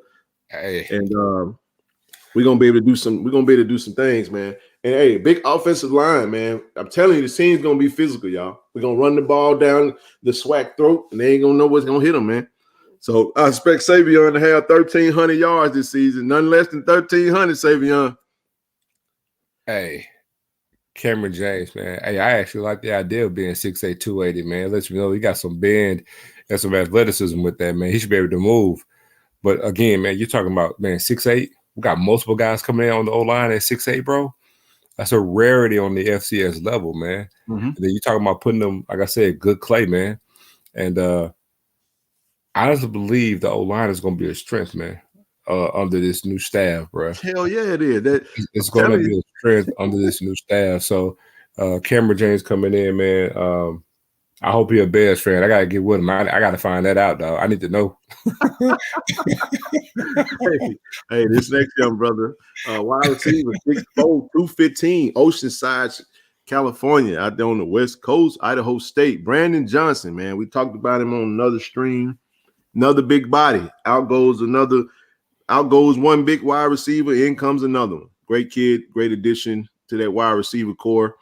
Hey. And we're gonna be able to do some things, man. And hey, big offensive line, man. I'm telling you, the team's gonna be physical, y'all. We're gonna run the ball down the SWAC throat, and they ain't gonna know what's gonna hit them, man. So I expect Savion to have 1,300 yards this season, none less than 1,300, Savion. Hey, Cameron James, man. Hey, I actually like the idea of being 6'8", 280, man. Let you know he got some bend and some athleticism with that, man. He should be able to move. But again, man, you're talking about, man, 6'8". We got multiple guys coming in on the O-line at 6'8", bro. That's a rarity on the FCS level, man. Mm-hmm. And then you're talking about putting them, like I said, good clay, man. And I honestly believe the O-line is going to be a strength, man, under this new staff, bro. Hell yeah, it is. It's going to be a strength under this new staff. So Cameron James coming in, man. I hope he's a Bears fan. I got to get with him. I got to find that out, dog. I need to know. hey, this next young brother, wide receiver, 6'4", 215, Oceanside, California, out there on the West Coast, Idaho State. Brandon Johnson, man. We talked about him on another stream. Another big body. Out goes one big wide receiver. In comes another one. Great kid. Great addition to that wide receiver core.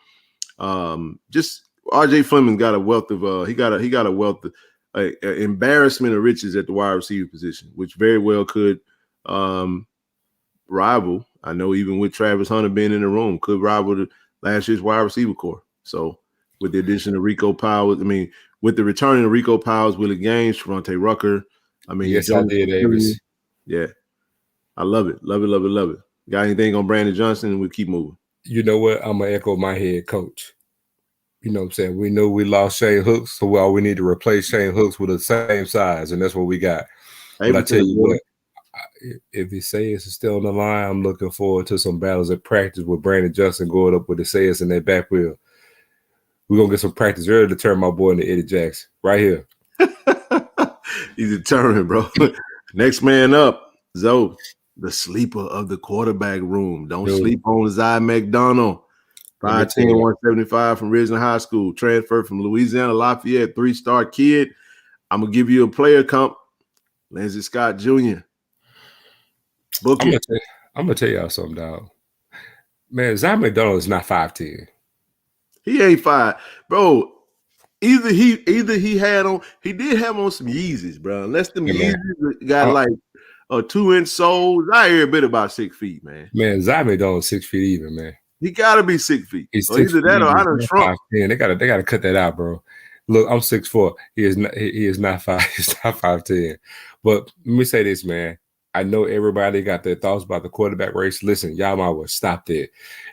Just RJ Fleming got a wealth of he got a wealth of embarrassment of riches at the wide receiver position, which very well could rival. I know even with Travis Hunter being in the room, could rival the last year's wide receiver core. So with the addition of Rico Powers, with the returning of Rico Powers, Willie Gaines, Trevante Rucker, yes, I did, Davis. Yeah, I love it. Got anything on Brandon Johnson? And we keep moving. You know what? I'm gonna echo my head coach. You know what I'm saying? We know we lost Shane Hooks, so we need to replace Shane Hooks with the same size, and that's what we got. But I tell you what, if he says it's still on the line, I'm looking forward to some battles at practice with Brandon Johnson going up with the Sayers in that back wheel. We're going to get some practice early to turn my boy into Eddie Jackson right here. He's determined, bro. Next man up, Zoe, the sleeper of the quarterback room. Don't sleep on Zy McDonald. 5'10", 175 from Ridgeland High School. Transferred from Louisiana Lafayette, 3-star kid. I'm going to give you a player comp. Lindsey Scott Jr. Book it. I'm gonna tell y'all something, dog. Man, Zion McDonald is not 5'10". He ain't five, bro. Either he had on, he did have on some Yeezys, bro. Unless them Yeah, man. Yeezys got like a 2-inch soles, I hear a bit about 6 feet, man. Man, Zion McDonald 6 feet even, man. He gotta be 6 feet. He's Or 6 either feet that or even. I done shrunk. 5'10". They gotta cut that out, bro. Look, I'm 6'4". He is not five. He's not 5'10". But let me say this, man. I know everybody got their thoughts about the quarterback race. Listen, y'all might well stop that.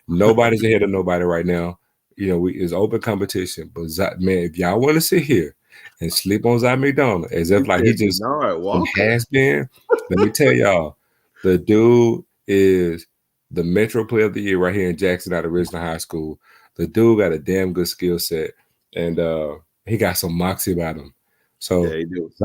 Nobody's ahead of nobody right now. You know, it's open competition. But man, if y'all want to sit here and sleep on Zion McDonald as if like he just has been, let me tell y'all, the dude is the Metro Player of the Year right here in Jackson out of Ridgeland High School. The dude got a damn good skill set, and he got some moxie about him. So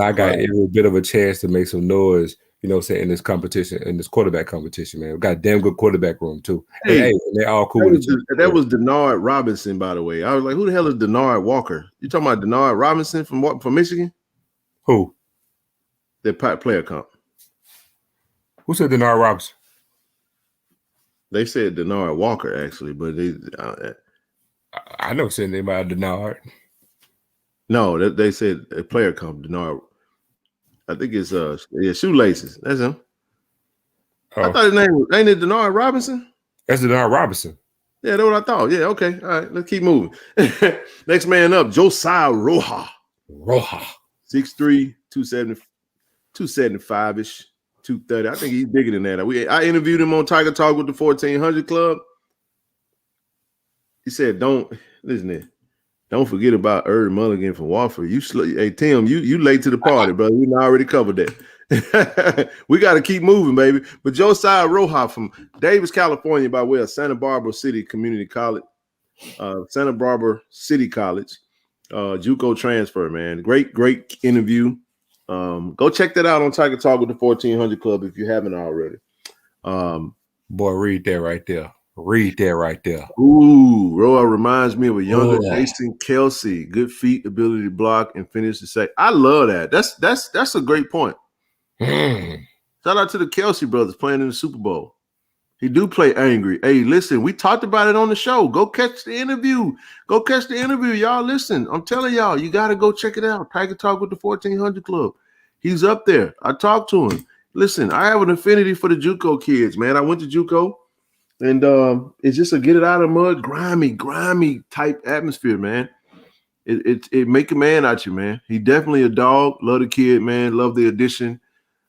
I got every bit of a chance to make some noise, you know, say in this competition, in this quarterback competition, man. We got a damn good quarterback room too. Hey, they're all cool with each other. That was Denard Robinson, by the way. I was like, who the hell is Denard Walker? You talking about Denard Robinson from Michigan? Who? The player comp. Who said Denard Robinson? They said Denard Walker, actually, but I never said anything about Denard. No, they said a player comp, Denard. I think it's Shoelaces. That's him. Oh. I thought his name ain't it Denard Robinson? That's Denard Robinson. Yeah, that's what I thought. Yeah, okay. All right, let's keep moving. Next man up, Josiah Roja. 6'3", 275-ish, 230. I think he's bigger than that. I interviewed him on Tiger Talk with the 1400 Club. He said, don't forget about Erd Mulligan from Wofford. Hey, Tim, you late to the party, brother. We already covered that. We got to keep moving, baby. But Josiah Roja from Davis, California, by way of Santa Barbara City Community College, Santa Barbara City College, JUCO transfer, man. Great interview. Go check that out on Tiger Talk with the 1400 Club if you haven't already. Boy, read that right there. Read that right there. Ooh, Roa reminds me of a younger Jason Kelsey. Good feet, ability to block and finish the sack. I love that. That's a great point. Shout out to the Kelsey brothers playing in the Super Bowl. He do play angry. Hey, listen, we talked about it on the show. Go catch the interview. Y'all. Listen, I'm telling y'all, you got to go check it out. Tiger Talk with the 1400 Club. He's up there. I talked to him. Listen, I have an affinity for the JUCO kids, man. I went to JUCO. And it's just a get it out of mud, grimy type atmosphere, man. It make a man out you, man. He definitely a dog. Love the kid, man. Love the addition.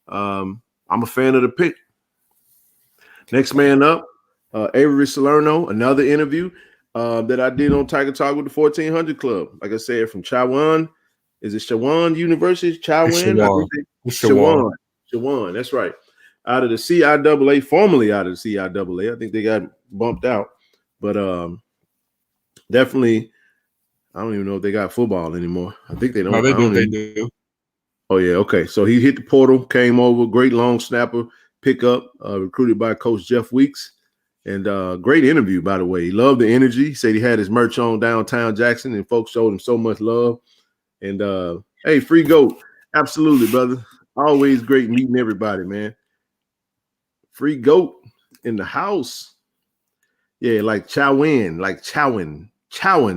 I'm a fan of the pick. Next man up, Avery Salerno. Another interview that I did on Tiger Talk with the 1400 Club. Like I said, from Chawan. Is it Chawan University? Chawan. That's right. Out of the CIAA, formerly out of the CIAA. I think they got bumped out. But definitely, I don't even know if they got football anymore. I think they don't. No, they do. Oh, yeah. Okay. So he hit the portal, came over, great long snapper, pickup, recruited by Coach Jeff Weeks. And great interview, by the way. He loved the energy. He said he had his merch on downtown Jackson, and folks showed him so much love. And, hey, free GOAT. Absolutely, brother. Always great meeting everybody, man. Free GOAT in the house. Yeah, like Chowin.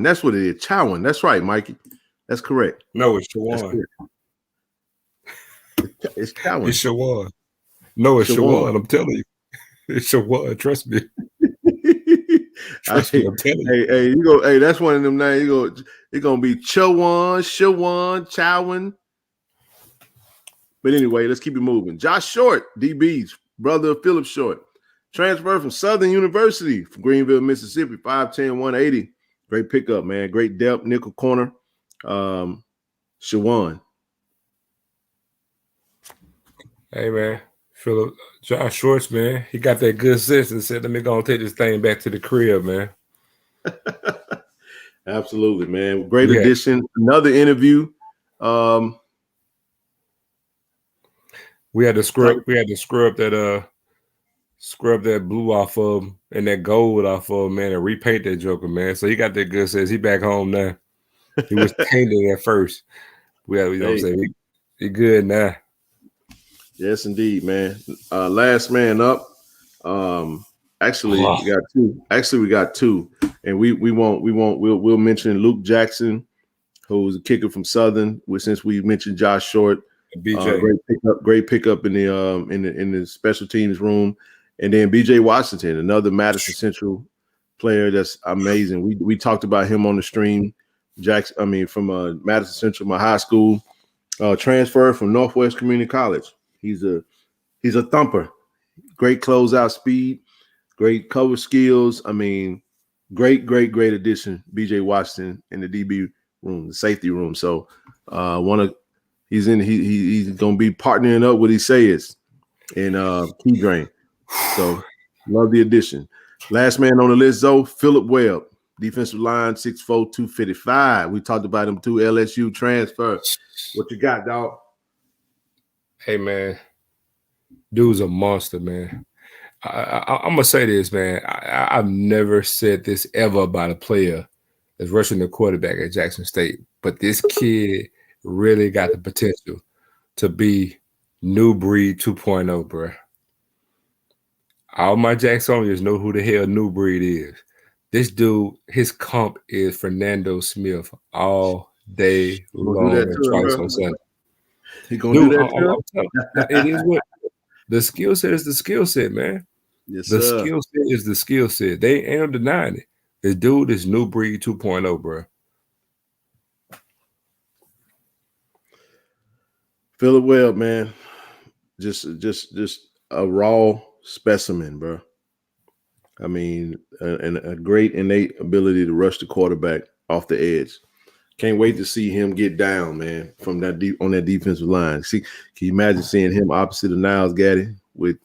That's what it is. Chowin. That's right, Mikey. That's correct. No, it's Chawan. It's Chowin. It's Chawan. No, it's Chawan. I'm telling you. It's Chawan. Trust me. Trust me, I'm telling you. Hey, you go. Hey, that's one of them names. It's gonna be Chowin, Chowin. But anyway, let's keep it moving. Josh Short, DB's brother of Philip Short, transferred from Southern University from Greenville, Mississippi, 5'10", 180. Great pickup, man. Great depth, nickel corner. Shawan. Hey, man. Philip, Josh Shorts, man. He got that good sense and said, let me go and take this thing back to the crib, man. Absolutely, man. Great addition. Another interview. We had to scrub that blue off of him and that gold off of him, man, and repaint that joker, man. So he got that good sense. He back home now. He was tainted at first. He good now. Yes, indeed, man. Last man up. Actually, we got two. Actually, we got two, and we'll mention Luke Jackson, who's a kicker from Southern. Since we mentioned Josh Short, BJ. great pickup in the special teams room, and then BJ Washington, another Madison Central player that's amazing. We talked about him on the stream. From Madison Central, my high school, transfer from Northwest Community College. He's a thumper. Great closeout speed, great cover skills. I mean, great addition. BJ Washington in the DB room, the safety room. So, he's gonna be partnering up what he says in key drain. So, love the addition. Last man on the list, though, Philip Webb, defensive line, 6'4", 255. We talked about him too. LSU transfer. What you got, dog? Hey, man. Dude's a monster, man. I'm gonna say this, man. I've never said this ever about a player that's rushing the quarterback at Jackson State, but this kid really got the potential to be new breed 2.0, bro. All my Jacksonians know who the hell new breed is. This dude, his comp is Fernando Smith all day long and twice on Sunday. He gonna do that too? It is what the skill set is. The skill set, man. Yes, the sir. skill set is the skill set. They ain't denying it. This dude is new breed 2.0, bro. Philip Webb, man, just a raw specimen, bro. I mean, a great innate ability to rush the quarterback off the edge. Can't wait to see him get down, man, from that deep on that defensive line. See, can you imagine seeing him opposite of Niles Gaddy with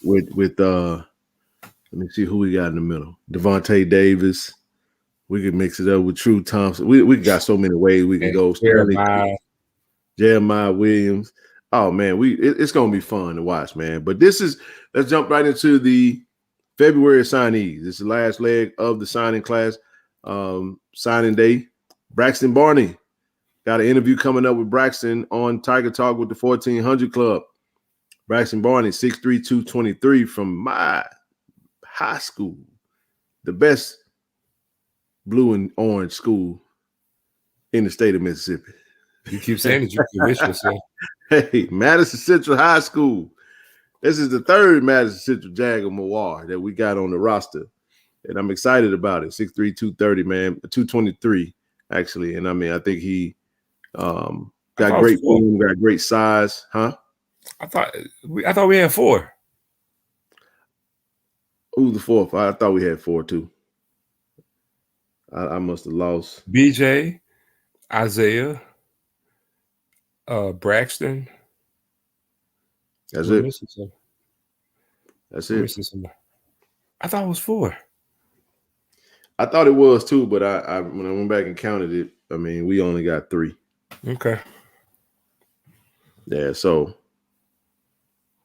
let me see who we got in the middle. Devontae Davis. We could mix it up with True Thompson. We got so many ways we can go. Jeremiah Williams. Oh man, it's gonna be fun to watch, man. But let's jump right into the February signees. This is the last leg of the signing class. Signing day. Braxton Barney. Got an interview coming up with Braxton on Tiger Talk with the 1400 Club. Braxton Barney, 6'3", 223 from my high school. The best blue and orange school in the state of Mississippi. You keep saying that, you convince yourself. Hey, Madison Central High School. This is the third Madison Central Jag of Mawar that we got on the roster. And I'm excited about it. 6'3", 230, man. 223, actually. And I mean, I think he got great form, got great size. Huh? I thought we had 4. Who's the fourth? I thought we had 4 too. I must have lost. BJ, Isaiah, Braxton. That's it. That's it. I thought it was 4. I thought it was too, but I when I went back and counted it, I mean, we only got 3. Okay. Yeah, so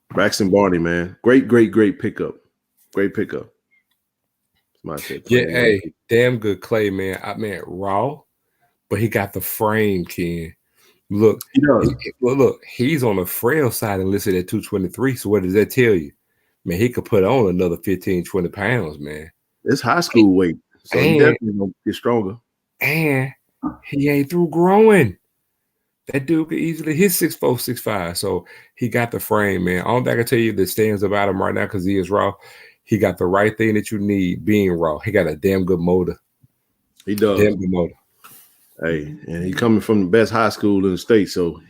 Braxton Barney, man. Great pickup. Great pickup. Yeah, hey, damn good Clay, man. I mean, raw, but he got the frame, Ken. Look, he does. Look, he's on the frail side and listed at 223. So what does that tell you? Man, he could put on another 15, 20 pounds, man. It's high school weight. So he definitely gonna get stronger. And he ain't through growing. That dude could easily hit 6'4", 6'5". So he got the frame, man. All I can tell you that stands about him right now, because he is raw. He got the right thing that you need being raw. He got a damn good motor. He does. Damn good motor. Hey, and he coming from the best high school in the state, so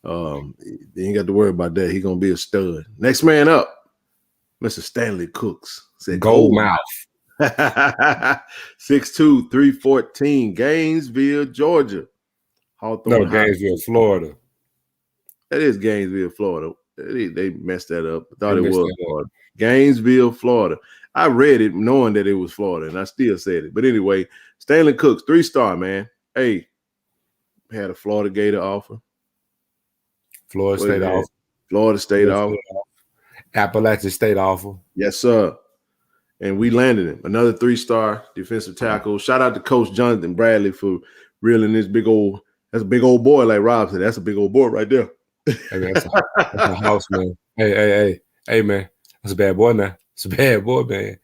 he ain't got to worry about that. He gonna be a stud. Next man up, Mr. Stanley Cooks. Said Gold Mouth. 6'2", 314, Gainesville, Georgia. No, Gainesville, Florida. That is Gainesville, Florida. They messed that up. I thought it was Florida. Gainesville, Florida. I read it knowing that it was Florida, and I still said it. But anyway, Stanley Cooks, 3-star, man. Hey, had a Florida Gator offer. Florida State offer. Florida State offer. Appalachian State offer. Yes, sir. And we landed him. Another 3-star defensive tackle. Shout out to Coach Jonathan Bradley for reeling this big old – that's a big old boy, like Rob said. That's a big old boy right there. Hey man, that's a house, man. Hey, man. That's a bad boy now. It's a bad boy, man.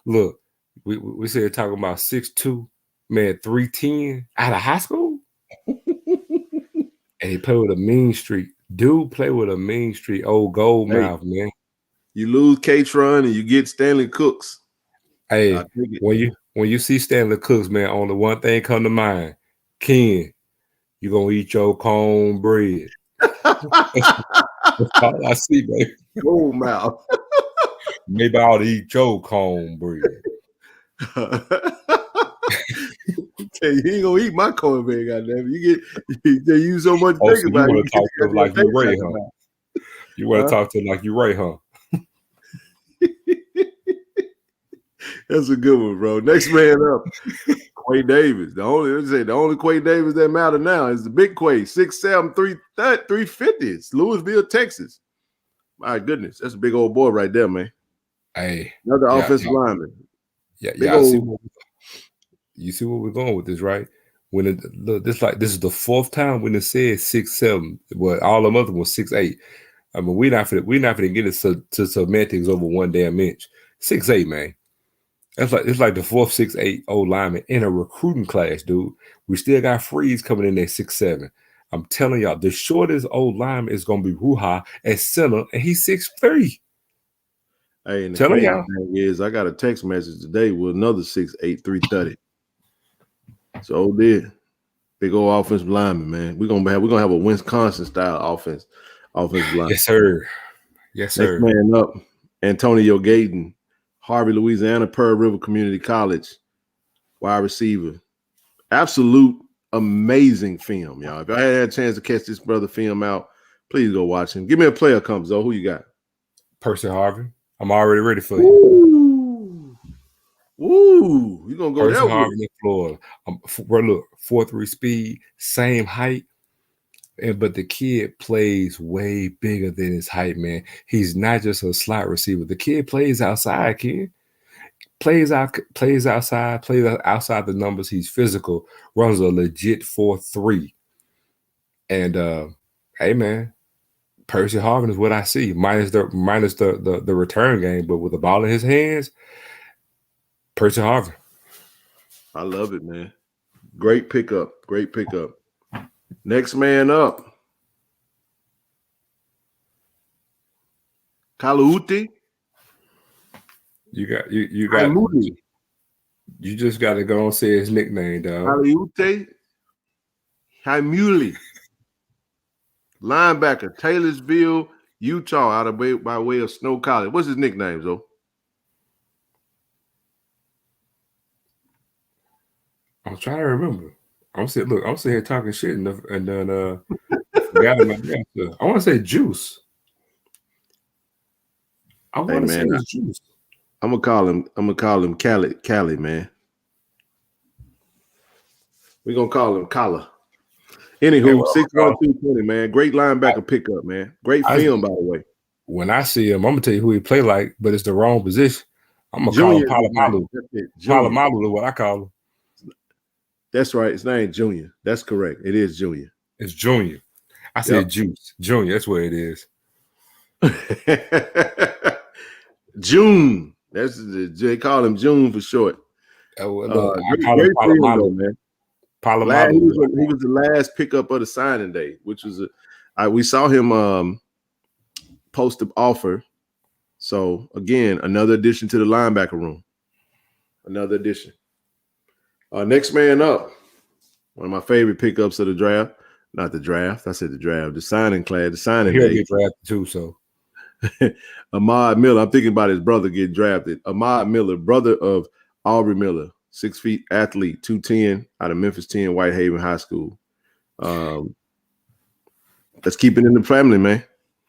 Look, we said talking about 6'2", man, 310 out of high school. And he played with a mean streak. Dude play with a mean streak. Old gold Hey, mouth, man. you lose K-Tron and you get Stanley Cooks. Hey, when you see Stanley Cooks, man, only one thing come to mind. Ken, you gonna eat your cornbread. That's all I see, man. Gold mouth. Maybe I ought to eat your cornbread. He ain't gonna eat my cornbread, goddamn. They use so much Oh, so bacon you about want it. to talk to him like you Ray, huh? You want to talk to him like you Ray, huh? That's a good one, bro. Next man up, Quay Davis. The only Quay Davis that matter now is the big Quay, 6'7", 350. It's Louisville, Texas. My goodness, that's a big old boy right there, man. Hey, another offensive lineman. Yeah, you see where we're going with this, right? When this is the fourth time when it said 6'7", but all the other was 6'8". I mean, we're not gonna get it to semantics over one damn inch. 6'8", man. It's like the fourth 6'8" old lineman in a recruiting class, dude. We still got Freeze coming in at 6'7". I'm telling y'all, the shortest old lineman is gonna be Ruha at center, and he's 6'3". Hey, and the crazy thing is, I got a text message today with another 6'8", 330. So big old offensive lineman, man. We're gonna have a Wisconsin style offensive line. Yes, sir. Yes, sir. Next man up, Antonio Gayton, Harvey, Louisiana, Pearl River Community College, wide receiver. Absolute amazing film, y'all. If I had a chance to catch this brother film out, please go watch him. Give me a player comp, Zoe. Who you got? Percy Harvin. I'm already ready for you. Woo! You gonna go Percy there? Harvin in Florida. Look, 4.3 speed, same height. But the kid plays way bigger than his height, man. He's not just a slot receiver. The kid plays outside, kid. Plays outside the numbers. He's physical, runs a legit 4.3. And hey, man, Percy Harvin is what I see, minus the return game, but with the ball in his hands, Percy Harvin. I love it, man. Great pickup. Next man up, Kaluuti. You just got to go and say his nickname, dog. Kaluuti Haimuli, linebacker, Taylorsville, Utah, by way of Snow College. What's his nickname, though? I'm trying to remember. I'm sitting here talking shit and then forgot my answer. I want to say Juice. I want to say it's Juice. I'm gonna call him Cali, man. We're gonna call him Kala. Anywho, 6'1", 220, man. Great linebacker pickup, man. Great film, by the way. When I see him, I'm gonna tell you who he play like, but it's the wrong position. I'm gonna call him Palomalu. Palomalu is what I call him. That's right. His name Junior. That's correct. It is Junior. It's Junior. I said Juice. Junior. That's where it is. June. They call him June for short. I call him Palomalu, man. He was the last pickup of the signing day, which was we saw him post the offer. So again, another addition to the linebacker room. Another addition. Next man up, one of my favorite pickups of the draft. Not the draft. I said the draft. The signing class. The signing day. He'll get drafted too. So Ahmad Miller. I'm thinking about his brother getting drafted. Ahmad Miller, brother of Aubrey Miller, 6 feet athlete, 210 out of Memphis 10, Whitehaven High School. Let's keep it in the family, man.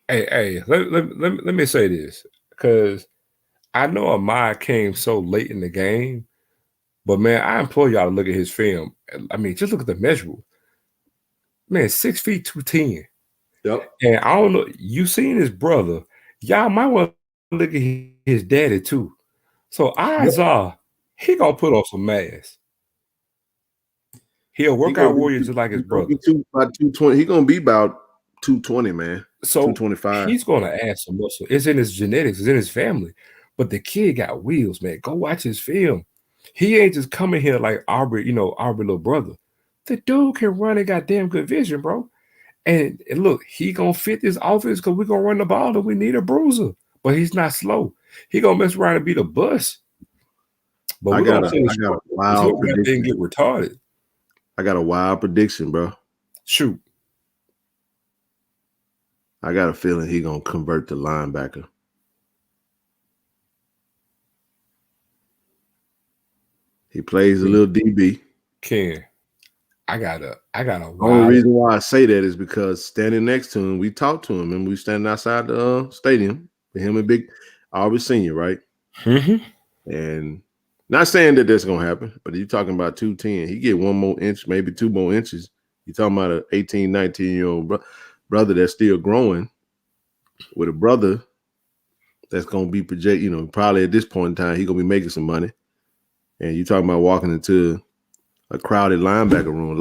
Hey, let me say this, because I know Ahmad came so late in the game, but man, I implore y'all to look at his film. I mean, just look at the measurables. Man, 6 feet 210. Yep. And I don't know, you seen his brother. Y'all might want to look at his daddy too. So odds are he gonna put on some mass. He'll work out warrior just like his brother. About 220. He's gonna be about 220, man. So 225. he's going to add some muscle. It's in his genetics. It's in his family. But the kid got wheels, man. Go watch his film. He ain't just coming here like Aubrey, Aubrey little brother. The dude can run and got damn good vision, bro. And look, he gonna fit this offense because we're gonna run the ball and we need a bruiser. But he's not slow. He gonna mess around and be the bus. But we're gonna finish. I got a wild prediction. Get retarded. I got a wild prediction, bro. Shoot. I got a feeling he gonna convert to linebacker. He plays a little DB. Ken, I got a Only reason why I say that is because standing next to him, we talked to him and we standing outside the stadium with him and Big Aubrey Senior, right? Mm-hmm. And not saying that that's gonna happen, but you're talking about 210. He get 1 more inch, maybe 2 more inches. You're talking about an 18, 19-year-old brother that's still growing with a brother that's gonna be probably at this point in time, he's gonna be making some money. And you're talking about walking into a crowded linebacker room,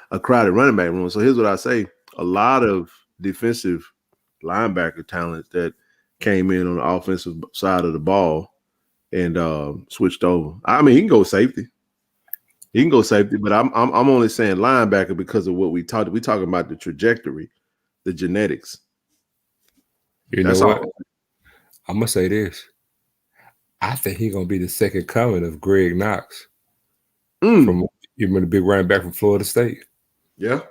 a crowded running back room. So here's what I say: a lot of defensive linebacker talents that came in on the offensive side of the ball and switched over. I mean, he can go safety. But I'm only saying linebacker because of what we talked. We talking about the trajectory, the genetics. That's know what? All. I'm gonna say this. I think he's gonna be the second coming of Greg Knox from the big running back from Florida State. Yeah,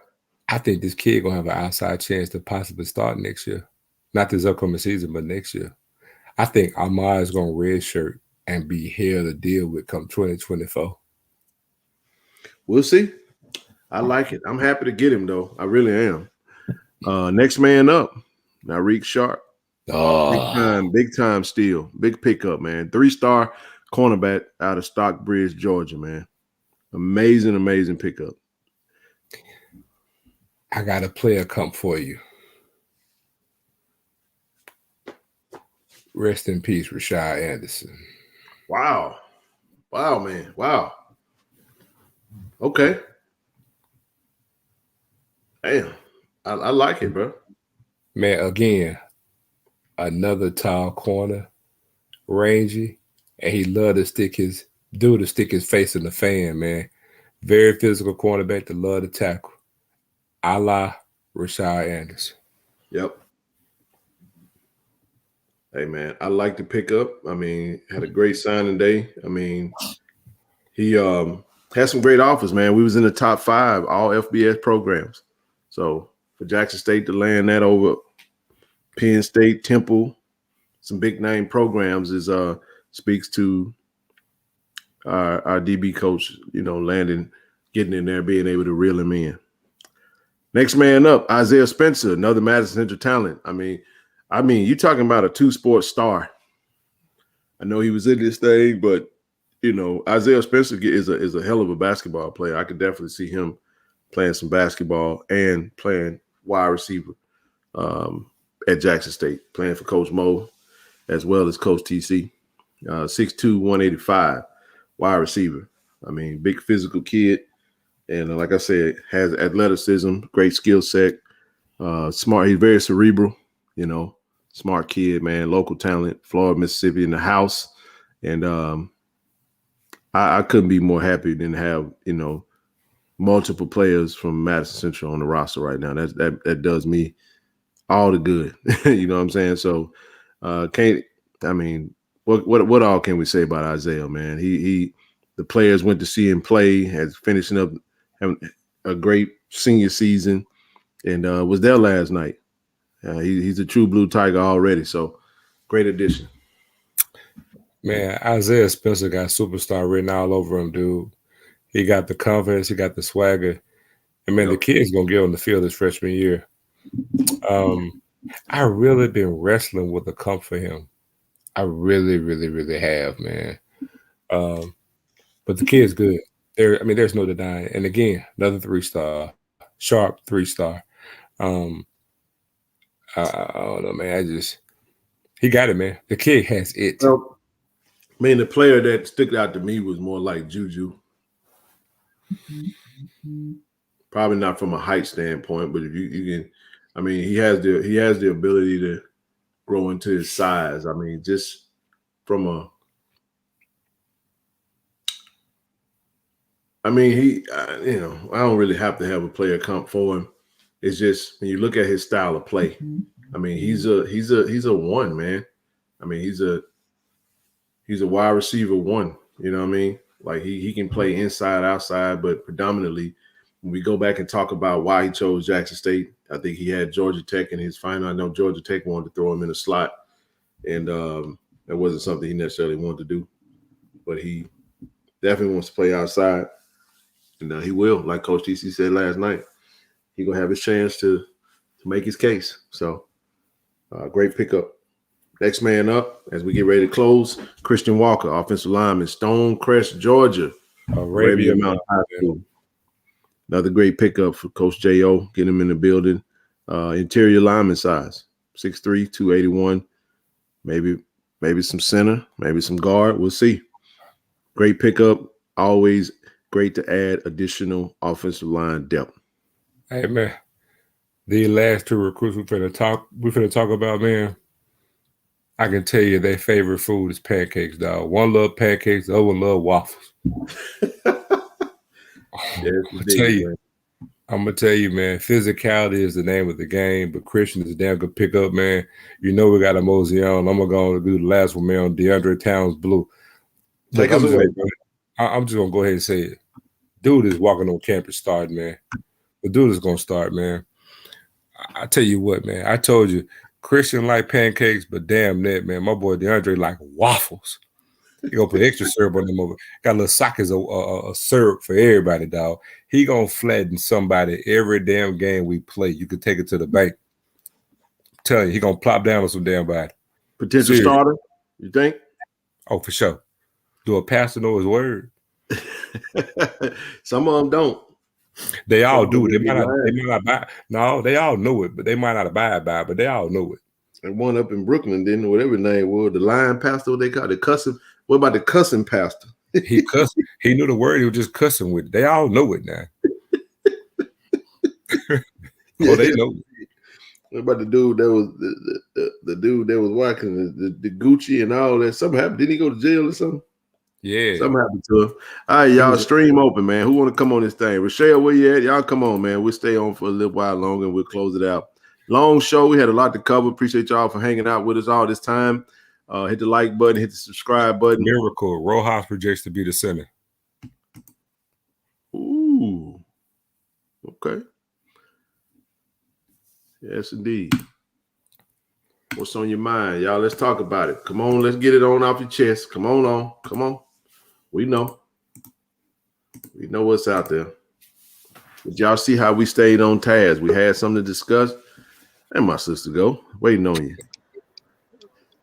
I think this kid gonna have an outside chance to possibly start next year, not this upcoming season, but next year. I think Ahmad is gonna redshirt and be hell to deal with come 2024. We'll see. I like it. I'm happy to get him though. I really am. Next man up, Nareek Sharp. Big time steal. Big pickup, man. 3-star cornerback out of Stockbridge, Georgia, man. Amazing pickup. I got a player come for you. Rest in peace, Rashad Anderson. Wow, man. Wow. Okay. Damn. I like it, bro. Man, again, another tall corner, rangy, and he loved to stick his face in the fan, man. Very physical cornerback that love to tackle. A la Rashad Anderson. Yep. Hey, man, I like the pickup. I mean, had a great signing day. I mean, he had some great offers, man. We was in the top 5 all FBS programs. So for Jackson State to land that over Penn State, Temple, some big name programs is speaks to our DB coach, landing, getting in there, being able to reel him in. Next man up, Isaiah Spencer, another Madison Central talent. I mean, you're talking about a 2-sport star. I know he was in this thing, but Isaiah Spencer is a hell of a basketball player. I could definitely see him playing some basketball and playing wide receiver at Jackson State, playing for Coach Mo as well as Coach TC. 6'2", 185, wide receiver. I mean, big physical kid. And like I said, has athleticism, great skill set, smart. He's very cerebral, smart kid, man, local talent, Florida, Mississippi in the house. And I couldn't be more happy than have, multiple players from Madison Central on the roster right now. That does me all the good. You know what I'm saying? So what all can we say about Isaiah, man? The players went to see him play, has finishing up having a great senior season, and was there last night. He's a true blue tiger already, so great addition. Man, Isaiah Spencer got superstar written all over him, dude. He got the confidence, he got the swagger. And man, the kid's gonna get on the field his freshman year. I really been wrestling with the comp for him. I really, really, really have, man. But the kid's good. There's no denying. And again, another 3-star, sharp 3-star. I don't know, man. He got it, man. The kid has it. Well, the player that stuck out to me was more like Juju. Probably not from a height standpoint, but if you can, I mean, he has the ability to grow into his size. I mean, just from a. I mean, I don't really have to have a player comp for him. It's just when you look at his style of play. I mean, he's a one, man. I mean, he's a wide receiver one. You know what I mean? Like he can play inside, outside, but predominantly when we go back and talk about why he chose Jackson State, I think he had Georgia Tech in his final. I know Georgia Tech wanted to throw him in a slot, and that wasn't something he necessarily wanted to do. But he definitely wants to play outside, and he will. Like Coach TC said last night, he gonna have his chance to make his case. So great pickup. Next man up as we get ready to close, Christian Walker, offensive lineman, Stonecrest, Georgia, Arabia Mountain High School. Another great pickup for Coach J.O., getting him in the building. Interior lineman size, 6'3", 281. Maybe some center, maybe some guard. We'll see. Great pickup. Always great to add additional offensive line depth. Hey, man, the last two recruits we're finna talk about, man, I can tell you their favorite food is pancakes, dog. One love pancakes, the other one love waffles. I'm gonna tell you, man, physicality is the name of the game, but Christian is a damn good pickup, man. You know we got a mosey on. I'm gonna do the last one, man, on DeAndre Towns Blue. Look, I'm just gonna go ahead and say it. Dude is walking on campus starting, man. The dude is gonna start, man. I tell you what, man. I told you, Christian like pancakes, but damn that, man. My boy DeAndre like waffles. He gonna put extra syrup on them over. Got a little sockets of syrup for everybody, dog. He gonna flatten somebody every damn game we play. You could take it to the bank. I'm telling you, he gonna plop down on some damn body. Potential starter, you think? Oh, for sure. Do a pastor know his word? Some of them don't. They all do. They might not buy. No, they all know it, but they might not abide by it, but they all know it. And one up in Brooklyn, didn't know whatever his name was, the lying pastor, what they call it, the cussing. What about the cussing pastor? He cussed. He knew the word. He was just cussing with it. They all know it now. They know it. What about the dude that was the dude that was watching the Gucci and all that? Something happened. Didn't he go to jail or something? Yeah. Something happened to him. All right, y'all, stream open, man. Who want to come on this thing? Rochelle, where you at? Y'all come on, man. We'll stay on for a little while longer and we'll close it out. Long show. We had a lot to cover. Appreciate y'all for hanging out with us all this time. Hit the like button, hit the subscribe button. Miracle. Rojas projects to be the center. Ooh. Okay. Yes, indeed. What's on your mind? Y'all, let's talk about it. Come on, let's get it on off your chest. Come on. Come on. We know. We know what's out there. Did y'all see how we stayed on task? We had something to discuss. And my sister go. Waiting on you.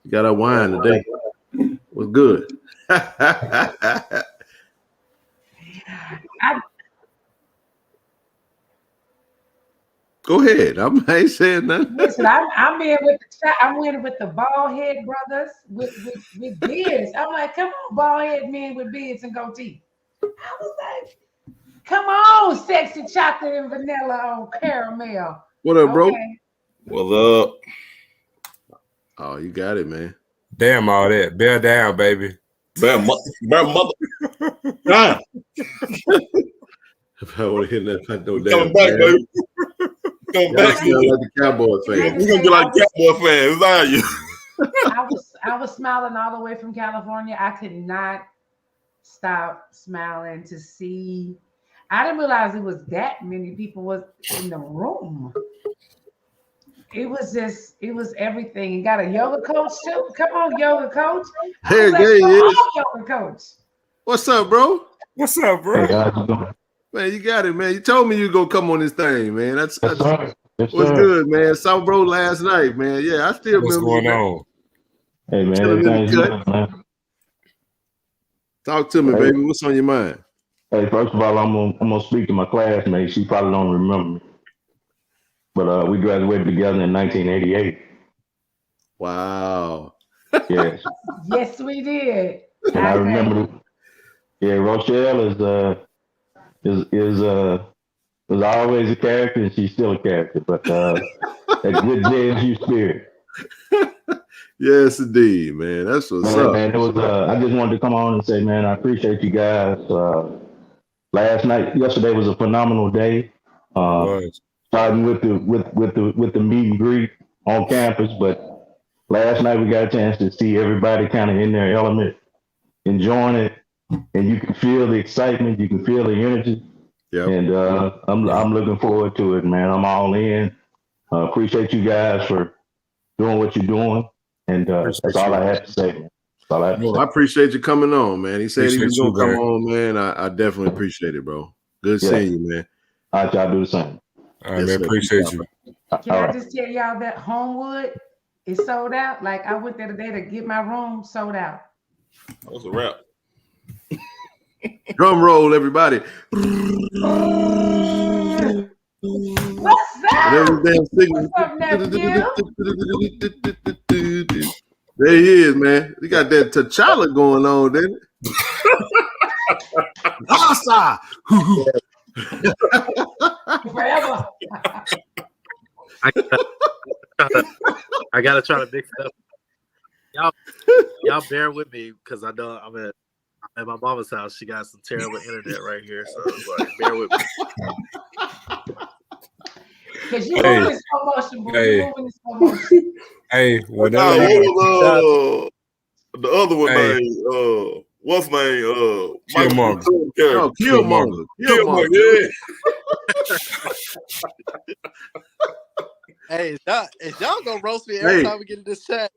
You got our wine today. What's good? Go ahead. I ain't saying nothing. Listen, I'm in with the bald head brothers with beards. I'm like, come on, bald head men with beards and goatee. I was like, come on, sexy chocolate and vanilla on caramel. What up, bro? What's up? Oh, you got it, man. Damn all that. Bear down, baby. Bear mother. Damn. If I want to hit that, I know that. Coming back, baby. Coming back. Like the Cowboy fan. We're gonna be like Cowboy fans, are you? I was smiling all the way from California. I could not stop smiling to see. I didn't realize it was that many people was in the room. It was everything. You got a yoga coach too. Come on, yoga coach. Hey, yoga coach. What's up, bro? What's up, bro? Hey, man, you got it, man. You told me you gonna come on this thing, man. That's yes, what's good, man. Saw bro last night, man. Yeah, I still What's remember. going on? Hey, man. Everything's good, man. Talk to me, baby. What's on your mind? Hey, first of all, I'm gonna speak to my classmate. She probably don't remember me, but we graduated together in 1988. Wow. Yes. Yes, we did. And I remember. Yeah, Rochelle is always a character, and she's still a character. But good JSU spirit. Yes, indeed, man. That's what's up. Man, it was. I just wanted to come on and say, man, I appreciate you guys. Yesterday was a phenomenal day. Starting with the meet and greet on campus, but last night we got a chance to see everybody kind of in their element, enjoying it, and you can feel the excitement, you can feel the energy. Yeah. And I'm looking forward to it, man. I'm all in. Appreciate you guys for doing what you're doing, and that's all I have to say, man. I appreciate you coming on, man. He said he was gonna come man. on, man. I definitely appreciate it, bro. Good seeing you, man. All right, y'all do the same. All right, man. Appreciate you. Can I just tell y'all that Homewood is sold out? Like I went there today to get my room sold out. That was a wrap. Drum roll, everybody. What's that? What's up, nephew? There he is, man. He got that T'Challa going on, didn't it? Asa! Forever. I gotta try to mix it up. Y'all bear with me because I know I'm at my mama's house. She got some terrible internet right here, so like, bear with me. Because you're moving in slow motion, boo. You're moving in slow motion. Hey, whatever. The other one named what's name? Killmonger. Killmonger. Killmonger, yeah. Hey, is y'all gonna roast me every time we get in this chat?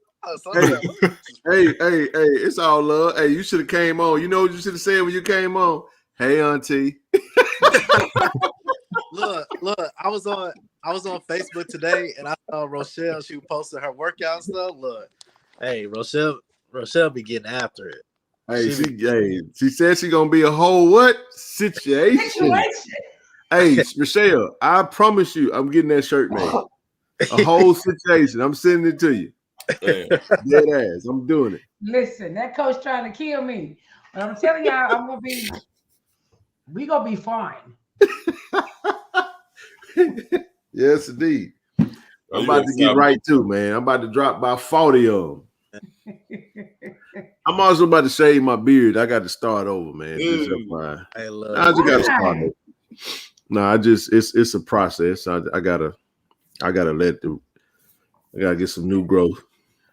Hey, it's all love. Hey, you should have came on. You know what you should have said when you came on? Hey, auntie. Look, I was on Facebook today and I saw Rochelle. She posted her workout stuff. Look, hey, Rochelle be getting after it. Hey, she said she gonna be a whole what situation. Hey, Michelle, I promise you, I'm getting that shirt made. A whole situation. I'm sending it to you. Dead ass. I'm doing it. Listen, that coach trying to kill me. But I'm telling y'all, we gonna be fine. Yes, indeed. I'm about to get right too, man. I'm about to drop by 40 of them. I'm also about to shave my beard. I got to start over, man. I just got to start over. No, it's a process. I gotta get some new growth.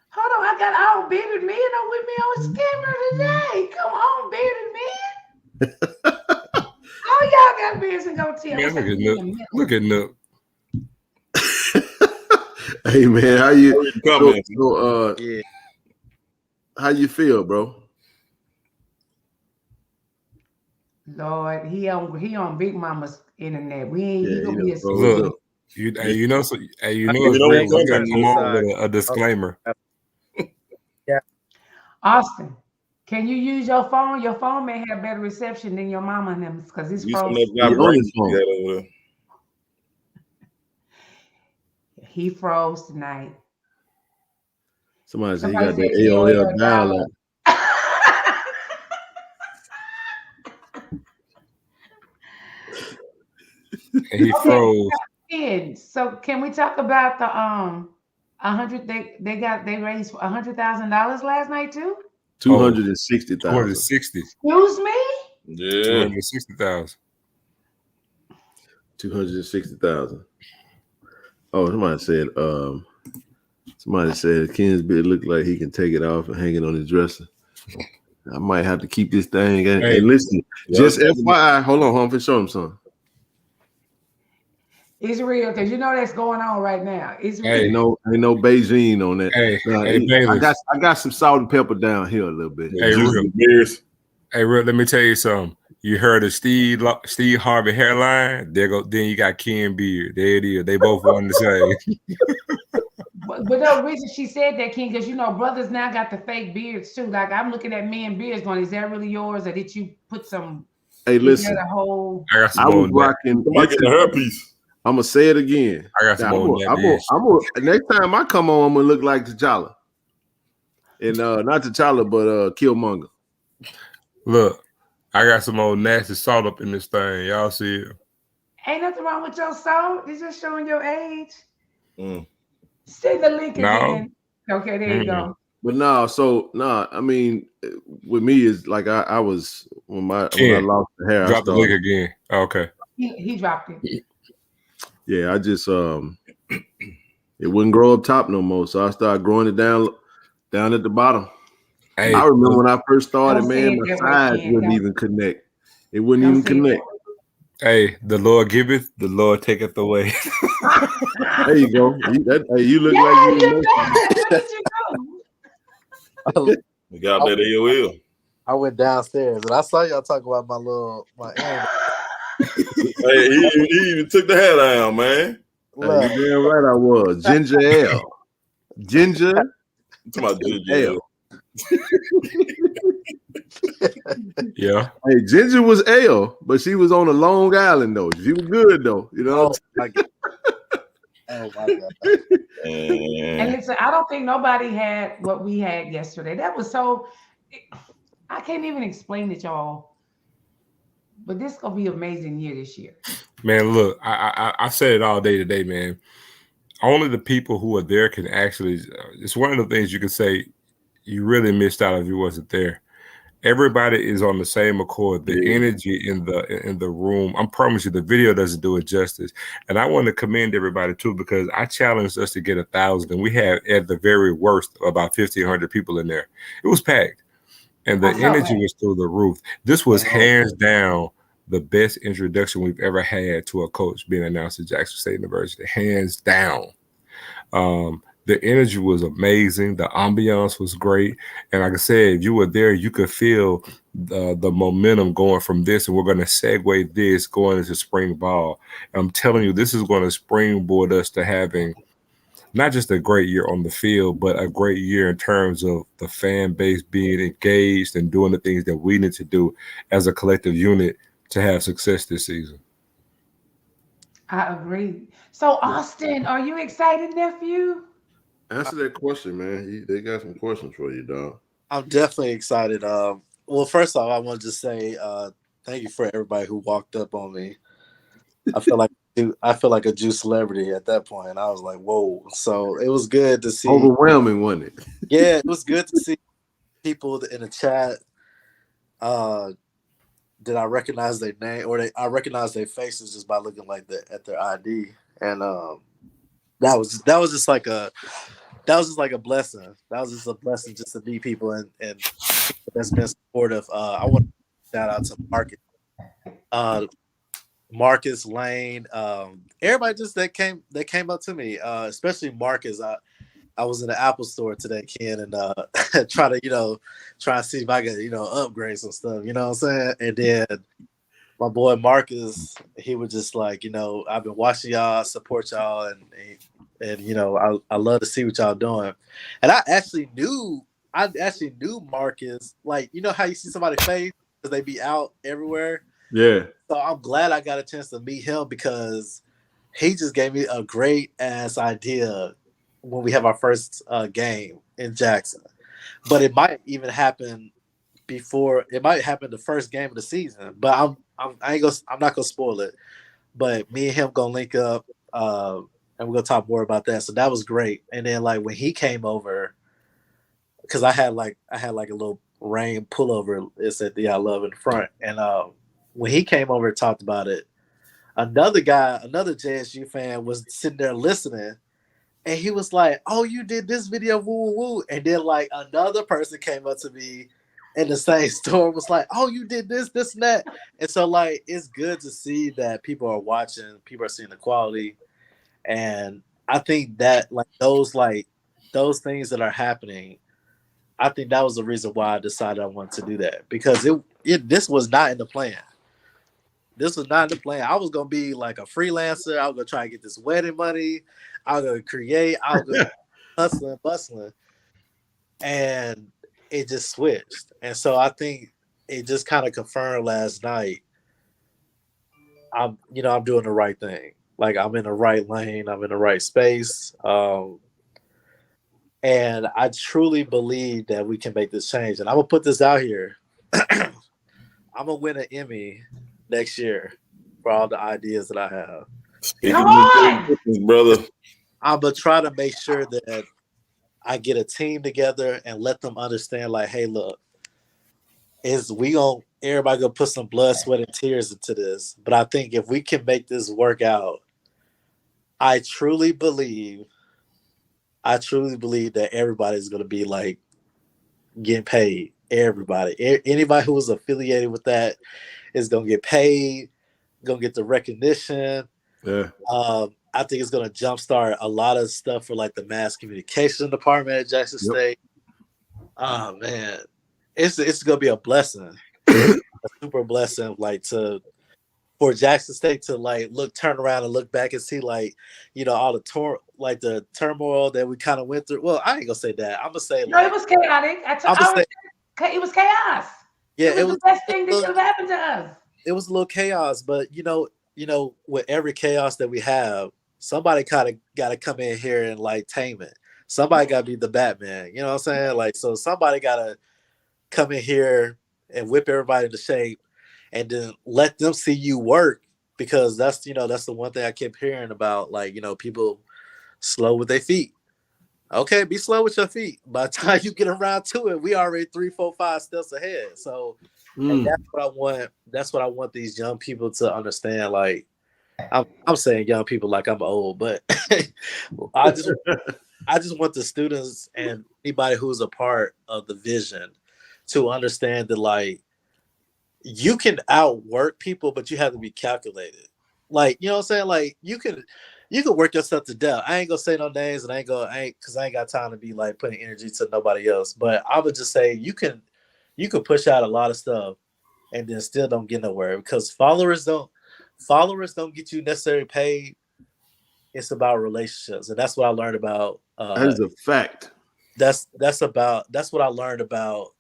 Hold on, I got all bearded men on with me on camera today. Come on, bearded men. All y'all got beards and go tell me. Look at Nook. Hey man, how you feel, bro? Lord, he on Big Mama's internet. He gonna be a look. You know, it's come on with a disclaimer. Yeah. Austin, can you use your phone? Your phone may have better reception than your mama and them because it's froze. He froze tonight. Somebody said he got the AOL dial-up. He froze. So can we talk about the 100? They raised $100,000 last night too. 260,000. 260. Excuse me. Yeah. 260,000. 260,000. Oh, somebody said Ken's beard looked like he can take it off and hang it on his dresser. I might have to keep this thing. Hey, listen, just FYI, hold on, for show him something. It's real because you know that's going on right now. It's real. Ain't no Beijing on that. I got some salt and pepper down here a little bit. Hey, Rick, let me tell you something. You heard of Steve Harvey hairline? Then you got Ken beard. There it is. They both one the same. But the reason she said that, Ken, because brothers now got the fake beards too. Like I'm looking at men beards going, is that really yours, or did you put some? Hey, listen. I was rocking. I get the hairpiece. I'm gonna say it again. I got some next time I come on, I'm gonna look like T'Challa, and not T'Challa, but Killmonger. Look, I got some old nasty salt up in this thing. Y'all see it? Ain't nothing wrong with your salt. It's just showing your age. Send the link No. again. Okay, there you go. But I mean, with me is like I was when I lost the hair. Drop the link again. Okay. He dropped it. Yeah, I just it wouldn't grow up top no more, so I started growing it down at the bottom. Hey, I remember when I first started, Don't say man, it my that way, sides Ken. wouldn't Don't- even connect. It wouldn't Don't even say it connect. hey, the Lord giveth, the Lord taketh away. There you go. You look Yeah, like you. you're bad. Look at you go. We got that AOL. I went downstairs and I saw y'all talk about my internet. Hey, he even took the hat down, man. Hey, you damn right I was. Ginger ale. Ginger I'm talking about Ginger ale. Yeah. Hey, Ginger was ale, but she was on a Long Island though. She was good though. You know. Oh my God. Oh my God. And listen, I don't think nobody had what we had yesterday. That was so. I can't even explain it, y'all. But this gonna be an amazing year this year. Man, look, I said it all day today, man. Only the people who are there can actually. It's one of the things you can say you really missed out if you wasn't there. Everybody is on the same accord. The energy in the room. I promise you, the video doesn't do it justice. And I want to commend everybody too, because I challenged us to get 1,000, and we had at the very worst about 1,500 people in there. It was packed, and the energy was through the roof. This was hands down the best introduction we've ever had to a coach being announced at Jackson State University. Hands down. The energy was amazing. The ambiance was great. And like I said, if you were there, you could feel the momentum going from this. And we're going to segue this going into spring ball. And I'm telling you, this is going to springboard us to having not just a great year on the field, but a great year in terms of the fan base being engaged and doing the things that we need to do as a collective unit to have success this season. I agree. So, Austin, are you excited, nephew? Answer that question, man. They got some questions for you, dog. I'm definitely excited. Well, first off, I want to just say thank you for everybody who walked up on me. I feel like a Jew celebrity at that point. I was like, whoa. So it was good to see. Overwhelming, wasn't it? Yeah, it was good to see people in the chat. Did I recognize their name or I recognized their faces just by looking at their ID, and that was just like a blessing. That was just a blessing just to meet people and that's been supportive. I want to shout out to Marcus Lane, everybody just that came up to me, especially Marcus. I was in the Apple store today, Ken, and try to see if I could, upgrade some stuff, you know what I'm saying? And then my boy Marcus, he was just like, I've been watching y'all, support y'all, and I love to see what y'all doing. And I actually knew Marcus, like, how you see somebody's face because they be out everywhere. Yeah. So I'm glad I got a chance to meet him because he just gave me a great ass idea when we have our first game in Jackson. But it might even happen before. It might happen the first game of the season. But I'm not gonna spoil it. But me and him gonna link up, and we're gonna talk more about that. So that was great. And then like when he came over, because I had like a little rain pullover. It said "I love" in the front, and when he came over and talked about it, another JSU fan was sitting there listening, and he was like, "Oh, you did this video, woo woo woo," and then like another person came up to me in the same store was like, "Oh, you did this, and that," and so like it's good to see that people are watching, people are seeing the quality, and I think that those things that are happening, I think that was the reason why I decided I wanted to do that because this was not in the plan. This was not in the plan. I was gonna be like a freelancer. I was gonna try to get this wedding money. I was gonna create. I was gonna hustling, bustling, and it just switched. And so I think it just kind of confirmed last night. I'm doing the right thing. Like I'm in the right lane. I'm in the right space. And I truly believe that we can make this change. And I'm gonna put this out here. I'm gonna win an Emmy next year for all the ideas that I have. Come on, brother. I'm gonna try to make sure that I get a team together and let them understand, like, hey, look, everybody gonna put some blood, sweat, and tears into this. But I think if we can make this work out, I truly believe that everybody's gonna be like getting paid. Everybody, anybody who was affiliated with that is gonna get paid, gonna get the recognition. Yeah. I think it's gonna jumpstart a lot of stuff for like the mass communication department at Jackson State. Oh man, it's gonna be a blessing, a super blessing, like for Jackson State to like turn around and look back and see like, you know, all the turmoil that we kind of went through. Well, I ain't gonna say that. I'm gonna say no, it was chaotic. It was chaos. Yeah, it was the best thing that could have happened to us. It was a little chaos, but you know, with every chaos that we have, somebody kind of got to come in here and like tame it. Somebody got to be the Batman. You know what I'm saying? Like, so somebody got to come in here and whip everybody into shape, and then let them see you work, because that's the one thing I kept hearing about, like, you know, people slow with their feet. Okay, be slow with your feet. By the time you get around to it, we already 3, 4, 5 steps ahead. So and that's what I want. That's what I want these young people to understand. Like, I'm saying young people like I'm old, but I just want the students and anybody who's a part of the vision to understand that, like, you can outwork people, but you have to be calculated. Like, you know what I'm saying? Like, you can work yourself to death. I ain't gonna say no names, and because I ain't got time to be like putting energy to nobody else. But I would just say you can push out a lot of stuff and then still don't get nowhere, because followers don't get you necessarily paid. It's about relationships, and that's what I learned about. That is a fact. That's what I learned about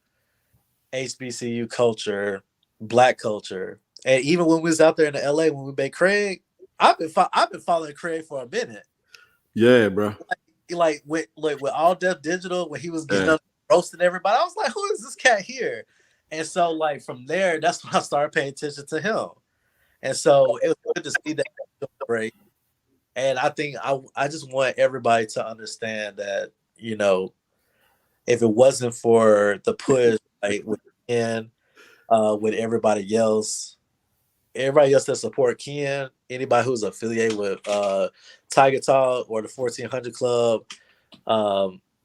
HBCU culture, Black culture, and even when we was out there in the LA when we met Craig, I've been following Craig for a minute. Yeah, bro. Like with All Deaf Digital, when he was getting up roasting everybody, I was like, who is this cat here? And so, like, from there, that's when I started paying attention to him. And so it was good to see that break. And I think I just want everybody to understand that, you know, if it wasn't for the push, like with Ken, with everybody else that support Ken, anybody who's affiliated with Tiger Talk or the 1400 Club,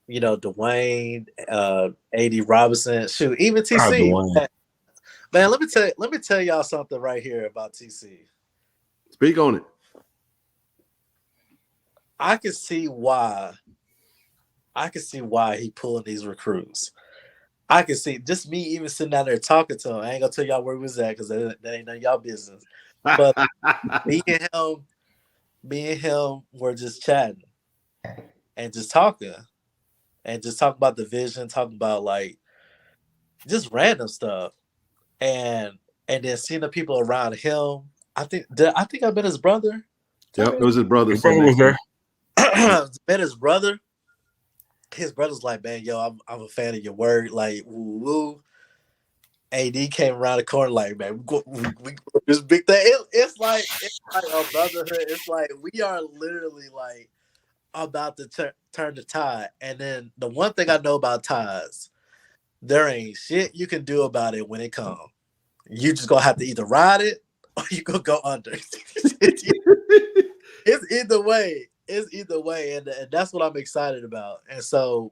you know, Dwayne, AD Robinson, shoot, even TC. Man, let me tell y'all something right here about TC. Speak on it. I can see why he pulling these recruits. I can see just me even sitting down there talking to him. I ain't gonna tell y'all where we was at because that ain't none of y'all business. But me and him were just chatting and just talking about the vision, talking about like just random stuff, and then seeing the people around him. I think I met his brother. Yep, it was his brother. His brother was there. Met his brother. His brother's like, man, yo, I'm a fan of your work. Like, woo woo. AD came around the corner, like, man, we this big thing. It's like a brotherhood. It's like we are literally like about to turn the tide. And then the one thing I know about tides, there ain't shit you can do about it when it comes. You just gonna have to either ride it or you gonna go under. It's either way. And that's what I'm excited about. And so,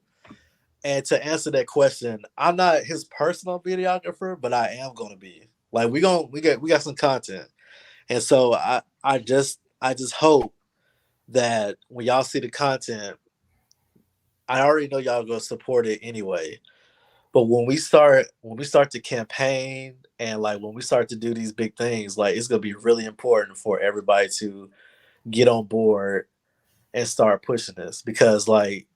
and to answer that question, I'm not his personal videographer, but I am gonna be. Like, we got some content. And so I just hope that when y'all see the content, I already know y'all gonna support it anyway. But when we start to campaign and like when we start to do these big things, like it's gonna be really important for everybody to get on board and start pushing this, because like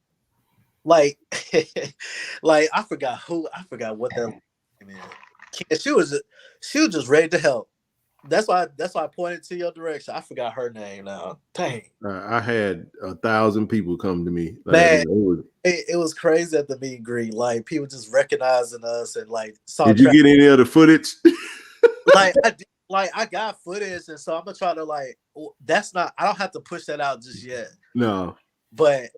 like I forgot what that name is. She was just ready to help. That's why I pointed to your direction. I forgot her name now. Dang. I had 1,000 people come to me. Man, it was crazy at the meet and greet. Like, people just recognizing us and like saw. Did you get any of the footage? I got footage, and so I'm gonna try to like. I don't have to push that out just yet. No. but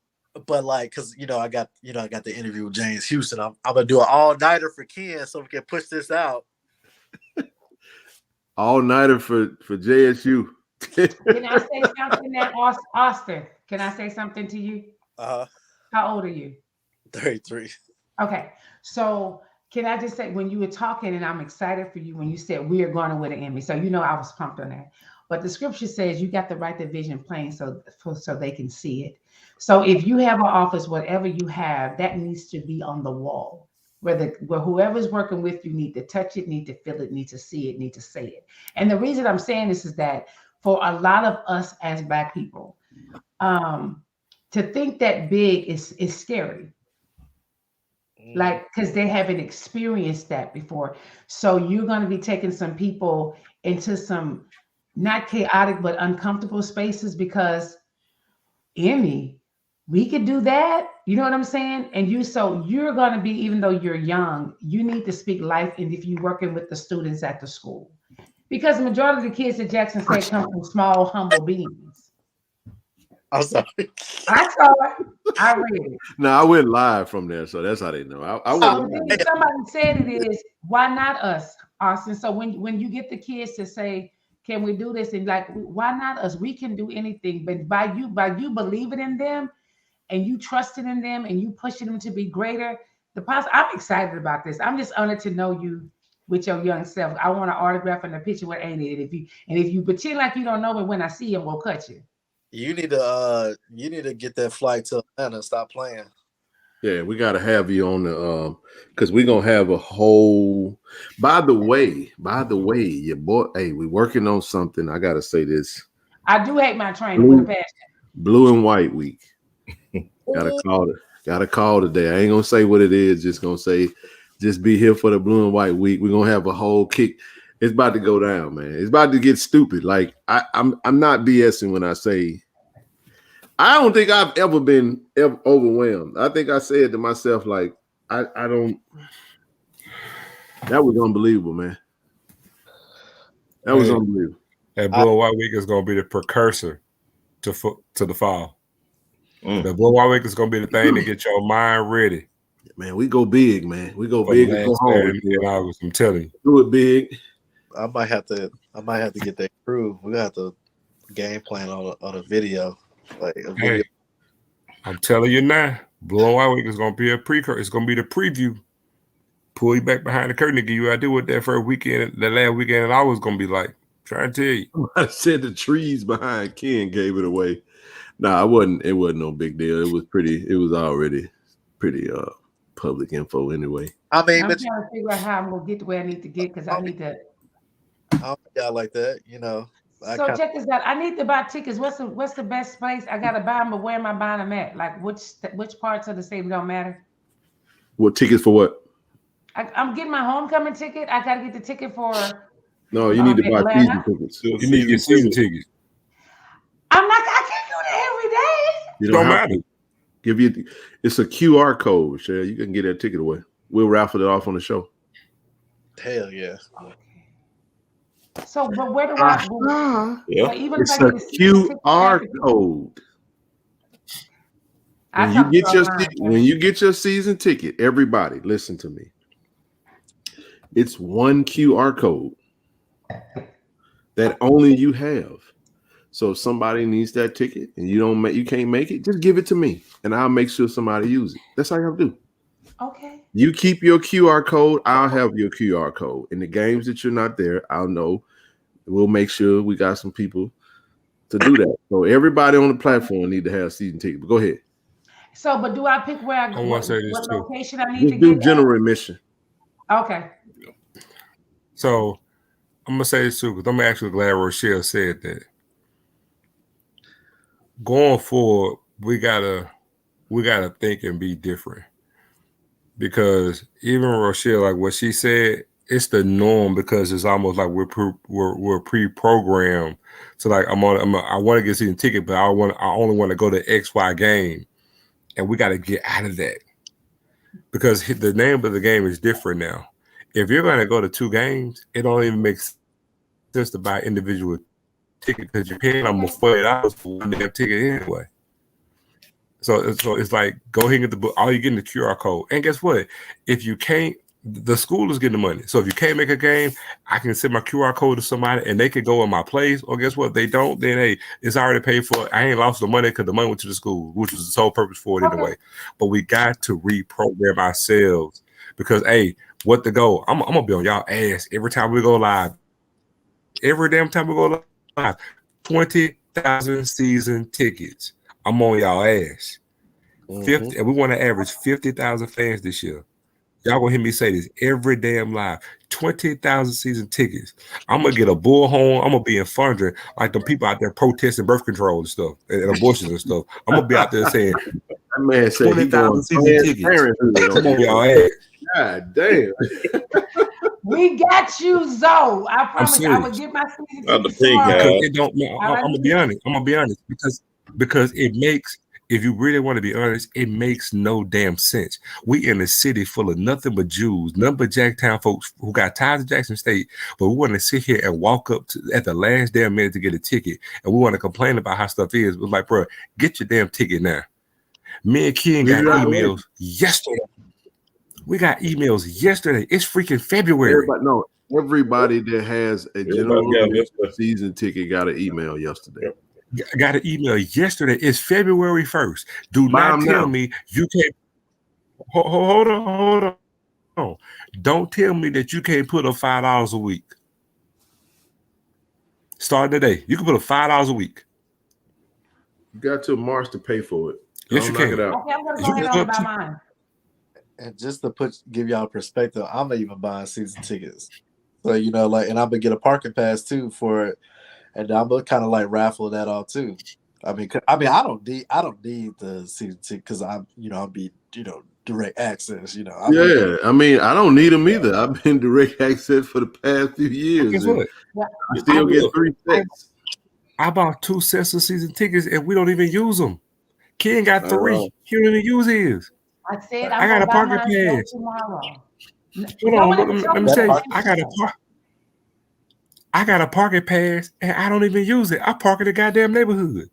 like, cause I got the interview with James Houston. I'm gonna do an all nighter for Ken so we can push this out. All nighter for JSU. Can I say something that Austin? Can I say something to you? How old are you? 33. Okay, so can I just say, when you were talking, and I'm excited for you when you said we are going to win an Emmy, so I was pumped on that. But the scripture says you got to write the vision plain so they can see it. So if you have an office, whatever you have, that needs to be on the wall. Where whoever's working with you need to touch it, need to feel it, need to see it, need to say it. And the reason I'm saying this is that for a lot of us as Black people, to think that big is scary. Like, because they haven't experienced that before. So you're going to be taking some people into some not chaotic but uncomfortable spaces, because Emmy, we could do that. You know what I'm saying? And you're going to be, even though you're young, you need to speak life. And if you're working with the students at the school, because the majority of the kids at Jackson State come from small, humble beings. I'm sorry. I saw it. I read it. No, I went live from there, so that's how they know. Somebody said it is, why not us, Austin? So when you get the kids to say, can we do this? And like, why not us? We can do anything. But by you believing in them and you trusting in them and you pushing them to be greater, I'm excited about this. I'm just honored to know you with your young self. I want an autograph and a picture with Ain't It. If you pretend like you don't know me, when I see him, we'll cut you. You need to get that flight to Atlanta and stop playing. Yeah, we got to have you on the because we're gonna have a whole. By the way, your boy. Hey, we working on something. I gotta say this. I do hate my training with a passion. Blue and White Week. Gotta call today. I ain't gonna say what it is. Just gonna say, just be here for the Blue and White Week. We're gonna have a whole kick. It's about to go down, man. It's about to get stupid. Like I'm not BSing when I say I don't think I've ever been overwhelmed. I think I said to myself, like, I don't. That was unbelievable, man. That was unbelievable. That Blue and White Week is gonna be the precursor to the fall. The Blue and White Week is gonna be the thing to get your mind ready. Man, we go big, man. We go big and go home. I'm telling you, do it big. I might have to get that crew. We got the game plan on a video, like a video. Hey, I'm telling you now, Blue and White Week is gonna be a precursor. It's gonna be the preview. Pull you back behind the curtain to give you an idea what that first weekend, the last weekend, and I was gonna be like. Trying to tell you, I said the trees behind Ken gave it away. Nah, it wasn't no big deal. It was already pretty public info anyway. I mean, I'm trying to figure out how I'm gonna get to where I need to get, because I need to. Yeah, like that, So check this out. I need to buy tickets. What's the best place? I gotta buy them, but where am I buying them at? Like which parts of the state don't matter? What tickets for what? I'm getting my homecoming ticket. I gotta get the ticket for. No, you need to buy season tickets. You need to get season tickets. I can't do that every day. You don't matter. It's a QR code, Cheryl. You can get that ticket away. We'll raffle it off on the show. Hell yeah. So, but where do I? Yeah. It's a QR code. When you get your season ticket, everybody, listen to me. It's one QR code that only you have. So if somebody needs that ticket and you can't make it, just give it to me and I'll make sure somebody uses it. That's how you have to do. Okay. You keep your QR code, I'll have your QR code. In the games that you're not there, I'll know. We'll make sure we got some people to do that. So everybody on the platform need to have season tickets. But go ahead. So, but do I pick where I go? What location I need to do get? General admission. Okay. So I'm gonna say this too, because I'm actually glad Rochelle said that. Going forward, we gotta think and be different. Because even Rochelle, like what she said, it's the norm, because it's almost like we're pre-programmed. So like I want to get a season ticket, but I only want to go to XY game, and we got to get out of that, because the name of the game is different now. If you're going to go to 2 games, it don't even make sense to buy individual ticket, because you're paying almost $40 for one damn ticket anyway. So it's like go ahead and get the book. All you getting the QR code. And guess what? If you can't, the school is getting the money. So if you can't make a game, I can send my QR code to somebody and they can go in my place. Or guess what? If they don't, then hey, it's already paid for. I ain't lost the money because the money went to the school, which was the sole purpose for it anyway. But we got to reprogram ourselves because hey, what the goal? I'm gonna be on y'all ass every time we go live. Every damn time we go live. 20,000 season tickets. I'm on y'all ass. 50, and we want to average 50,000 fans this year. Y'all gonna hear me say this every damn live. 20,000 season tickets. I'm gonna get a bullhorn. I'm gonna be in Fundra like the people out there protesting birth control and stuff and abortions and stuff. I'm gonna be out there saying, that man said 20,000 season tickets. Come on, y'all ass. God damn. We got you, Zoe. I promise I will get my season tickets tomorrow. It don't. I'm gonna be honest. I'm gonna be honest because it makes. If you really want to be honest, it makes no damn sense. We in a city full of nothing but Jews, nothing but Jacktown folks who got ties to Jackson State, but we want to sit here and walk up at the last damn minute to get a ticket, and we want to complain about how stuff is. We're like, bro, get your damn ticket now. Me and Ken got emails yesterday. We got emails yesterday. It's freaking February. Everybody that has a general season ticket got an email yesterday. Got an email yesterday. It's February 1st. Do not tell me you can't. Hold on. Don't tell me that you can't put up $5 a week. Starting today, you can put up $5 a week. You got till March to pay for it. Yes, you can. Okay, I'm gonna go ahead on about mine. And just to give y'all perspective, I'm not even buying season tickets. So and I'm gonna get a parking pass too for it. And I'm gonna kind of like raffle that off too. I mean, I don't need the season ticket because I'll be direct access. I mean, I don't need them either. I've been direct access for the past few years. Guess what? I still get 3 sets. I bought 2 sets of season tickets and we don't even use them. Ken got 3. He don't even use his. I said I got a parking pass. Tomorrow. Hold on, let me tell you, I got a parking pass and I don't even use it. I park in the goddamn neighborhood.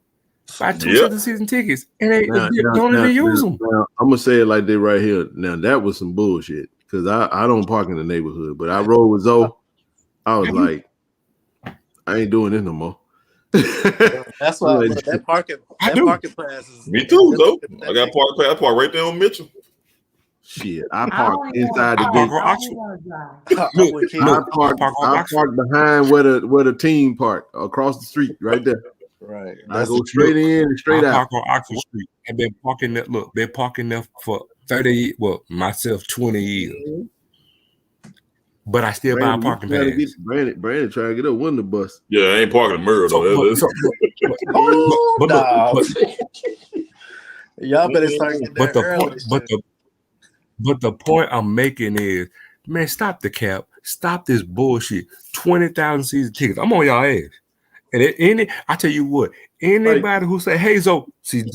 Buy 2 sets of season tickets and they don't even use them. Now, I'm gonna say it like this right here. Now that was some bullshit because I don't park in the neighborhood, but I rode with Zoe. I was like, I ain't doing this no more. That's why that parking pass is. Me too, though. I got parking pass. I park right there on Mitchell. Shit, I park inside the gate. I park behind where the team park across the street, right there. Right. I go straight in and straight out. Park on Oxford Street. I've been parking that. Look, been parking there for 30. Well, myself 20 years. But I still buy a parking pass. Brandon trying to get a window bus. Yeah, I ain't parking the mirror though. Y'all better start getting there early. But the point I'm making is, man, stop the cap. Stop this bullshit. 20,000 season tickets. I'm on y'all ass. And I tell you what, anybody who say, hey, Zoe, season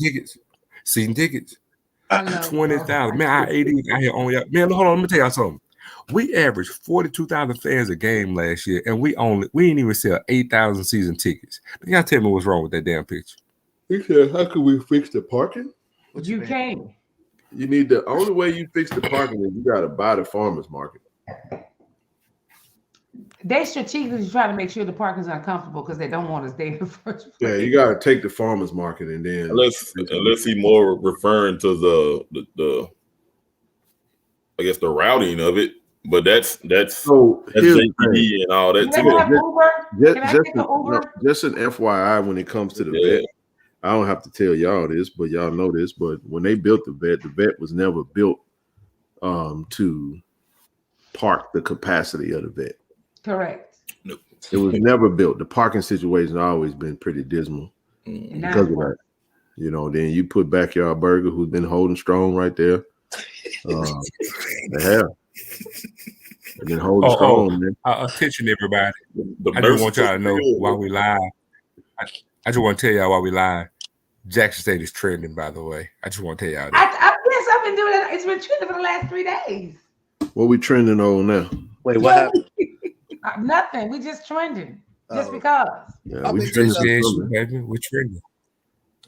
tickets. 20,000. Man, I 80 out here on y'all. Man, hold on, let me tell y'all something. We averaged 42,000 fans a game last year, and we didn't even sell 8,000 season tickets. Y'all tell me what's wrong with that damn picture. He said, how can we fix the parking? You can't. You need the only way you fix the parking is you gotta buy the farmers market. They strategically try to make sure the parking is uncomfortable because they don't want us there in the first place. Yeah, you gotta take the farmers market and then unless he more referring to the I guess the routing of it, but that's JPD and all that too. Just an FYI when it comes to the vet. I don't have to tell y'all this, but y'all know this. But when they built the vet was never built to park the capacity of the vet. Correct. No. It was never built. The parking situation has always been pretty dismal because of that. Then you put Backyard Burger, who's been holding strong right there. They have. They've been holding strong, man. Attention, everybody. I just want y'all to know why we live. I just want to tell y'all why we live. Jackson State is trending, by the way. I just want to tell y'all that. Yes, I've been doing it. It's been trending for the last 3 days. What we trending on now? Wait, what happened? Nothing. We just trending. Just because. Yeah, we trending. Baby. We're trending.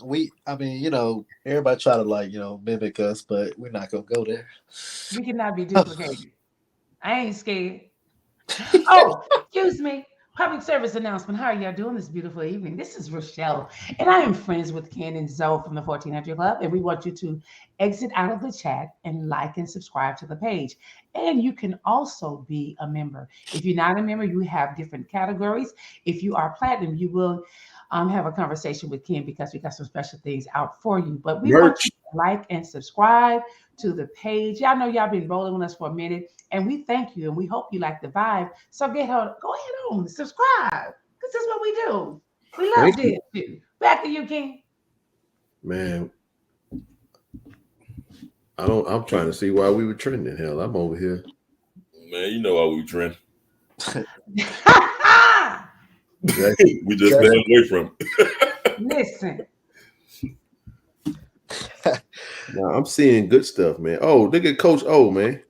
I mean, everybody try to mimic us, but we're not gonna go there. We cannot be duplicated. I ain't scared. Oh, excuse me. Public service announcement. How are y'all doing this beautiful evening? This is Rochelle, and I am friends with Ken and Zoe from the 1400 Club, and we want you to exit out of the chat and like and subscribe to the page. And you can also be a member. If you're not a member, you have different categories. If you are platinum, you will have a conversation with Ken because we got some special things out for you. But we want you to like and subscribe to the page. Y'all know y'all been rolling with us for a minute. And we thank you and we hope you like the vibe. So go ahead on, subscribe. Because that's what we do. We love this too. Back to you, King. Man, I'm trying to see why we were trending. Hell, I'm over here. Man, you know why we trend. Exactly. We just stay away from it. Listen. Now I'm seeing good stuff, man. Oh, look at Coach O, man.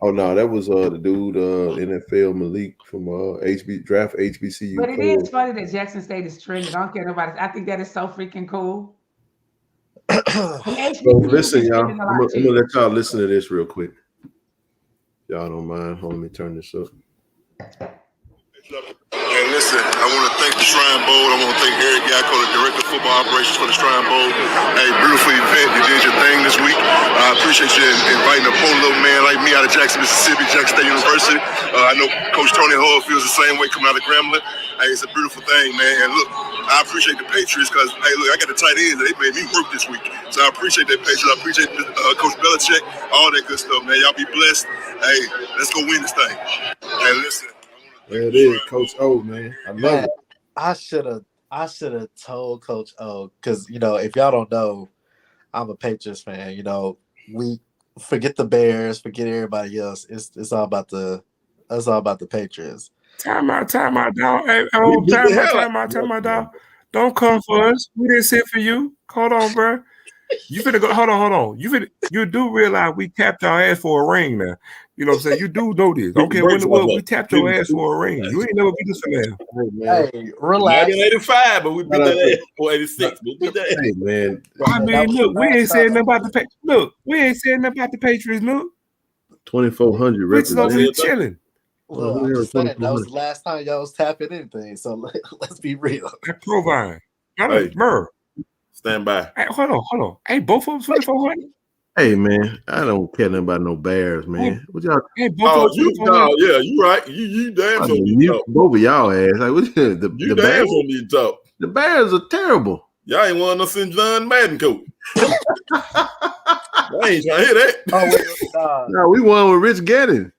Oh no, that was the dude NFL Malik from draft HBCU. But it is funny that Jackson State is trending. I don't care nobody. I think that is so freaking cool. So listen, y'all. I'm gonna let y'all listen to this real quick. Y'all don't mind? Hold on, let me turn this up. Hey, listen, I want to thank the Shrine Bowl. I want to thank Eric Yacko, the Director of Football Operations for the Shrine Bowl. Hey, beautiful event. You did your thing this week. I appreciate you inviting a poor little man like me out of Jackson, Mississippi, Jackson State University. I know Coach Tony Hall feels the same way coming out of Grambling. Hey, it's a beautiful thing, man. And look, I appreciate the Patriots because, hey, look, I got the tight ends. They made me work this week. So I appreciate that Patriots. I appreciate Coach Belichick, all that good stuff, man. Y'all be blessed. Hey, let's go win this thing. Hey, listen. There it is, Coach O, man. I love it. I should have told Coach O because if y'all don't know, I'm a Patriots fan. We forget the Bears, forget everybody else. It's all about the Patriots. Time out, dog. Hey, time out, dog. Don't come for us. We didn't sit for you. Hold on, bro. You finna go. Hold on. You do realize we tapped our ass for a ring now. You know what I'm saying? You do know this. Don't care when it was. We tapped your ass for a ring. You ain't never beat us for that. Hey, relax. 1985, but we beat that ass for 86. We beat that ass. Hey, man. I mean, look, we ain't saying nothing about the Patriots. Look, we ain't saying nothing about the Patriots. Look, 2,400 Rich over here chilling. Look, I'm just saying, that was the last time y'all was tapping anything. So let's be real. That Provine. Murr. Stand by. Hey, hold on. Hey, both of them 2,400. Hey, man, I don't care nothing about no Bears, man. What y'all? Hey, both of them 2,400. Yeah, you right. You damn sure need to talk. Both of y'all ass. Like, what the damn Bears? sure need to talk. The Bears are terrible. Y'all ain't want to send John Madden coach. I ain't trying to hear that. Oh, wait, no, we won with Rich Gannon.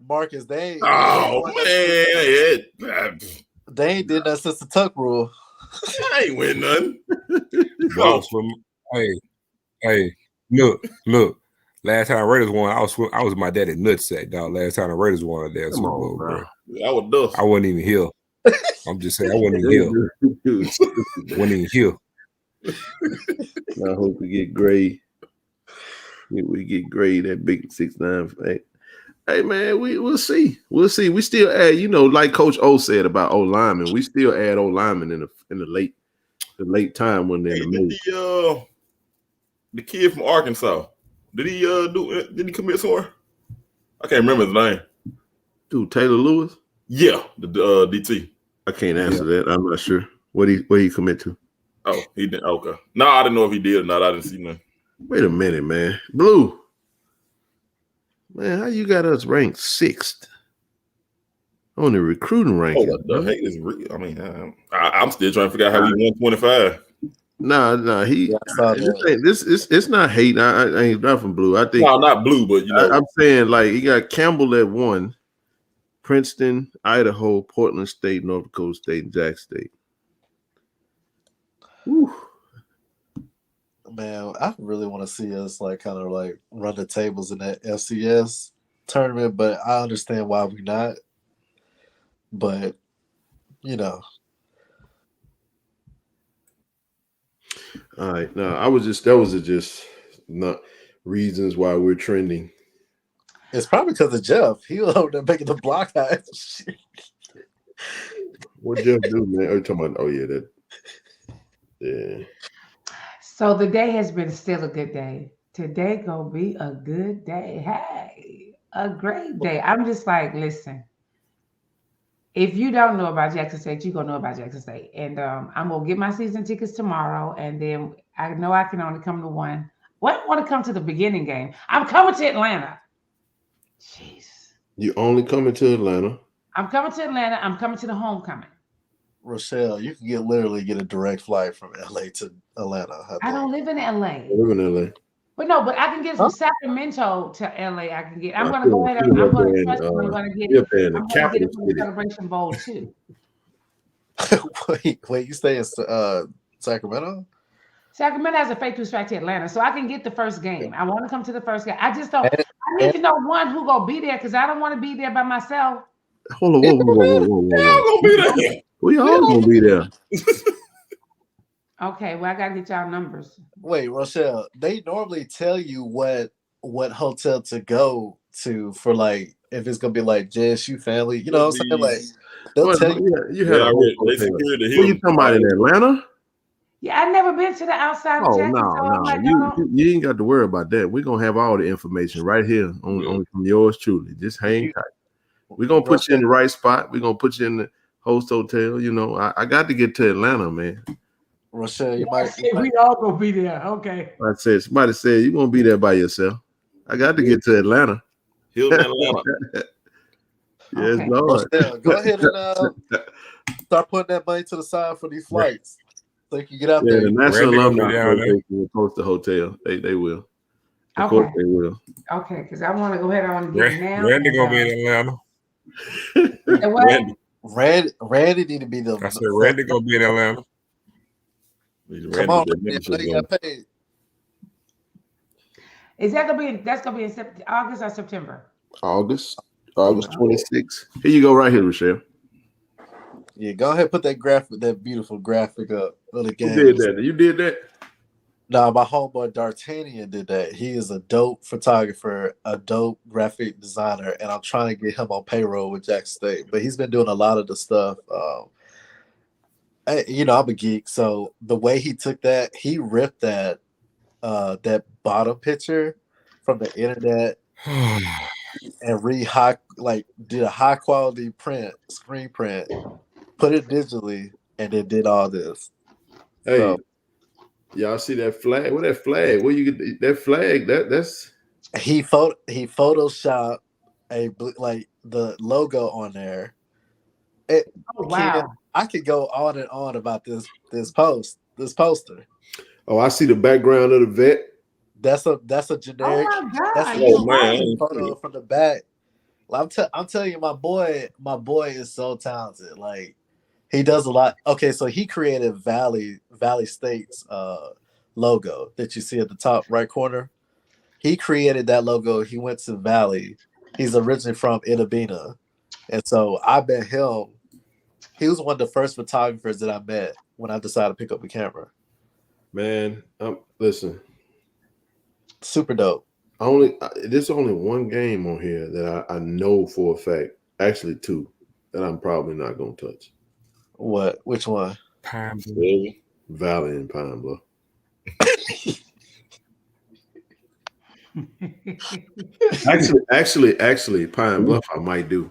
Marcus, they ain't. Oh, man. They ain't did that since the Tuck rule. I ain't win nothing. Hey, look. Last time Raiders won, I was my daddy nutsack, dog. Last time the Raiders won a damn Super Bowl, bro. I was dust. I wasn't even here. I'm just saying, I wasn't even here. Wasn't even here. I hope we get Gray. We get Gray, that big 6'9". Hey man, we'll see. We'll see. We still add, like Coach O said about O linemen, we still add O linemen in the late time when they're in the move. The kid from Arkansas, did he commit somewhere? I can't remember his name. Dude, Taylor Lewis? Yeah, the DT. I can't answer that. I'm not sure. Where he commit to? Oh, he didn't. Okay. No, I didn't know if he did or not. I didn't see nothing. Wait a minute, man. Blue. Man, how you got us ranked 6th on the recruiting ranking? Oh, the hate is real. I mean, I'm still trying to figure out how he won 25. Nah, it's not hate. I ain't nothing Blue. I think not Blue, but I'm saying like he got Campbell at 1, Princeton, Idaho, Portland State, North Dakota State, and Jack State. Whew. Man, I really want to see us kind of run the tables in that FCS tournament, but I understand why we're not. But all right. No, that was just not reasons why we're trending. It's probably because of Jeff. He was over there making the block eyes. What Jeff do, man? Are you talking about? Oh yeah, that. Yeah. So the day has been still a good day. Today gonna be a good day. Hey, a great day. I'm just like, listen. If you don't know about Jackson State, you're gonna know about Jackson State. And I'm gonna get my season tickets tomorrow. And then I know I can only come to one. What want to come to the beginning game? I'm coming to Atlanta. Jeez. You only coming to Atlanta? I'm coming to Atlanta. I'm coming to the homecoming. Rochelle, you can literally get a direct flight from LA to Atlanta. I don't live in LA. I live in LA. But no, but I can get from Sacramento to LA. I can get. I'm I gonna feel- go ahead. feel I'm up gonna there in, trust you. I'm gonna get you're it. up there in the I'm gonna get capital it from the city. Celebration Bowl too. wait, you stay in Sacramento? Sacramento has a fake to strike to Atlanta, so I can get the first game. I want to come to the first game. I just don't. And- I need to know one who gonna be there because I don't want to be there by myself. Hold on, whoa. Y'all gonna be there. We all gonna be there. Okay, well I gotta get y'all numbers. Wait, Rochelle, they normally tell you what hotel to go to for like if it's gonna be like JSU family. You know what I'm saying? Like they'll Well, tell you. yeah, you had Yeah, a whole they hotel. secured the What you hill. talking about in Atlanta? Yeah, I've never been to the outside of Oh Jackson, no, so I'm no, like, you ain't got to worry about that. We're gonna have all the information right here on from yours truly. Just hang tight. We're gonna put you in the right spot. We're gonna put you in the host hotel. You know, I got to get to Atlanta, man. Rochelle, you we all gonna be there. Okay. I said somebody said you're gonna be there by yourself. I got to get to Atlanta. Hilton, Atlanta. Yes, Okay. Lord. Rochelle, go ahead and start putting that money to the side for these flights. So you can get out Yeah, there. the National Randy gonna Alumni be down there. Association will post the hotel. They will. Of Okay. course they will. Okay, because I want to go ahead on and get now. Randy gonna be in Atlanta. And what? Randy need to be the. I said Randy gonna be in Atlanta. Come on, Randy, I know you got paid. Is that gonna be? That's gonna be in August or September? August 26th. Here you go, right here, Rochelle. Yeah, go ahead, put that beautiful graphic up of the game. Who did that? You did that? No, my homeboy D'Artagnan did that. He is a dope photographer, a dope graphic designer, and I'm trying to get him on payroll with Jackson State. But he's been doing a lot of the stuff. I'm a geek, so the way he took that, he ripped that bottom picture from the internet and did a high quality screen print, put it digitally, and then did all this. Hey, So, y'all see that flag? What that flag? Where you get that flag? That's he photoshopped the logo on there. Wow. I could go on and on about this poster. Oh, I see the background of the vet. That's a generic. Oh my God. That's You're a photo from the back. I'm telling you, my boy is so talented. Like he does a lot. Okay, so he created Valley State's logo that you see at the top right corner. He created that logo. He went to Valley. He's originally from Itabena, and so I met him. He was one of the first photographers that I met when I decided to pick up a camera. Man, listen. Super dope. There's only one game on here that I know for a fact, actually two, that I'm probably not gonna touch. What? Which one? Pine Bluff. Valley and Pine Bluff. actually, Pine Bluff I might do.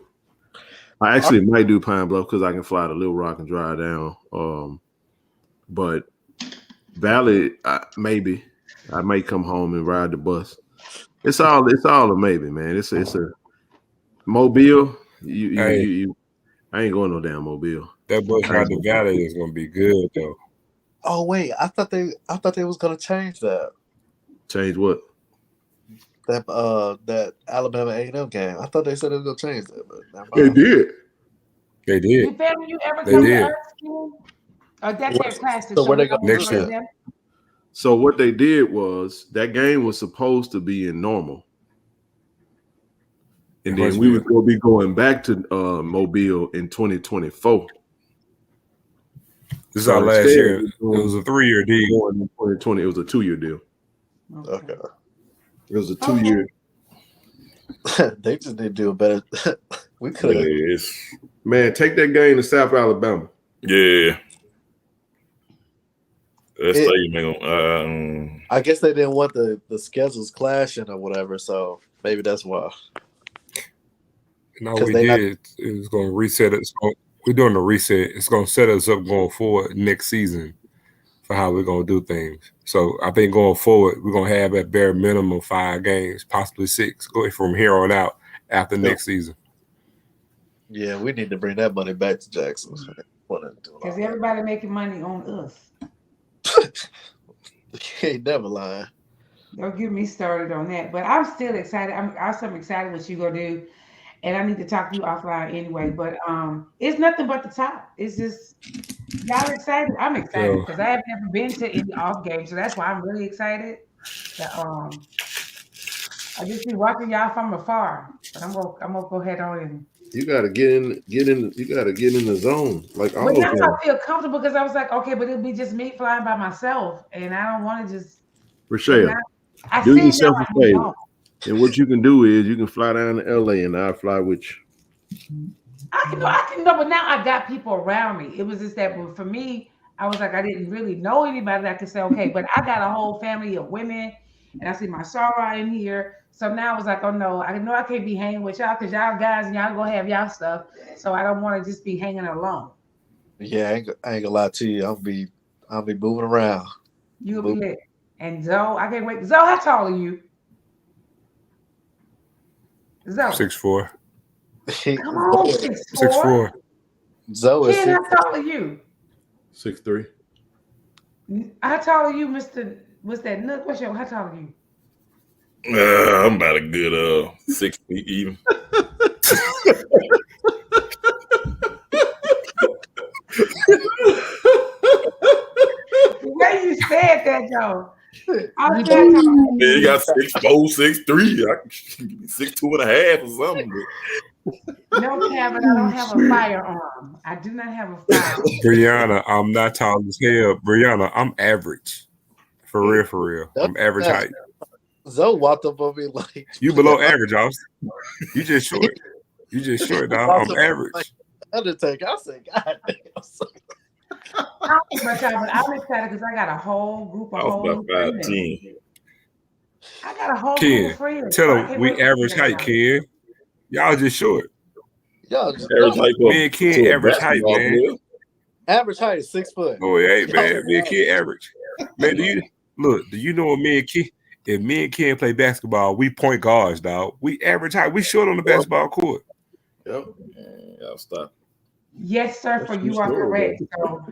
I actually might do Pine Bluff because I can fly to Little Rock and drive down. But Valley, maybe I may come home and ride the bus. It's all a maybe, man. It's a Mobile. You I ain't going no damn Mobile. That bus ride to Valley is gonna be good though. Oh wait, I thought they was gonna change that. Change what? That Alabama A&M game. I thought they said they were gonna change that, but never They mind. did. They did. Family, you ever They come did. to our school? Or that's their classes. So where they we gonna next do year? that? So what they did was that game was supposed to be in Normal. And then we would be going back to Mobile in 2024. This is our last year. It was a 3-year deal. In 2020, it was a 2-year deal. Okay. It was a 2-year. They just didn't do a better. We could have. Yes. Man, take that game to South Alabama. Yeah. That stadium ain't gonna. I guess they didn't want the schedules clashing or whatever, so maybe that's why. No, we did. It's going to reset it. We're doing a reset. It's going to set us up going forward next season for how we're going to do things. So I think going forward, we're going to have at bare minimum 5 games, possibly 6, going from here on out after next season. Yeah, we need to bring that money back to Jackson. Because everybody making money on us. You ain't never lying. Don't get me started on that. But I'm still excited. I'm excited what you gonna do. And I need to talk to you offline anyway. But it's nothing but the top. It's just y'all excited. I'm excited because I have never been to any off games, so that's why I'm really excited. That, I just be watching y'all from afar. But I'm gonna go ahead on and. You gotta get in. You gotta get in the zone. Like all but now of them. I feel comfortable because I was like, okay, but it'll be just me flying by myself, and I don't want to just. Rochelle, do yourself a favor. And what you can do is you can fly down to LA and I'll fly with you. I can know, but now I got people around me. It was just that, but for me, I was like, I didn't really know anybody that could say, okay, but I got a whole family of women, and I see my Sarah in here. So now I was like, oh no, I know I can't be hanging with y'all because y'all guys and y'all gonna have y'all stuff. So I don't want to just be hanging alone. Yeah, I ain't gonna lie to you. I'll be moving around. You'll be lit. And Zoe, I can't wait. Zoe, how tall are you? Zoe. 6'4". Come on, 6'4". Zoe, Ken, how tall are you? 6'3". How tall are you, Mr. What's that? Nook? How tall are you? I'm about a good 6 feet even. The way you said that, though. You got 6'4", 6'3". 6'2.5" or something. No, Kevin, I don't have a firearm. I do not have a firearm. Brianna, I'm not tall as hell. Brianna, I'm average. For real. I'm average height. Zoe walked up on me like you below average, Austin. You just short, dog. I'm average. Like Undertaker. I said, God damn. I'm excited because I got a whole group of about 5'10". I got a whole Ken, group of friends. tell them we average height, Ken. Y'all just short. Y'all just average height. Me and Ken average height, man. Player. Average height is 6 foot. Oh, it ain't, man. Me and Ken average. Man, do you know what me and Ken? If me and Ken play basketball, we point guards, dog. We average height. We short on the basketball court. Yep. I'll stop. Yes, sir. For you are correct. So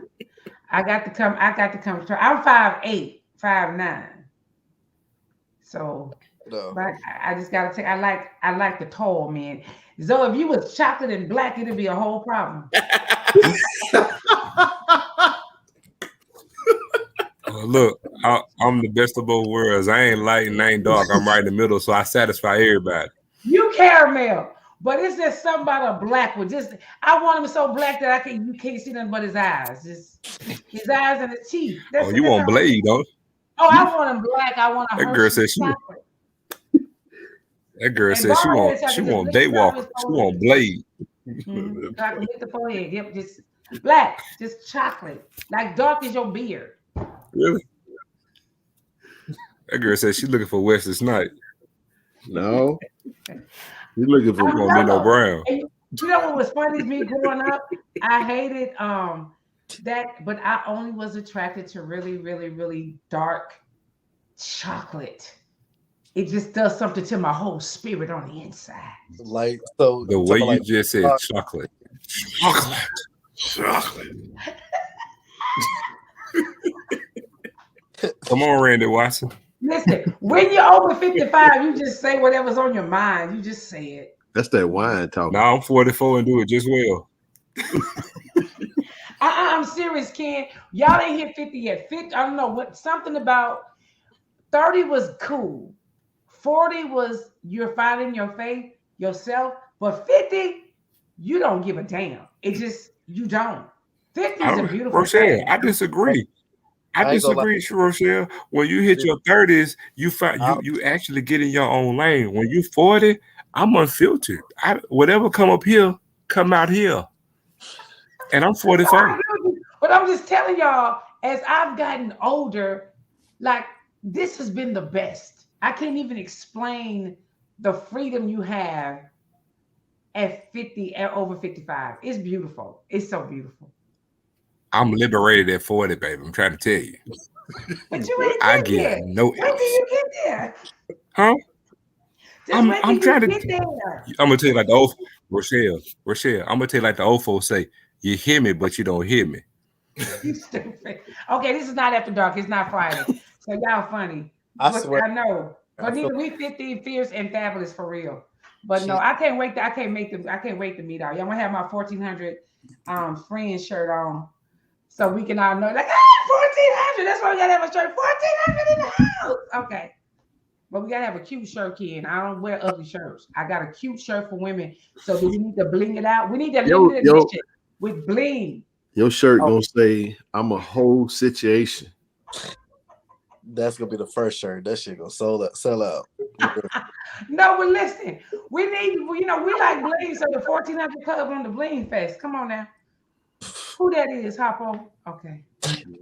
I got to come. I'm 5'8", 5'9". So, but I just gotta take. I like the tall men. So if you was chocolate and black, it'd be a whole problem. Look, I'm the best of both worlds. I ain't light and I ain't dark. I'm right in the middle, so I satisfy everybody. You caramel, but it's just something about a black one. Just I want him so black that you can't see nothing but his eyes. Just his eyes and his teeth. You want Blade, don't you? Oh, I want him black. I want a That girl said she. That girl said she want Daywalker. She want Blade. Mm-hmm. So I can hit the forehead. Yep, just black, just chocolate, like dark as your beard. Really? That girl said she's looking for Wesley Snipes. No, you're looking for Nino Brown. And you know what was funny? Me growing up, I hated that, but I only was attracted to really, really, really dark chocolate. It just does something to my whole spirit on the inside. Like so, the way you just said chocolate. Come on, Randy Watson. Listen, when you're over 55, you just say whatever's on your mind. You just say it. That's that wine talk. Now I'm 44 and do it just well. I'm serious, Ken. Y'all ain't hit 50 yet. 50, I don't know what. Something about 30 was cool. 40 was you're finding your faith yourself. But 50, you don't give a damn. It just you don't. 50 is a beautiful Rochelle, thing. I disagree. I disagree, Rochelle. When you hit your 30s, you find you actually get in your own lane. When you 40, I'm unfiltered. Whatever come up here, come out here. And I'm 45. But I'm just telling y'all, as I've gotten older, like this has been the best. I can't even explain the freedom you have at 50, at over 55. It's beautiful. It's so beautiful. I'm liberated at 40, baby. I'm trying to tell you. But you ain't I get there. get no. When do you get there? Huh? I'm trying to get there. I'm gonna tell you like the old Rochelle. I'm gonna tell you like the old folks say, you hear me, but you don't hear me. You stupid. Okay, this is not after dark. It's not Friday. So y'all funny. I swear. I know. But neither we 50, fierce, and fabulous for real. But no, I can't wait. I can't wait to meet y'all. Y'all wanna have my 1400 friend shirt on. So we can all know, like, 1400. That's why we gotta have a shirt. 1400 in the house. Okay. But we gotta have a cute shirt, kid. I don't wear ugly shirts. I got a cute shirt for women. So do we need to bling it out? We need to limited edition with bling. Your shirt gonna say, "I'm a whole situation." That's gonna be the first shirt. That shit gonna sell out. No, but listen, we need, we like bling, so the 1400 Club on the Bling Fest. Come on now. Who that is, Hoppo? Okay.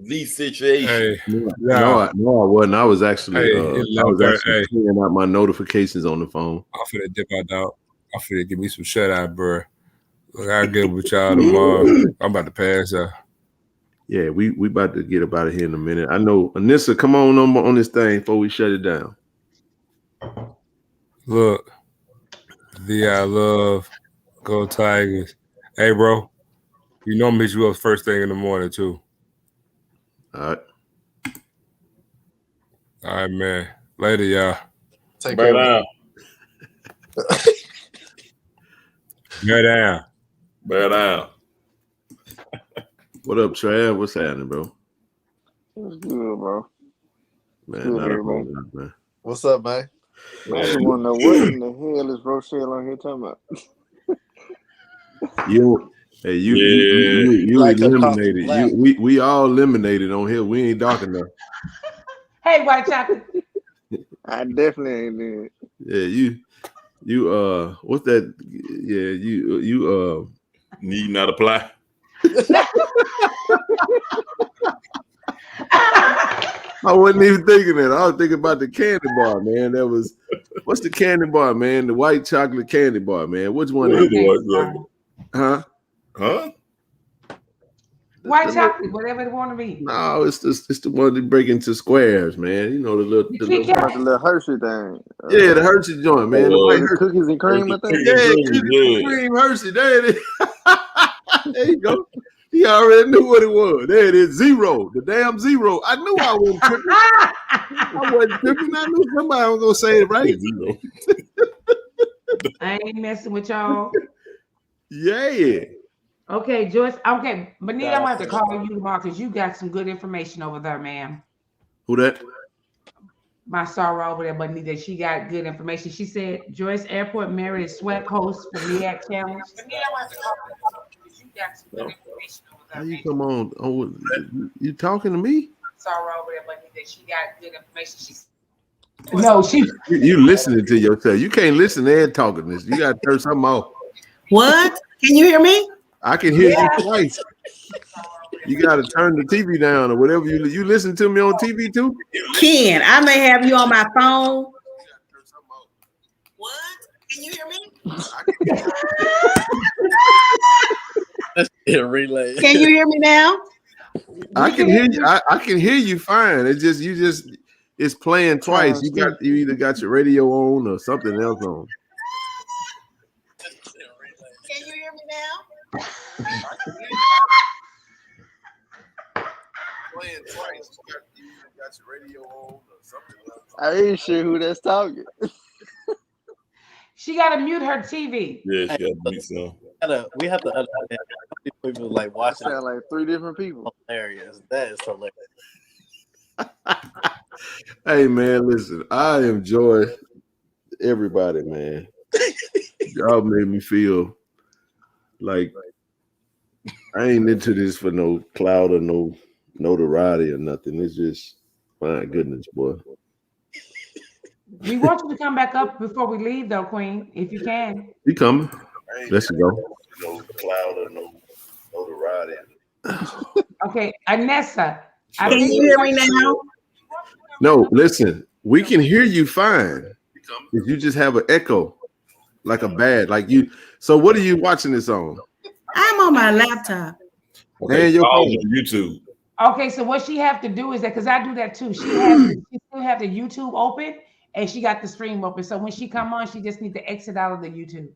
The situation. Hey, No, I wasn't. I was actually clearing out my notifications on the phone. I'm finna dip out out. I'm finna give me some shut eye, bro. Look, I'll get with y'all tomorrow. I'm about to pass out. Yeah, we about to get up out of here in a minute. I know, Anissa, come on this thing before we shut it down. Look, I love Go Tigers. Hey, bro, you know I'm gonna hit you up first thing in the morning too. All right, man. Later, y'all. Take care. Down. Bear down. What up, Trav? What's happening, bro? What's good, bro? Man, good, not a whole man. lot, man. What's up, man? I just want to know what in the hell is Rochelle on here talking about? You Like eliminated. We all eliminated on here. We ain't dark enough. Hey, white chocolate. I definitely ain't did. Yeah, you what's that? Yeah, you need not apply. I wasn't even thinking that. I was thinking about the candy bar, man. What's the candy bar, man? The white chocolate candy bar, man. Which one is it? Huh? White chocolate, whatever it want to be. No, it's the one that break into squares, man. You know the little Hershey thing. Yeah, the Hershey joint, man. The white Hershey. Cookies and cream, I think. Yeah, cookies and cream Hershey. There it is. There you go. He already knew what it was. There it is. Zero. The damn zero. I knew I wasn't tripping. I wasn't tripping. I knew somebody was gonna say it right. Zero. I ain't messing with y'all. Yeah. Okay, Joyce. Okay, Benita, I'm gonna have to call you tomorrow because you got some good information over there, ma'am. Who that? My sorrow over there, Benita. She got good information. She said Joyce Airport married a swag host for React Challenge. Benita, I'm gonna have to call you because you got some good information over there. How you come on? Oh, you talking to me? Sorrow over there, Benita. She got good information. You listening to yourself. You can't listen and talking this. You gotta turn something off. What? Can you hear me? I can hear you twice. You got to turn the TV down or whatever. You listen to me on TV too? Ken, I may have you on my phone. What? Can you hear me? That's a relay. Can you hear me now? I can hear you. I can hear you fine. It's playing twice. You either got your radio on or something else on. Can you hear me now? Playing twice. You got your radio on or something else. I ain't sure who that's talking. She got to mute her TV. Yeah, she got to mute some. We have to understand. People like watching. Sound like three different people. Hilarious. That is hilarious. Hey man, listen. I enjoy everybody, man. Y'all made me feel like I ain't into this for no clout or no notoriety or nothing. It's just, my goodness, boy. We want you to come back up before we leave, though, Queen, if you can. You coming? Let's go. No cloud or no notoriety. Okay, Anessa, Can you hear me now? No, listen, we can hear you fine. If you just have an echo, like a bad, like you. So what are you watching this on? I'm on my laptop. Okay, And your phone. on YouTube. Okay, so what she have to do is that, because I do that too. She still have the YouTube open and she got the stream open. So when she come on, she just need to exit out of the YouTube.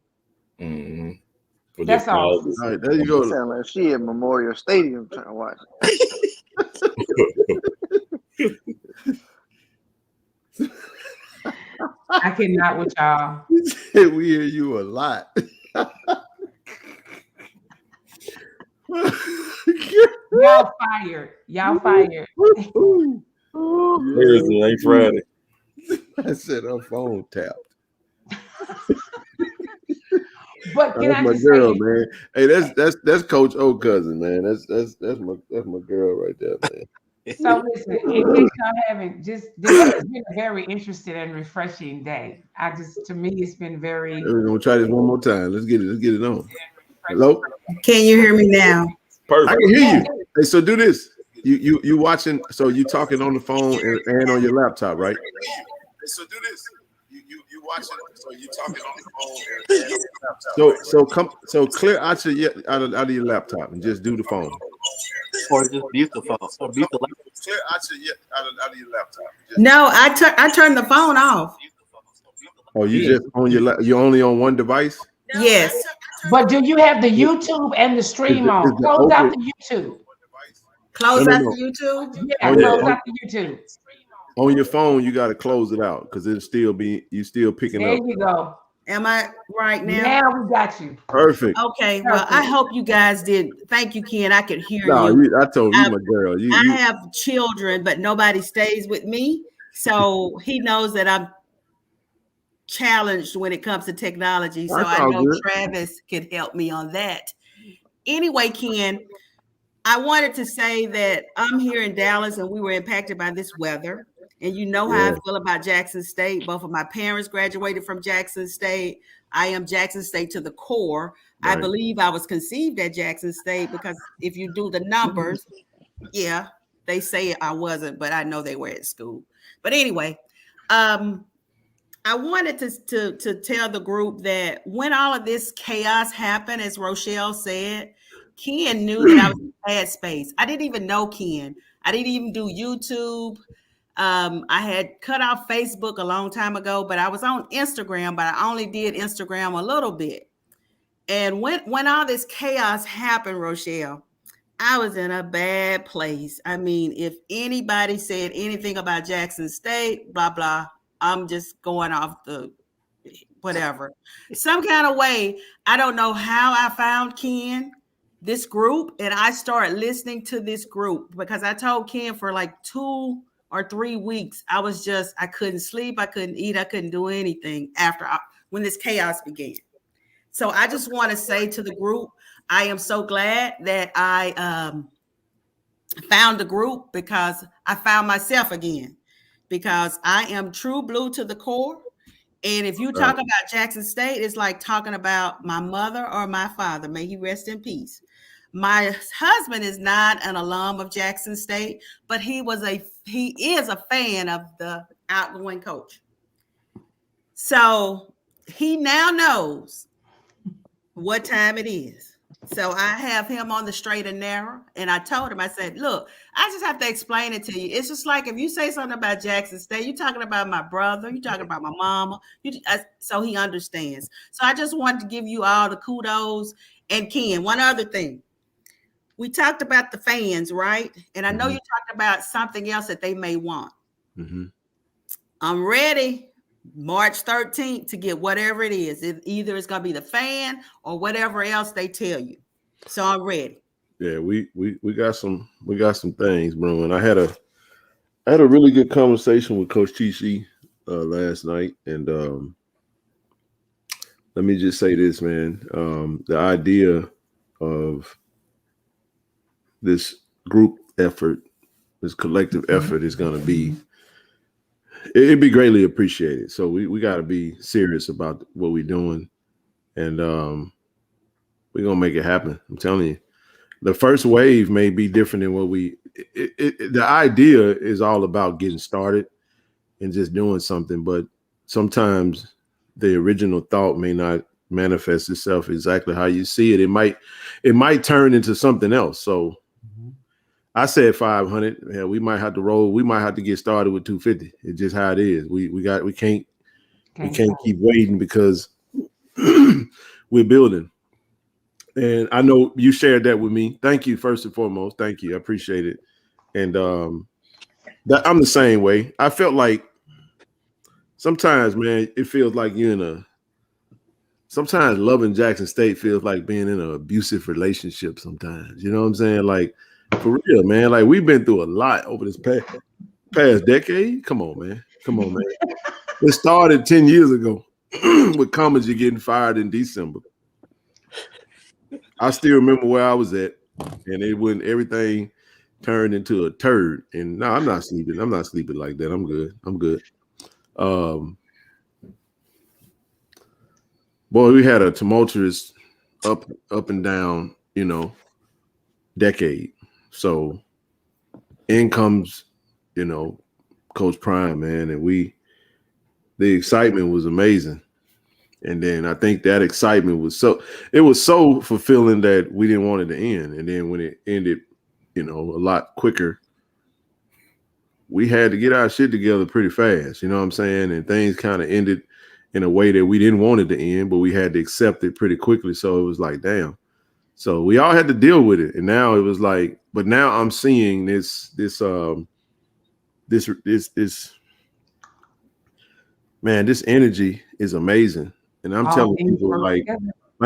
Mm-hmm. That's all. All right, there you go. Sound like she at Memorial Stadium trying to watch. I cannot with y'all. We hear you a lot. Y'all fired. Y'all fired. Thursday ain't Friday. I said her phone tapped. But can That's I my just girl, say, man. Hey, that's Coach O cousin, man. That's my girl right there, man. so listen, in case y'all haven't, this has been a very interesting and refreshing day. To me, it's been very. We're gonna try this one more time. Let's get it on. Hello? Can you hear me now? Perfect. I can hear you. Hey, so do this. You watching, so you talking on the phone and on your laptop, right? So do this. You watching, so you talking on the phone and on your laptop. So clear out of your laptop and just do the phone. Or just mute the phone. Or mute the laptop. Clear out of your laptop. No, I turned the phone off. Oh, you just on you're only on one device? Yes. But do you have the YouTube and the stream on? Close out the YouTube. Close out the YouTube? Yeah, close out the YouTube. On your phone, you got to close it out because it'll still be picking up. There you go. Am I right now? Now we got you. Perfect. Okay. Well, I hope you guys did. Thank you, Ken. I could hear you. I told you, my girl. I have children, but nobody stays with me. So he knows that I'm challenged when it comes to technology. So I know Travis could help me on that. Anyway, Ken, I wanted to say that I'm here in Dallas and we were impacted by this weather. And you know how I feel about Jackson State. Both of my parents graduated from Jackson State. I am Jackson State to the core. Right. I believe I was conceived at Jackson State because if you do the numbers, yeah, they say I wasn't, but I know they were at school. But anyway, I wanted to tell the group that when all of this chaos happened, as Rochelle said, Ken knew that I was in bad space. I didn't even know Ken. I didn't even do YouTube. I had cut off Facebook a long time ago, but I was on Instagram, but I only did Instagram a little bit. And when all this chaos happened, Rochelle, I was in a bad place. I mean, if anybody said anything about Jackson State, blah, blah, I'm just going off the whatever. Some kind of way, I don't know how I found Ken, this group, and I started listening to this group because I told Ken for like 2 or 3 weeks, I couldn't sleep, I couldn't eat, I couldn't do anything when this chaos began. So I just want to say to the group, I am so glad that I found the group because I found myself again, because I am true blue to the core. And if you talk about Jackson State, it's like talking about my mother or my father. May he rest in peace. My husband is not an alum of Jackson State, but he is a fan of the outgoing coach. So he now knows what time it is. So I have him on the straight and narrow. And I told him, I said, look, I just have to explain it to you. It's just like if you say something about Jackson State, you're talking about my brother, you're talking about my mama. So he understands. So I just wanted to give you all the kudos. And Ken, one other thing. We talked about the fans, right? And I know you talked about something else that they may want. Mm-hmm. I'm ready March 13th to get whatever it is. Either it's going to be the fan or whatever else they tell you. So I'm ready. Yeah, we got some things, bro. And I had a really good conversation with Coach TC last night. And let me just say this, man. The idea of this group effort, this collective effort is going to be, it'd be greatly appreciated. So we got to be serious about what we're doing, and we're going to make it happen. I'm telling you. the first wave may be different than what the idea is all about getting started and just doing something, but sometimes the original thought may not manifest itself exactly how you see it. It might turn into something else. So I said 500. Yeah, we might have to roll. We might have to get started with 250. It's just how it is. We can't keep waiting because we're building. And I know you shared that with me. Thank you, first and foremost. Thank you. I appreciate it. And that I'm the same way. I felt like sometimes, man, it feels like sometimes loving Jackson State feels like being in an abusive relationship sometimes. You know what I'm saying? Like, for real, man. Like, we've been through a lot over this past decade. Come on, man. It started 10 years ago with Comedy getting fired in December. I still remember where I was at, and everything turned into a turd. And no, I'm not sleeping. I'm not sleeping like that. I'm good. Boy, we had a tumultuous up and down, decade. So in comes, Coach Prime, man, and the excitement was amazing. And then I think that excitement was so fulfilling that we didn't want it to end. And then when it ended, a lot quicker, we had to get our shit together pretty fast. You know what I'm saying? And things kind of ended in a way that we didn't want it to end, but we had to accept it pretty quickly. So it was like, damn. So we all had to deal with it. And now it was like, but now I'm seeing this energy is amazing. And I'm telling people, like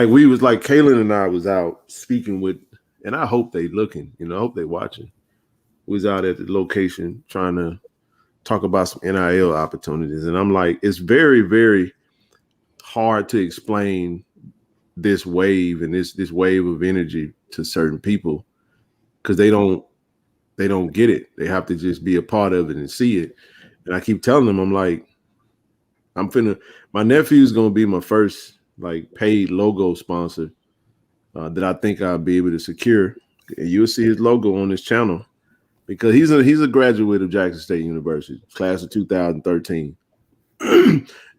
we was like Kaylin and I was out speaking with, and I hope they looking, I hope they watching. We was out at the location trying to talk about some NIL opportunities. And I'm like, it's very, very hard to explain this wave and this wave of energy to certain people because they don't get it. They have to just be a part of it and see it. And I keep telling them, I'm like, my nephew's gonna be my first like paid logo sponsor that I think I'll be able to secure. And you'll see his logo on this channel because he's a graduate of Jackson State University, class of 2013.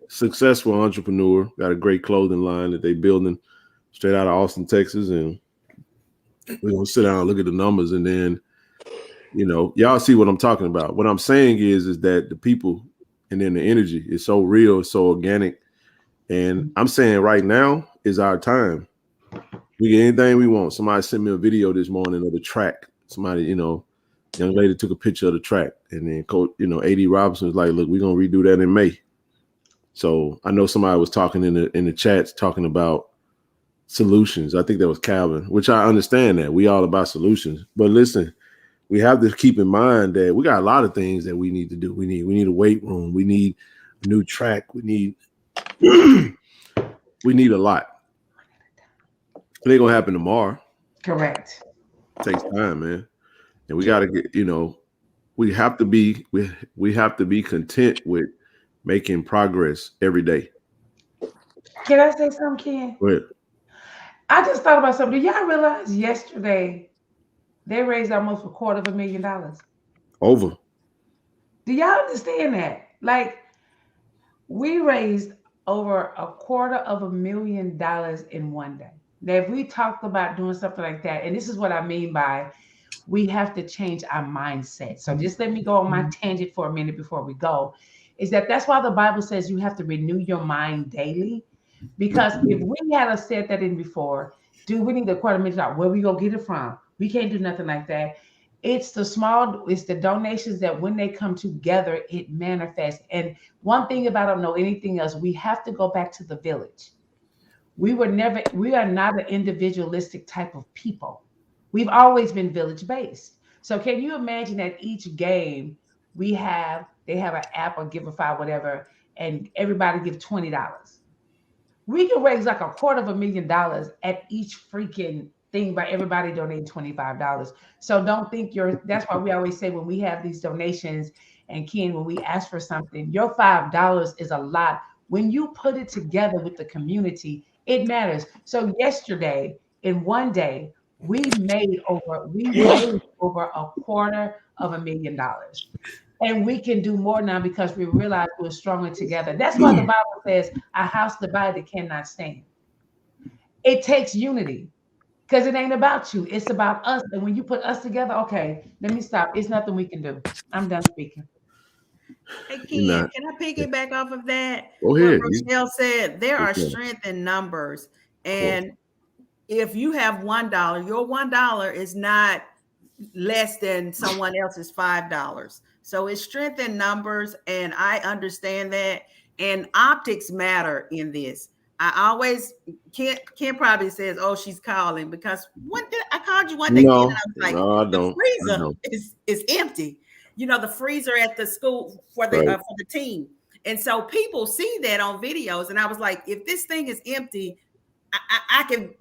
Successful entrepreneur, got a great clothing line that they building straight out of Austin, Texas. And we're gonna sit down and look at the numbers and then, y'all see what I'm talking about. What I'm saying is that the people and then the energy is so real, so organic. And I'm saying right now is our time. We get anything we want. Somebody sent me a video this morning of the track. Somebody, young lady took a picture of the track, and then Coach, AD Robinson was like, "Look, we're gonna redo that in May." So I know somebody was talking in the chats talking about solutions. I think that was Calvin, which I understand that we all about solutions. But listen, we have to keep in mind that we got a lot of things that we need to do. We need a weight room. We need a new track. We need a lot. It ain't gonna happen tomorrow. Correct. It takes time, man. And we got to get, we have to be content with making progress every day. Can I say something, Ken? Go ahead. I just thought about something. Do y'all realize yesterday they raised almost $250,000? Over. Do y'all understand that? Like, we raised over $250,000 in one day. Now, if we talked about doing something like that, and this is what I mean by we have to change our mindset. So just let me go on my tangent for a minute before we go. Is that's why the Bible says you have to renew your mind daily. Because if we had said that in before, do we need $250,000? Where we go get it from? We can't do nothing like that. It's the donations that when they come together, it manifests. And one thing about I don't know anything else, we have to go back to the village. We are not an individualistic type of people. We've always been village based. So can you imagine that each game they have an app or Giveify, whatever, and everybody give $20. We can raise like $250,000 at each freaking thing by everybody donating $25. So don't think that's why we always say when we have these donations, and Ken, when we ask for something, your $5 is a lot. When you put it together with the community, it matters. So yesterday, in one day, we made over $250,000. And we can do more now because we realize we're stronger together. That's why the Bible says a house divided cannot stand. It takes unity because it ain't about you. It's about us. And when you put us together, okay, let me stop. It's nothing we can do. I'm done speaking. Hey, Ken, can I piggyback off of that? Go What ahead. Rochelle said, there are strength in numbers. And if you have $1, your $1 is not less than someone else's $5. So it's strength in numbers, and I understand that. And optics matter in this. I always Ken probably says, "Oh, she's calling," because I called you one day, Ken, and I was like, no, I the don't. freezer is empty. You know, the freezer at the school for the team, and so people see that on videos. And I was like, if this thing is empty, I can,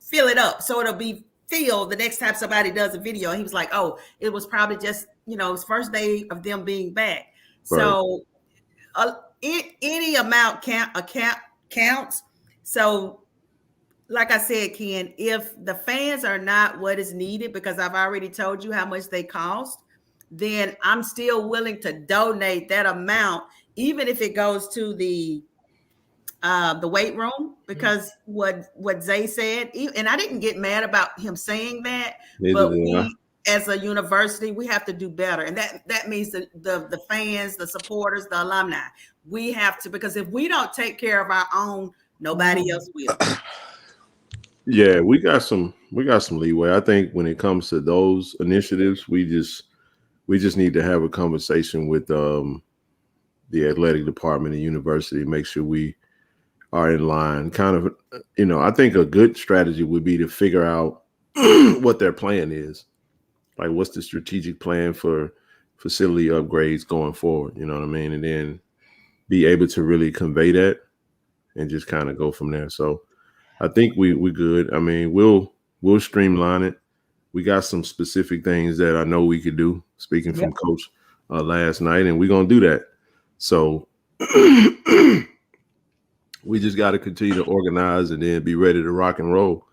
fill it up so it'll be filled the next time somebody does a video. And he was like, oh, it was probably just, his first day of them being back. Right. So any amount counts. So like I said, Ken, if the fans are not what is needed, because I've already told you how much they cost, then I'm still willing to donate that amount, even if it goes to the weight room, because what Zay said, and I didn't get mad about him saying that, but we as a university, we have to do better. And that means the fans, the supporters, the alumni, we have to, because if we don't take care of our own, nobody else will. Yeah, we got some leeway. I think when it comes to those initiatives, we just need to have a conversation with the athletic department and university, make sure we are in line. Kind of, I think a good strategy would be to figure out what their plan is. Like, what's the strategic plan for facility upgrades going forward? You know what I mean? And then be able to really convey that and just kind of go from there. So I think we're good. I mean, we'll streamline it. We got some specific things that I know we could do, speaking from Coach last night, and we're going to do that. So we just got to continue to organize and then be ready to rock and roll.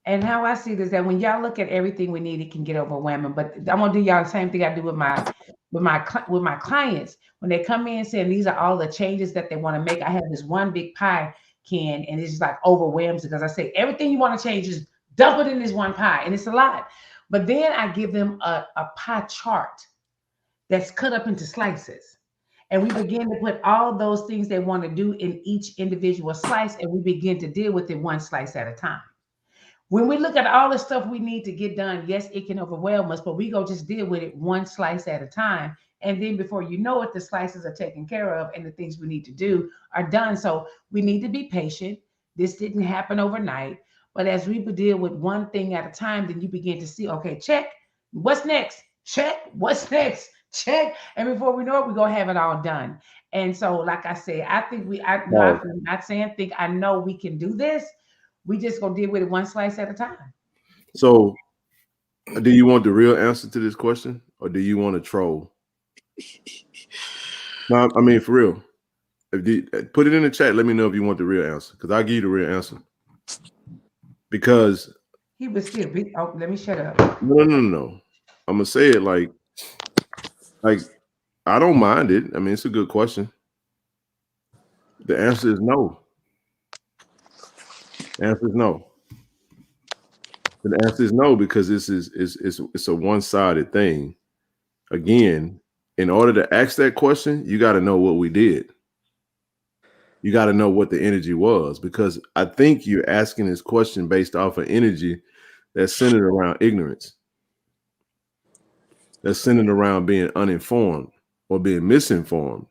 And how I see this, that when y'all look at everything we need, it can get overwhelming. But I'm gonna do y'all the same thing I do with my clients. When they come in saying these are all the changes that they want to make, I have this one big pie, Ken, and it's just like overwhelms because I say everything you want to change is dump it in this one pie, and it's a lot. But then I give them a pie chart that's cut up into slices. And we begin to put all those things they want to do in each individual slice, and we begin to deal with it one slice at a time. When we look at all the stuff we need to get done, yes, it can overwhelm us, but we go just deal with it one slice at a time. And then before you know it, the slices are taken care of and the things we need to do are done. So we need to be patient. This didn't happen overnight. But as we deal with one thing at a time, then you begin to see, okay, check. What's next? Check. What's next? Check. And before we know it, we're going to have it all done. And so, like I said, I think I'm not saying I know we can do this. We just gonna deal with it one slice at a time. So, do you want the real answer to this question, or do you want to troll? No, I mean for real. Put it in the chat. Let me know if you want the real answer, because I'll give you the real answer. Because he was still big. Oh, let me shut up. No. I'm gonna say it like I don't mind it. I mean, it's a good question. The answer is no. The answer is no. The answer is no, because it's a one-sided thing. Again, in order to ask that question, you got to know what we did. You got to know what the energy was, because I think you're asking this question based off of energy that's centered around ignorance. That's centered around being uninformed or being misinformed.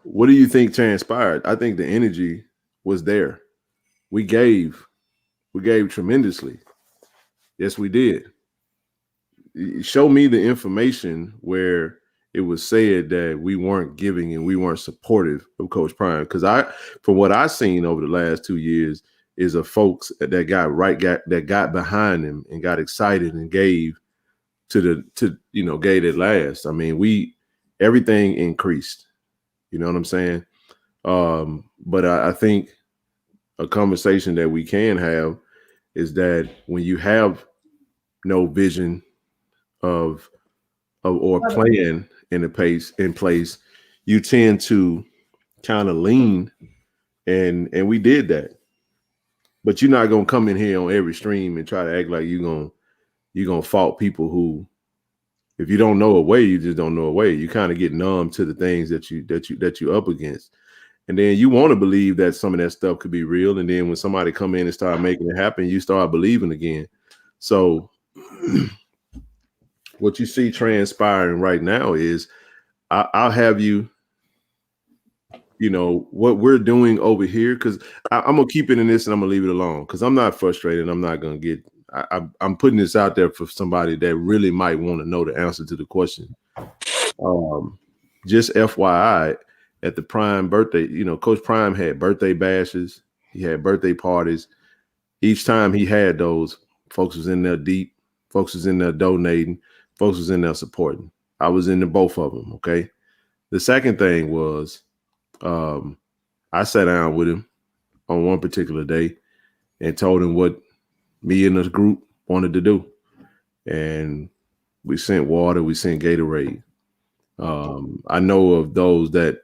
What do you think transpired? I think the energy was there. We gave tremendously. Yes, we did. Show me the information where it was said that we weren't giving and we weren't supportive of Coach Prime. Because from what I've seen over the last 2 years, is of folks that got behind him and got excited and gave gave it last. I mean, everything increased. You know what I'm saying? But I think a conversation that we can have is that when you have no vision of or plan in place, you tend to kind of lean, and we did that. But you're not gonna come in here on every stream and try to act like you're gonna fault people who, if you don't know a way, you just don't know a way. You kind of get numb to the things that you're up against. And then you want to believe that some of that stuff could be real. And then when somebody come in and start making it happen, you start believing again. So what you see transpiring right now is I'll have you, what we're doing over here, because I'm going to keep it in this and I'm going to leave it alone because I'm not frustrated. I'm not going to get, I'm putting this out there for somebody that really might want to know the answer to the question. Just FYI, at the Prime birthday, Coach Prime had birthday bashes. He had birthday parties. Each time he had those, folks was in there deep. Folks was in there donating. Folks was in there supporting. I was into both of them, okay? The second thing was I sat down with him on one particular day and told him what me and the group wanted to do. And we sent water. We sent Gatorade. I know of those that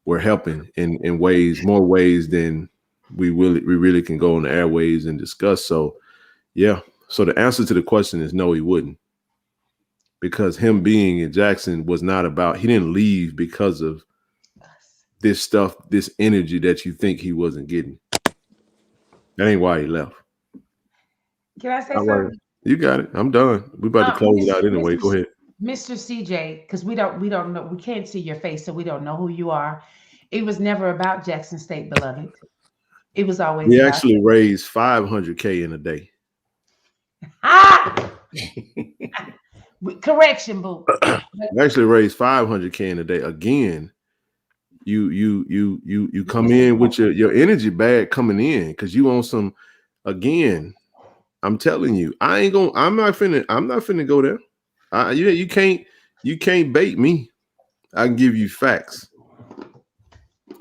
were helping in more ways than we really can go on the airways and discuss. So, yeah. So the answer to the question is no, he wouldn't, because him being in Jackson was not about. He didn't leave because of this stuff, this energy that you think he wasn't getting. That ain't why he left. Can I say something? You got it. I'm done. We about to close it out anyway. Go ahead. Mr. CJ, because we don't know, we can't see your face, so we don't know who you are. It was never about Jackson State, beloved. It was always. We actually raised $500K in a day. Correction, boo. We actually raised $500K in a day. Again, you come in with your energy bag coming in because you want some. Again, I'm telling you, I'm not finna go there. You can't bait me. I can give you facts.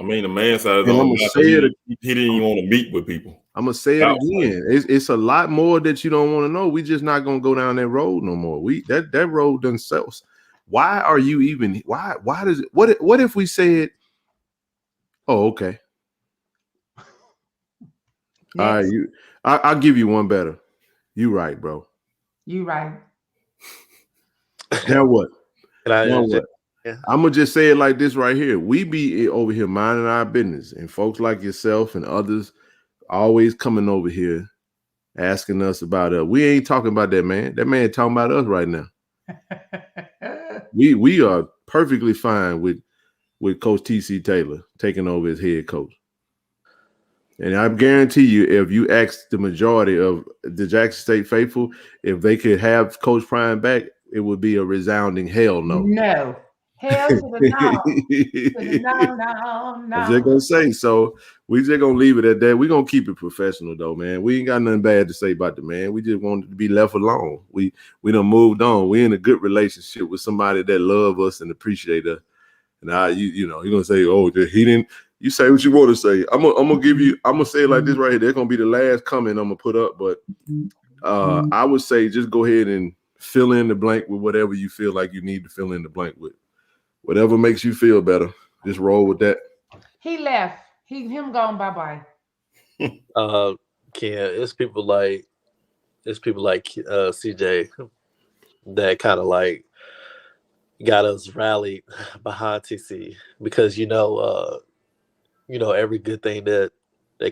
I mean, the man side he didn't even want to meet with people. I'm gonna say it again. It's a lot more that you don't want to know. We just not gonna go down that road no more. That road doesn't sell. Why are you even? Why does it? What if we said, "Oh, okay, all right, I'll give you one better. You right, bro. You right. Now what? Now what? Yeah. I'm gonna just say it like this right here. We be over here minding our business, and folks like yourself and others always coming over here asking us about us. We ain't talking about that man. That man talking about us right now. we are perfectly fine with Coach TC Taylor taking over as head coach. And I guarantee you, if you ask the majority of the Jackson State faithful if they could have Coach Prime back, it would be a resounding hell no. No. Hell to the no. No. I'm just gonna say, so we just gonna leave it at that. We're gonna keep it professional though, man. We ain't got nothing bad to say about the man. We just wanted to be left alone. We done moved on. We in a good relationship with somebody that love us and appreciate us. And you're gonna say, oh, he didn't. You say what you want to say. I'm gonna say it like this right here. They're gonna be the last comment I'm gonna put up, but I would say just go ahead and fill in the blank with whatever you feel like you need to fill in the blank with. Whatever makes you feel better, just roll with that. He left. Him gone. Bye. It's people like CJ that kind of like got us rallied behind TC because every good thing that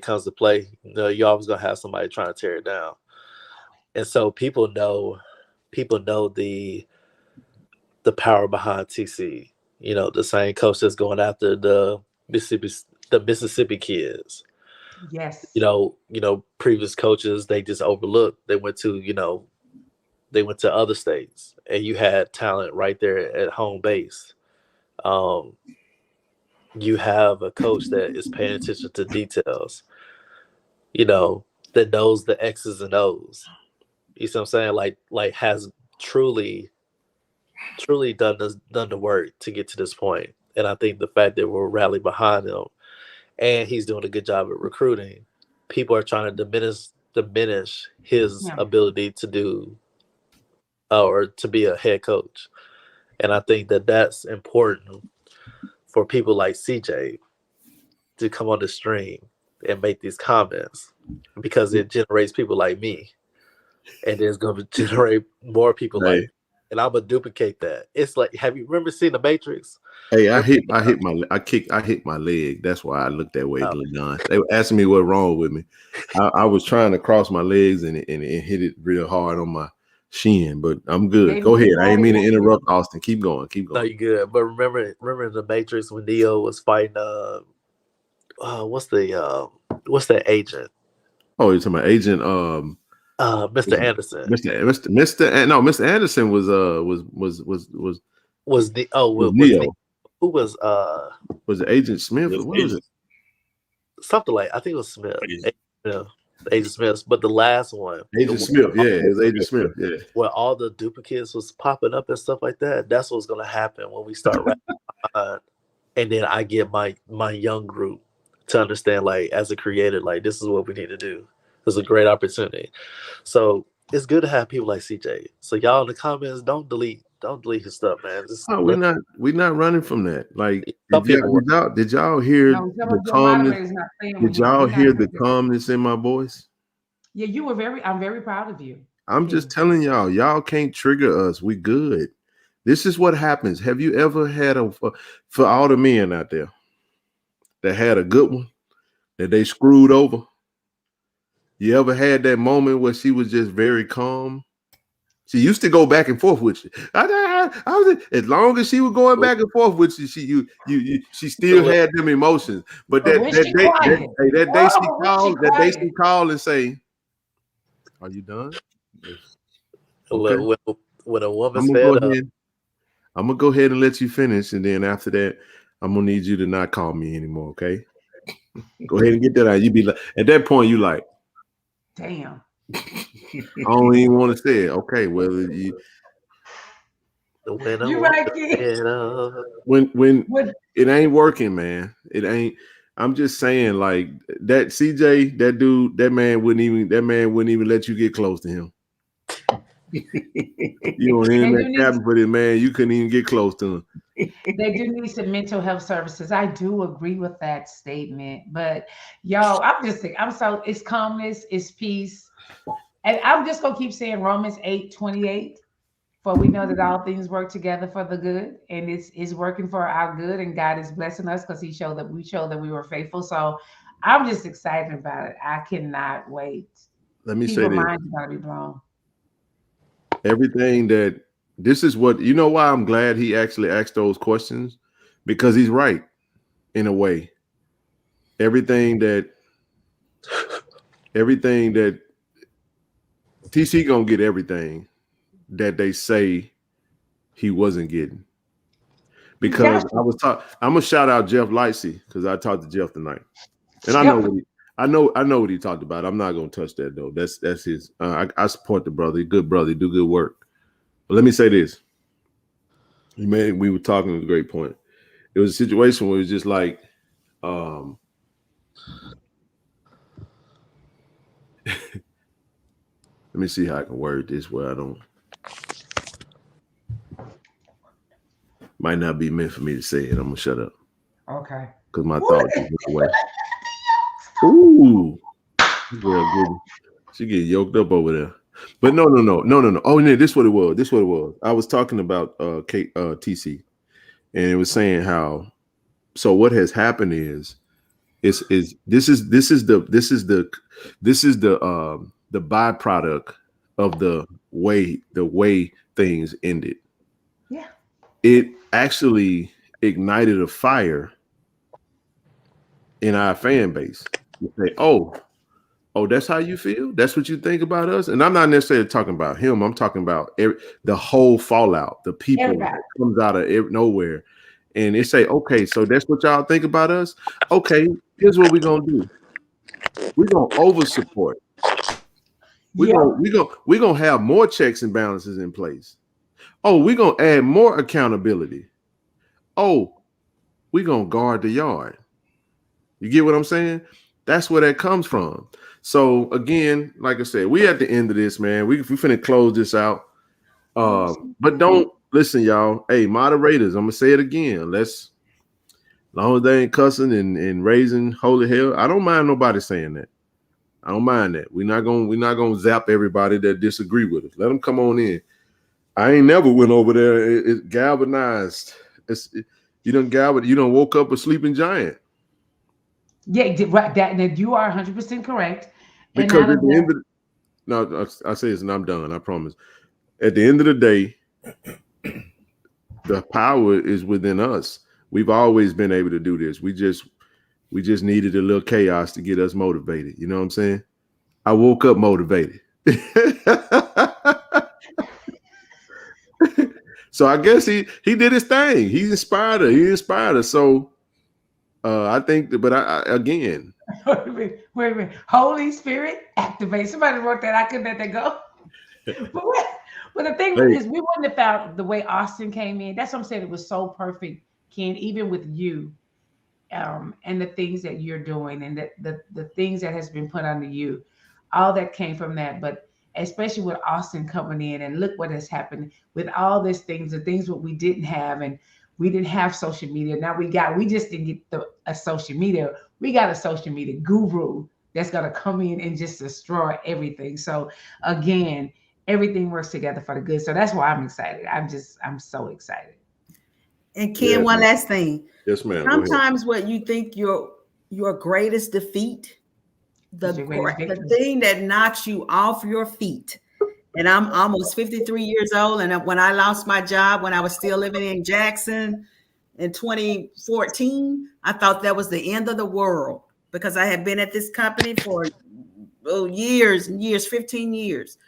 comes to play, you always gonna have somebody trying to tear it down, and so people know the power behind TC. The same coach that's going after the Mississippi kids. Yes. Previous coaches they just overlooked. They went to other states, and you had talent right there at home base. You have a coach that is paying attention to details. That knows the X's and O's. You see what I'm saying? Like has truly done the work to get to this point. And I think the fact that we're rallying behind him and he's doing a good job at recruiting, people are trying to diminish his ability to do or to be a head coach. And I think that that's important for people like CJ to come on the stream and make these comments because it generates people like me, and it's going to generate more people like me. And I'm gonna duplicate that. It's like, have you remember seen The Matrix? Hey, I hit my leg. That's why I looked that way, Don. They were asking me what wrong with me. I was trying to cross my legs and it hit it real hard on my shin, but I'm good. Go ahead. I didn't mean to interrupt, Austin. Keep going. No, you good. But remember in The Matrix when Neo was fighting what's that agent? Oh, you're talking about Agent Mr. Anderson. Mr. Anderson was Neo. Who was it Agent Smith? What was it? Something like, I think it was Smith. Agent Smith, but the last one, Agent Smith, it was Agent Smith, yeah. Where all the duplicates was popping up and stuff like that. That's what's gonna happen when we start rapping. And then I get my young group to understand, like, as a creator, like, this is what we need to do. It's a great opportunity. So it's good to have people like CJ. So y'all in the comments, don't delete his stuff, man. We're not running from that. Like, did y'all hear the calmness? Did y'all hear the calmness in my voice? Yeah, I'm very proud of you. I'm just telling y'all can't trigger us. We good. This is what happens. Have you ever had for all the men out there that had a good one that they screwed over? You ever had that moment where she was just very calm? She used to go back and forth with you. As long as she was going back and forth with you, she still had them emotions. But that day she called and say, "Are you done?" Okay. When a woman's fed up, I'm gonna go ahead and let you finish, and then after that, I'm gonna need you to not call me anymore. Okay? Go ahead and get that out. You be like, at that point, you like, damn. I don't even want to say it. Okay, well, you right, kid. When it ain't working, man. It ain't. I'm just saying, like, that CJ, that dude, that man wouldn't even let you get close to him. You on internet cabin for this man, you couldn't even get close to him. They do need some mental health services. I do agree with that statement. But yo, it's calmness, it's peace. And I'm just gonna keep saying Romans 8:28. For we know that all things work together for the good, and it's working for our good, and God is blessing us because we showed that we were faithful. So I'm just excited about it. I cannot wait. Let me say this. Minds are gonna be blown. Everything this is what, you know why I'm glad he actually asked those questions? Because he's right in a way. Everything that TC gonna get everything that they say he wasn't getting. Because I'm gonna shout out Jeff Lightsey because I talked to Jeff tonight, and I know what he talked about. I'm not gonna touch that though. That's his. I support the brother. He's a good brother. He do good work. But let me say this. We were talking at a great point. It was a situation where it was just like, let me see how I can word this where I don't. Might not be meant for me to say it. I'm gonna shut up. Okay. Because my thoughts just went away. Ooh. Girl, she get yoked up over there. But no. Oh, yeah, this is what it was. I was talking about TC, and it was saying how. So what has happened is this is the byproduct of the way things ended. Yeah. It actually ignited a fire in our fan base. You say, oh, that's how you feel? That's what you think about us? And I'm not necessarily talking about him. I'm talking about the whole fallout, the people that comes out of nowhere. And they say, okay, so that's what y'all think about us? Okay, here's what we're going to do. We're going to over-support. We're going to have more checks and balances in place. Oh, we're going to add more accountability. Oh, we're going to guard the yard. You get what I'm saying? That's where that comes from. So again, like I said, we at the end of this, man. We finna close this out. But don't listen, y'all. Hey, moderators, I'm gonna say it again. As long as they ain't cussing and raising holy hell, I don't mind nobody saying that. I don't mind that. We're not gonna zap everybody that disagree with us. Let them come on in. I ain't never went over there. It galvanized. You done woke up a sleeping giant. Yeah, right. That you are 100% correct. Because at the end of I say this and I'm done. I promise. At the end of the day, the power is within us. We've always been able to do this. We just needed a little chaos to get us motivated. You know what I'm saying? I woke up motivated. So I guess he did his thing. He inspired her. So I think that, but I again. Wait a minute. Holy Spirit, activate. Somebody wrote that. I couldn't let that go. But the thing is, we wouldn't have found the way Austin came in. That's what I'm saying. It was so perfect, Ken, even with you and the things that you're doing and the things that has been put under you. All that came from that. But especially with Austin coming in, and look what has happened with all these things, the things that we didn't have, and we didn't have social media. Now we just didn't get a social media. We got a social media guru that's going to come in and just destroy everything. So again, everything works together for the good. So that's why I'm excited. I'm so excited. And Ken, one last thing. Yes, ma'am. Sometimes what you think your greatest defeat, the thing that knocks you off your feet. And I'm almost 53 years old. And when I lost my job, when I was still living in Jackson in 2014, I thought that was the end of the world because I had been at this company for years and years, 15 years.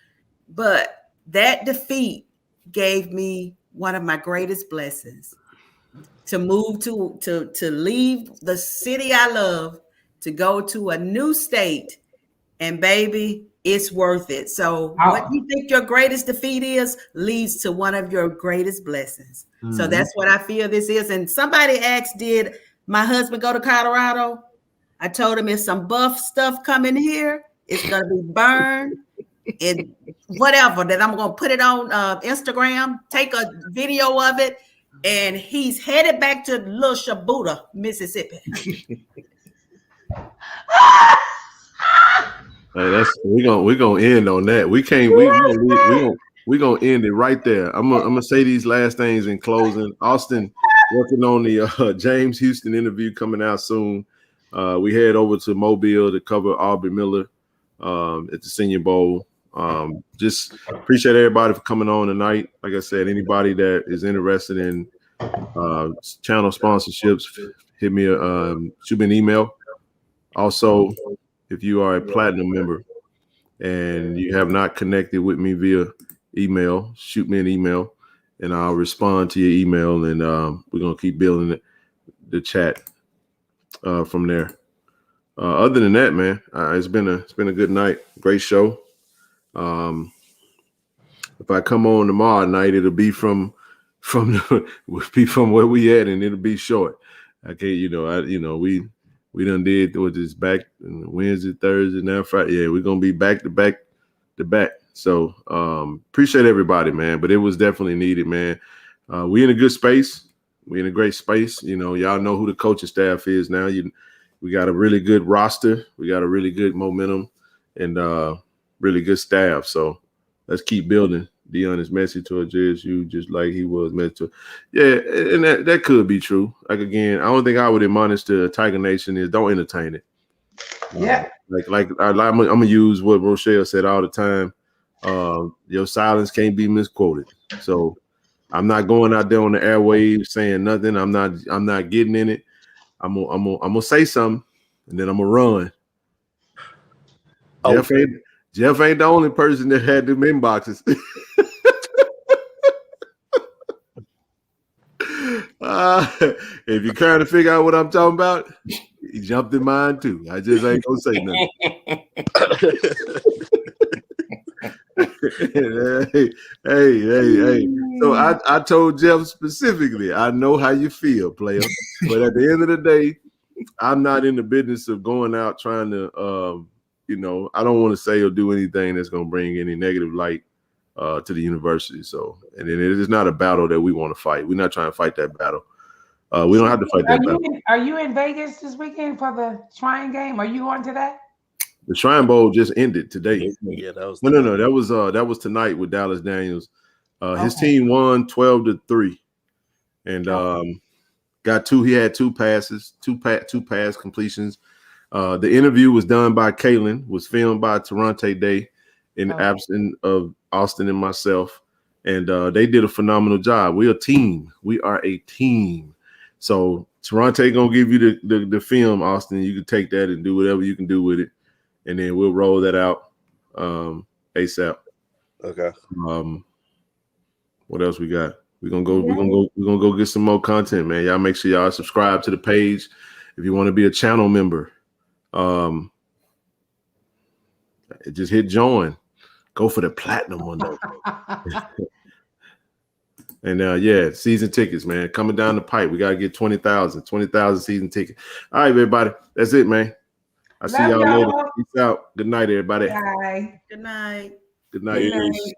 But that defeat gave me one of my greatest blessings to move to leave the city I love, to go to a new state, and baby, it's worth it. So what you think your greatest defeat is leads to one of your greatest blessings. Mm-hmm. So that's what I feel this is. And somebody asked, did my husband go to Colorado? I told him it's some buff stuff coming here. It's going to be burned and whatever, that I'm going to put it on Instagram, take a video of it. And he's headed back to Little Shabuta, Mississippi. Hey, we're gonna end on that. We can't. We're gonna end it right there. I'm gonna say these last things in closing. Austin working on the James Houston interview coming out soon. We head over to Mobile to cover Aubrey Miller at the Senior Bowl. Just appreciate everybody for coming on tonight. Like I said, anybody that is interested in channel sponsorships, hit me shoot me an email. Also, if you are a platinum member and you have not connected with me via email, shoot me an email and I'll respond to your email, and we're gonna keep building the chat from there. Other than that, man, it's been a good night. Great show. If I come on tomorrow night, it'll be from where we at, and it'll be short. I can't, we done did with this back Wednesday, Thursday, now Friday. Yeah, we're gonna be back to back to back. So appreciate everybody, man. But it was definitely needed, man. We in a good space. We in a great space. Y'all know who the coaching staff is now. We got a really good roster. We got a really good momentum and really good staff. So let's keep building. Deion is message to a JSU just like he was meant to. Yeah, and that could be true. Like, again, I don't think I would admonish the Tiger Nation is don't entertain it. Yeah. I'm gonna use what Rochelle said all the time. Your silence can't be misquoted. So I'm not going out there on the airwaves saying nothing. I'm not getting in it. I'm gonna say something and then I'm gonna run. Okay. Jeff ain't the only person that had them inboxes. If you're trying to figure out what I'm talking about, he jumped in mine too. I just ain't gonna say nothing. Hey. So I told Jeff specifically, I know how you feel, player. But at the end of the day, I'm not in the business of going out trying to, I don't want to say or do anything that's going to bring any negative light to the university. So, and it is not a battle that we want to fight. We're not trying to fight that battle. We don't have to fight that battle. Are you in Vegas this weekend for the Shrine game? Are you going to that? The Shrine Bowl just ended today. Yeah, that was no. That was tonight with Dallas Daniels. His team won 12-3, and got two. He had two passes, two pass completions. The interview was done by Kalen, was filmed by Taronte Day, in absence of Austin and myself, and they did a phenomenal job. We're a team. We are a team. So Taronte gonna give you the film, Austin. You can take that and do whatever you can do with it, and then we'll roll that out ASAP. Okay. What else we got? We're gonna go get some more content, man. Y'all make sure y'all subscribe to the page if you want to be a channel member. Just hit join. Go for the platinum one though. And season tickets, man, coming down the pipe. We gotta get 20,000 season tickets. All right, everybody. That's it, man. I see y'all later. Peace out. Good night, everybody. Bye. Good night. Good night. Peace.